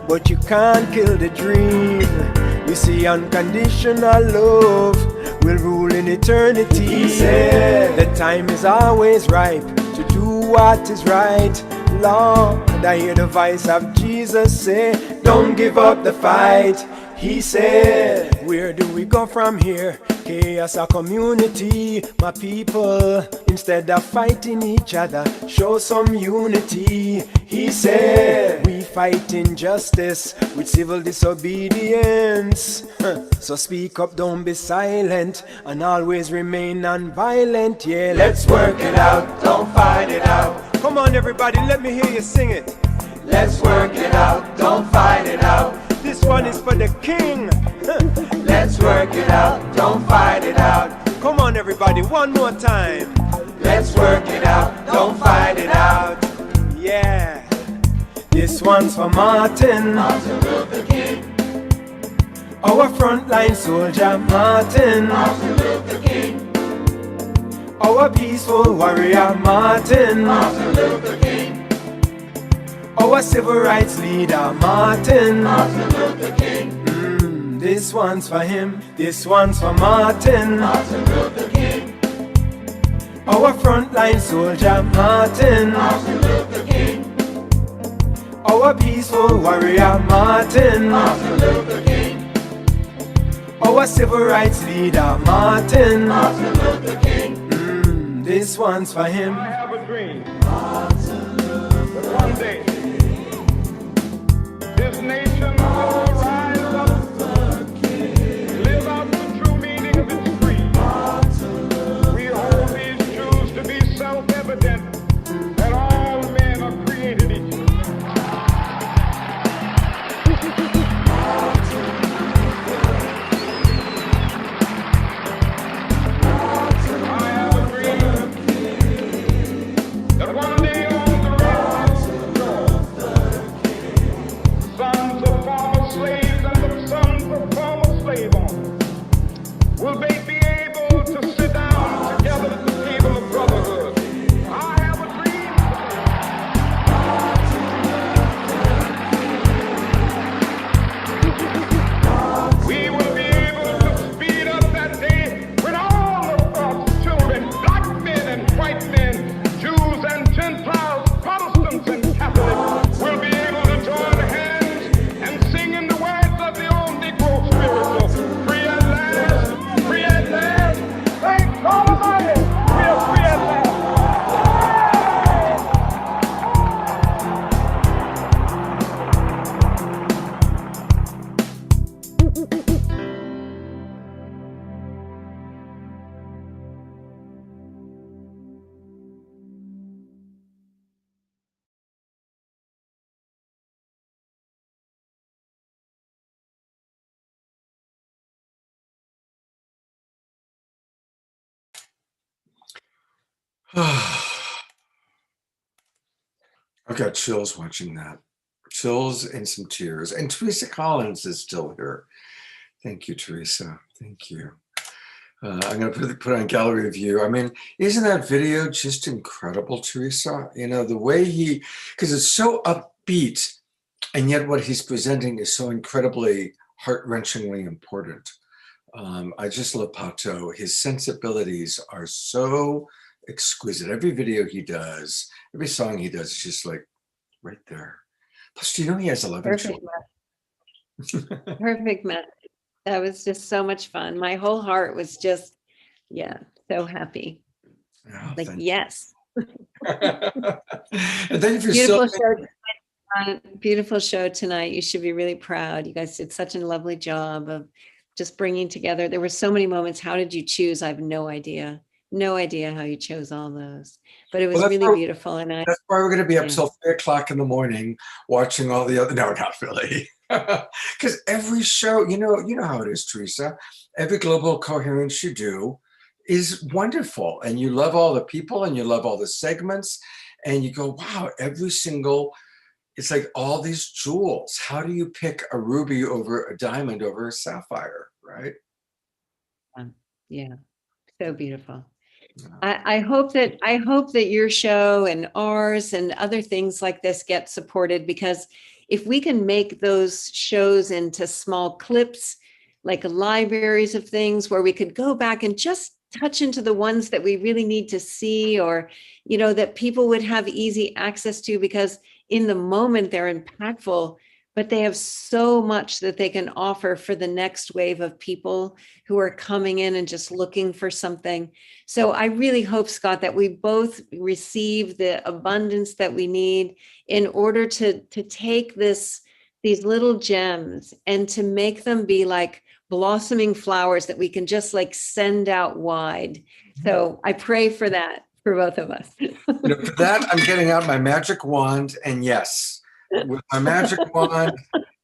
but you can't kill the dream. You see, unconditional love will rule in eternity. He said, the time is always ripe to do what is right. Lord, I hear the voice of Jesus say, don't give up the fight. He said, where do we go from here? Chaos or community, my people. Instead of fighting each other, show some unity. He said, we fight injustice with civil disobedience. So speak up, don't be silent, and always remain non-violent. Yeah, let's work it out, don't fight it out. Come on everybody, let me hear you sing it. Let's work it out, don't fight it out. This one is for the king. Let's work it out, don't fight it out. Come on everybody, one more time. Let's work it out, don't fight it out. Yeah. This one's for Martin Luther King, our frontline soldier, Martin Luther King, our peaceful warrior, Martin Luther King, our civil rights leader, Martin Luther King. This one's for him. This one's for Martin Luther King, our frontline soldier, Martin Luther King, our peaceful warrior, Martin Luther King, our civil rights leader, Martin Luther King. This one's for him. I have a dream that one day this nation will rise up, live out the true meaning of its creed. We hold these truths to be self-evident, that all men are created equal. I have a dream that one day on the railroad I've got chills watching that. Chills and some tears. And Teresa Collins is still here. Thank you, Teresa. Thank you. I'm going to put on gallery view. I mean, isn't that video just incredible, Teresa? You know, the way because it's so upbeat, and yet what he's presenting is so incredibly heart-wrenchingly important. I just love Pato. His sensibilities are so exquisite. Every video he does, every song he does is just like right there. Plus, do you know he has 11 Perfect, children? Perfect, Matt. That was just so much fun. My whole heart was just, so happy. Oh, like, yes. And thank you for beautiful show tonight. Beautiful show tonight. You should be really proud. You guys did such a lovely job of just bringing together. There were so many moments. How did you choose? I have no idea. No idea how you chose all those, but it was really beautiful. And that's why we're going to be up till 3 o'clock in the morning watching all the other. No, not really. Because every show, you know how it is, Teresa. Every global coherence you do is wonderful, and you love all the people, and you love all the segments, and you go, wow, every single. It's like all these jewels. How do you pick a ruby over a diamond over a sapphire, right? Yeah, so beautiful. I hope that your show and ours and other things like this get supported, because if we can make those shows into small clips, like libraries of things where we could go back and just touch into the ones that we really need to see, or, that people would have easy access to, because in the moment they're impactful, but they have so much that they can offer for the next wave of people who are coming in and just looking for something. So I really hope, Scott, that we both receive the abundance that we need in order to take these little gems and to make them be like blossoming flowers that we can just like send out wide. So I pray for that for both of us. For that, I'm getting out my magic wand, and yes, with my magic wand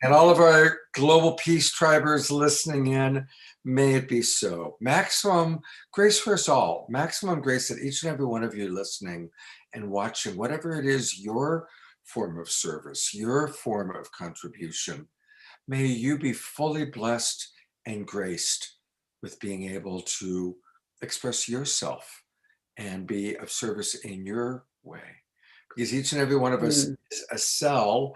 and all of our global peace tribers listening in, may it be so. Maximum grace for us all. Maximum grace that each and every one of you listening and watching, whatever it is, your form of service, your form of contribution. May you be fully blessed and graced with being able to express yourself and be of service in your way. Because each and every one of us is a cell,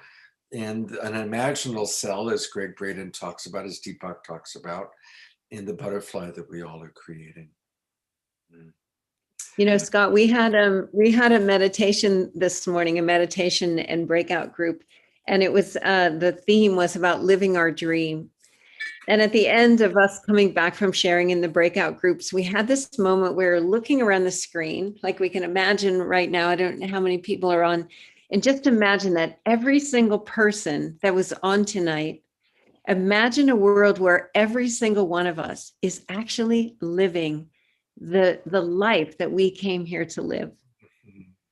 and an imaginal cell, as Greg Braden talks about, as Deepak talks about, in the butterfly that we all are creating. Scott, we had a meditation this morning, a meditation and breakout group, and it was the theme was about living our dream. And at the end of us coming back from sharing in the breakout groups, we had this moment where we're looking around the screen, like we can imagine right now. I don't know how many people are on, and just imagine that every single person that was on tonight, imagine a world where every single one of us is actually living the life that we came here to live.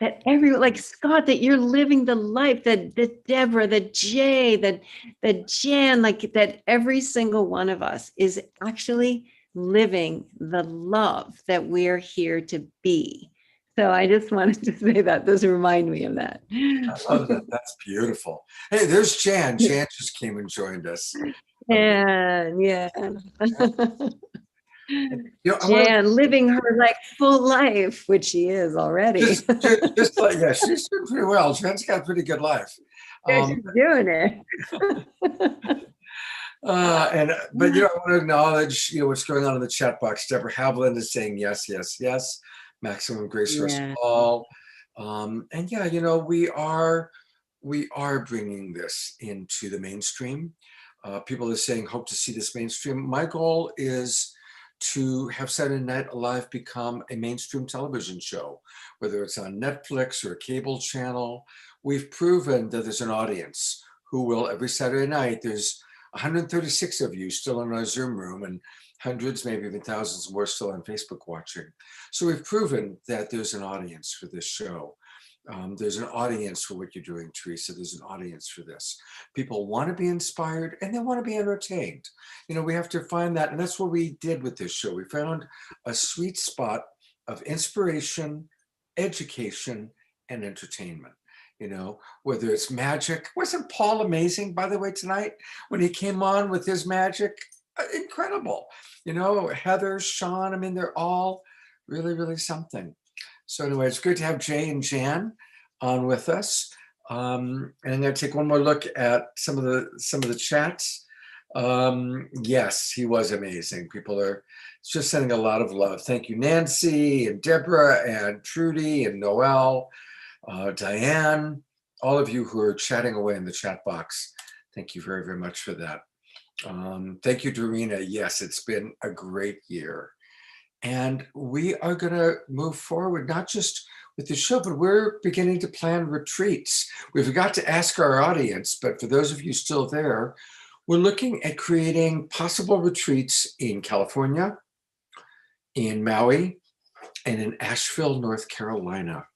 That like Scott, that you're living the life, that Deborah, that Jay, that Jan, like that every single one of us is actually living the love that we're here to be. So I just wanted to say that. Those remind me of that. I love that. That's beautiful. Hey, there's Jan. Jan just came and joined us. Yeah. Jan, living her like full life, which she is already. just like, yeah, she's doing pretty well. Jan's got a pretty good life. She's doing it. But I want to acknowledge what's going on in the chat box. Deborah Haviland is saying yes, yes, yes. Maximum grace for us all. And we are bringing this into the mainstream. People are saying hope to see this mainstream. My goal is to have Saturday Night Live become a mainstream television show, whether it's on Netflix or a cable channel. We've proven that there's an audience who will, every Saturday night, there's 136 of you still in our Zoom room, and hundreds, maybe even thousands more still on Facebook watching. So we've proven that there's an audience for this show. There's an audience for what you're doing, Teresa. There's an audience for this. People want to be inspired and they want to be entertained. We have to find that. And that's what we did with this show. We found a sweet spot of inspiration education and entertainment. Whether it's magic. Wasn't Paul amazing, by the way, tonight when he came on with his magic? Incredible. Heather, Sean, I mean, they're all really, really something. So anyway, it's good to have Jay and Jan on with us. And I'm going to take one more look at some of the chats. Yes, he was amazing. People are just sending a lot of love. Thank you, Nancy and Deborah and Trudy and Noelle, Diane, all of you who are chatting away in the chat box. Thank you very, very much for that. Thank you, Dorina. Yes, it's been a great year. And we are going to move forward, not just with the show, but we're beginning to plan retreats. We forgot to ask our audience, but for those of you still there, we're looking at creating possible retreats in California, in Maui, and in Asheville, North Carolina.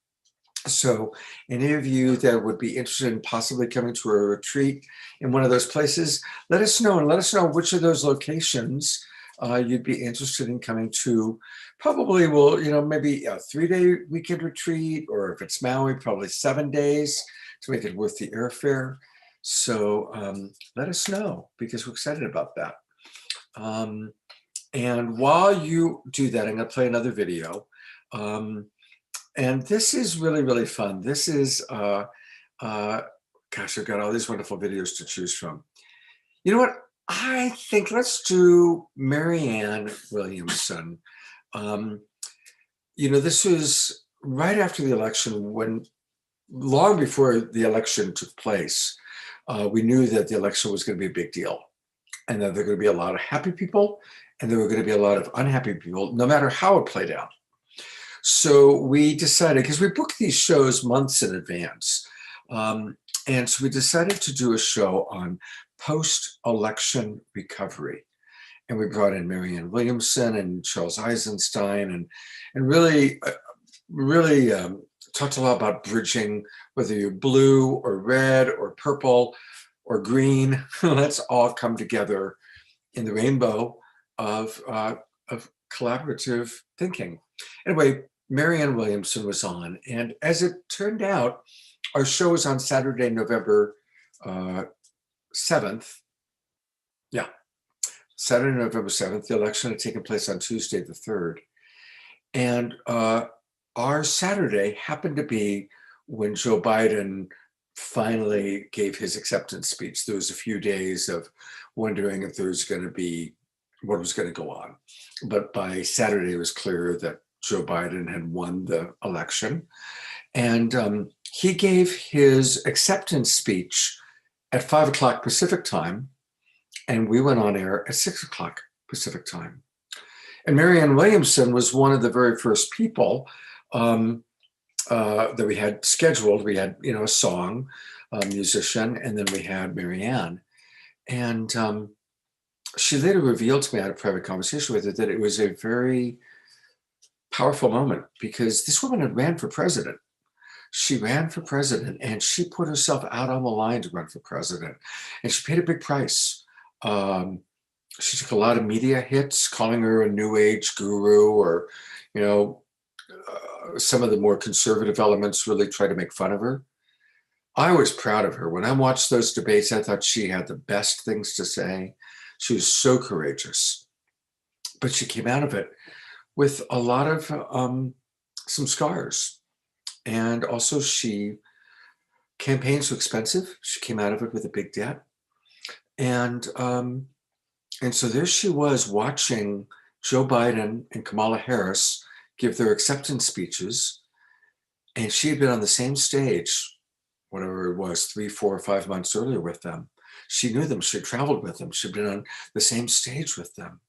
So any of you that would be interested in possibly coming to a retreat in one of those places, let us know, and let us know which of those locations you'd be interested in coming to. Probably will, maybe a 3-day weekend retreat, or if it's Maui, probably 7 days to make it worth the airfare. So let us know, because we're excited about that. And while you do that, I'm going to play another video. And this is really, really fun. This is, gosh, I've got all these wonderful videos to choose from. You know what? I think let's do Marianne Williamson. This was right after the election, when long before the election took place, we knew that the election was going to be a big deal, and that there were going to be a lot of happy people, and there were going to be a lot of unhappy people, no matter how it played out. So we decided, because we booked these shows months in advance, and so we decided to do a show on post-election recovery. And we brought in Marianne Williamson and Charles Eisenstein, and really talked a lot about bridging, whether you're blue or red or purple or green. Let's all come together in the rainbow of collaborative thinking. Anyway, Marianne Williamson was on, and as it turned out, our show was on Saturday, November 7th. Yeah, Saturday, November 7th. The election had taken place on Tuesday, the 3rd. And our Saturday happened to be when Joe Biden finally gave his acceptance speech. There was a few days of wondering if there was going to be what was going to go on. But by Saturday, it was clear that Joe Biden had won the election. And he gave his acceptance speech at 5 o'clock Pacific time, and we went on air at 6 o'clock Pacific time. And Marianne Williamson was one of the very first people that we had scheduled. We had, a song, a musician, and then we had Marianne. And she later revealed to me, I had a private conversation with her, that it was a very powerful moment, because this woman had ran for president. She ran for president, and she put herself out on the line to run for president. And she paid a big price. She took a lot of media hits, calling her a new age guru, or, some of the more conservative elements really tried to make fun of her. I was proud of her. When I watched those debates, I thought she had the best things to say. She was so courageous. But she came out of it with a lot of some scars. And also, campaigns were expensive. She came out of it with a big debt. And so there she was, watching Joe Biden and Kamala Harris give their acceptance speeches. And she had been on the same stage, whatever it was, 3, 4, or 5 months earlier with them. She knew them. She had traveled with them. She'd been on the same stage with them.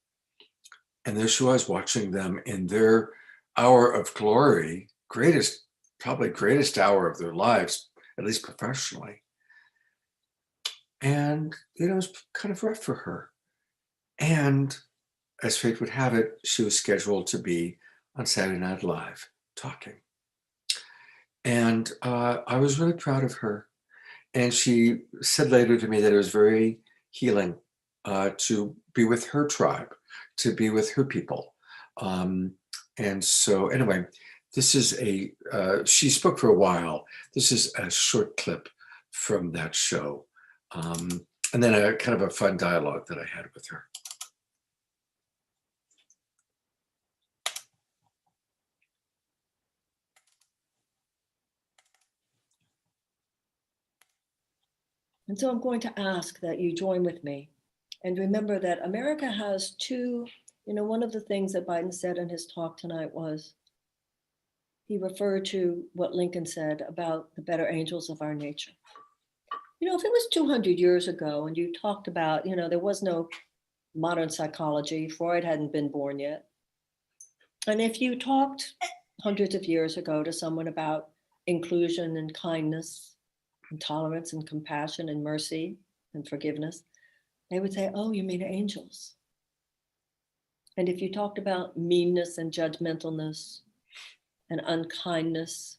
And there she was, watching them in their hour of glory, probably greatest hour of their lives, at least professionally. And it was kind of rough for her. And as fate would have it, she was scheduled to be on Saturday Night Live talking. And I was really proud of her. And she said later to me that it was very healing to be with her tribe, to be with her people. And so anyway, This is she spoke for a while. This is a short clip from that show. And then a kind of a fun dialogue that I had with her. And so I'm going to ask that you join with me and remember that America has two, one of the things that Biden said in his talk tonight was, he referred to what Lincoln said about the better angels of our nature. If it was 200 years ago and you talked about, there was no modern psychology, Freud hadn't been born yet. And if you talked hundreds of years ago to someone about inclusion and kindness and tolerance and compassion and mercy and forgiveness, they would say, oh, you mean angels. And if you talked about meanness and judgmentalness and unkindness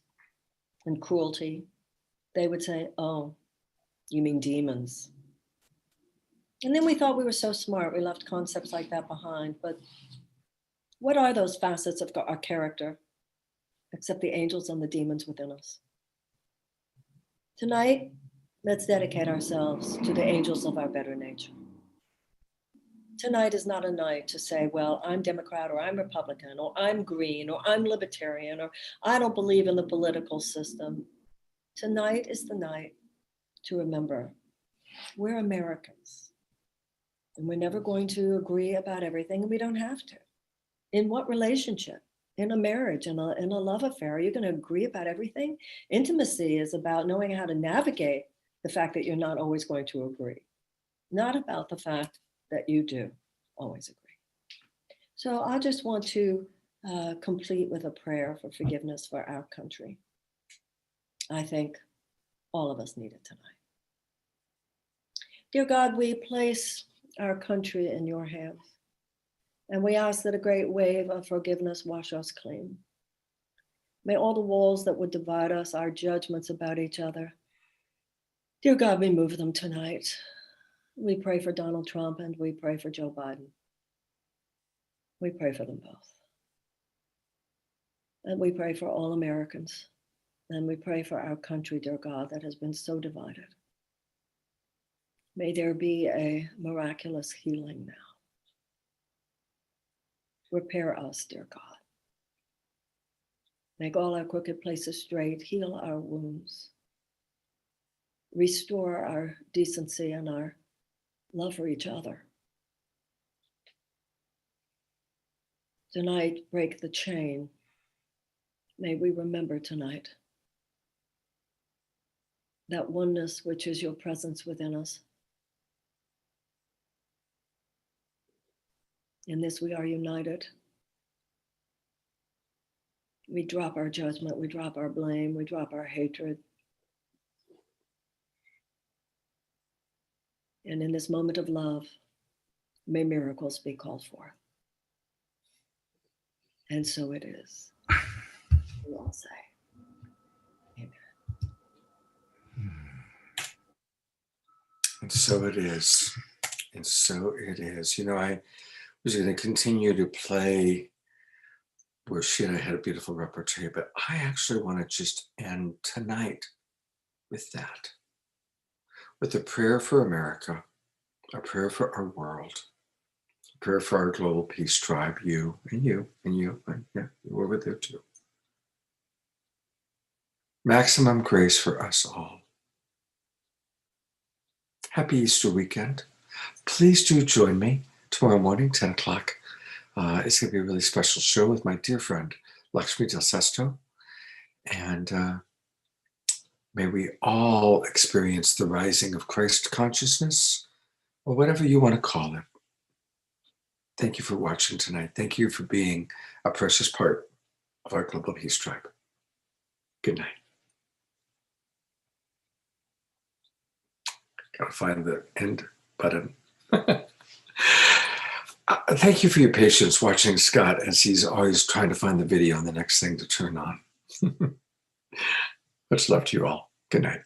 and cruelty, they would say, oh, you mean demons. And then we thought we were so smart, we left concepts like that behind. But what are those facets of our character, except the angels and the demons within us? Tonight, let's dedicate ourselves to the angels of our better nature. Tonight is not a night to say, well, I'm Democrat or I'm Republican or I'm Green or I'm Libertarian or I don't believe in the political system. Tonight is the night to remember we're Americans and we're never going to agree about everything, and we don't have to. In what relationship? In a marriage, in a love affair, are you going to agree about everything? Intimacy is about knowing how to navigate the fact that you're not always going to agree, not about the fact that you do always agree. So I just want to complete with a prayer for forgiveness for our country. I think all of us need it tonight. Dear God, we place our country in your hands, and we ask that a great wave of forgiveness wash us clean. May all the walls that would divide us, our judgments about each other, dear God, remove them tonight. We pray for Donald Trump and we pray for Joe Biden. We pray for them both. And we pray for all Americans. And we pray for our country, dear God, that has been so divided. May there be a miraculous healing now. Repair us, dear God. Make all our crooked places straight, heal our wounds. Restore our decency and our love for each other. Tonight, break the chain. May we remember tonight that oneness which is your presence within us. In this we are united. We drop our judgment, we drop our blame, we drop our hatred. And in this moment of love, may miracles be called forth. And so it is. We all say, amen. And so it is. And so it is. I was going to continue to play where she and I had a beautiful repertoire, but I actually want to just end tonight with that. With a prayer for America, a prayer for our world, a prayer for our global peace tribe, you and you and you, and yeah, you over there too. Maximum grace for us all. Happy Easter weekend. Please do join me tomorrow morning, 10 o'clock. It's going to be a really special show with my dear friend, Lakshmi Del Sesto. And may we all experience the rising of Christ consciousness, or whatever you want to call it. Thank you for watching tonight. Thank you for being a precious part of our global peace tribe. Good night. Gotta find the end button. Thank you for your patience watching Scott as he's always trying to find the video and the next thing to turn on. Much love to you all. Good night.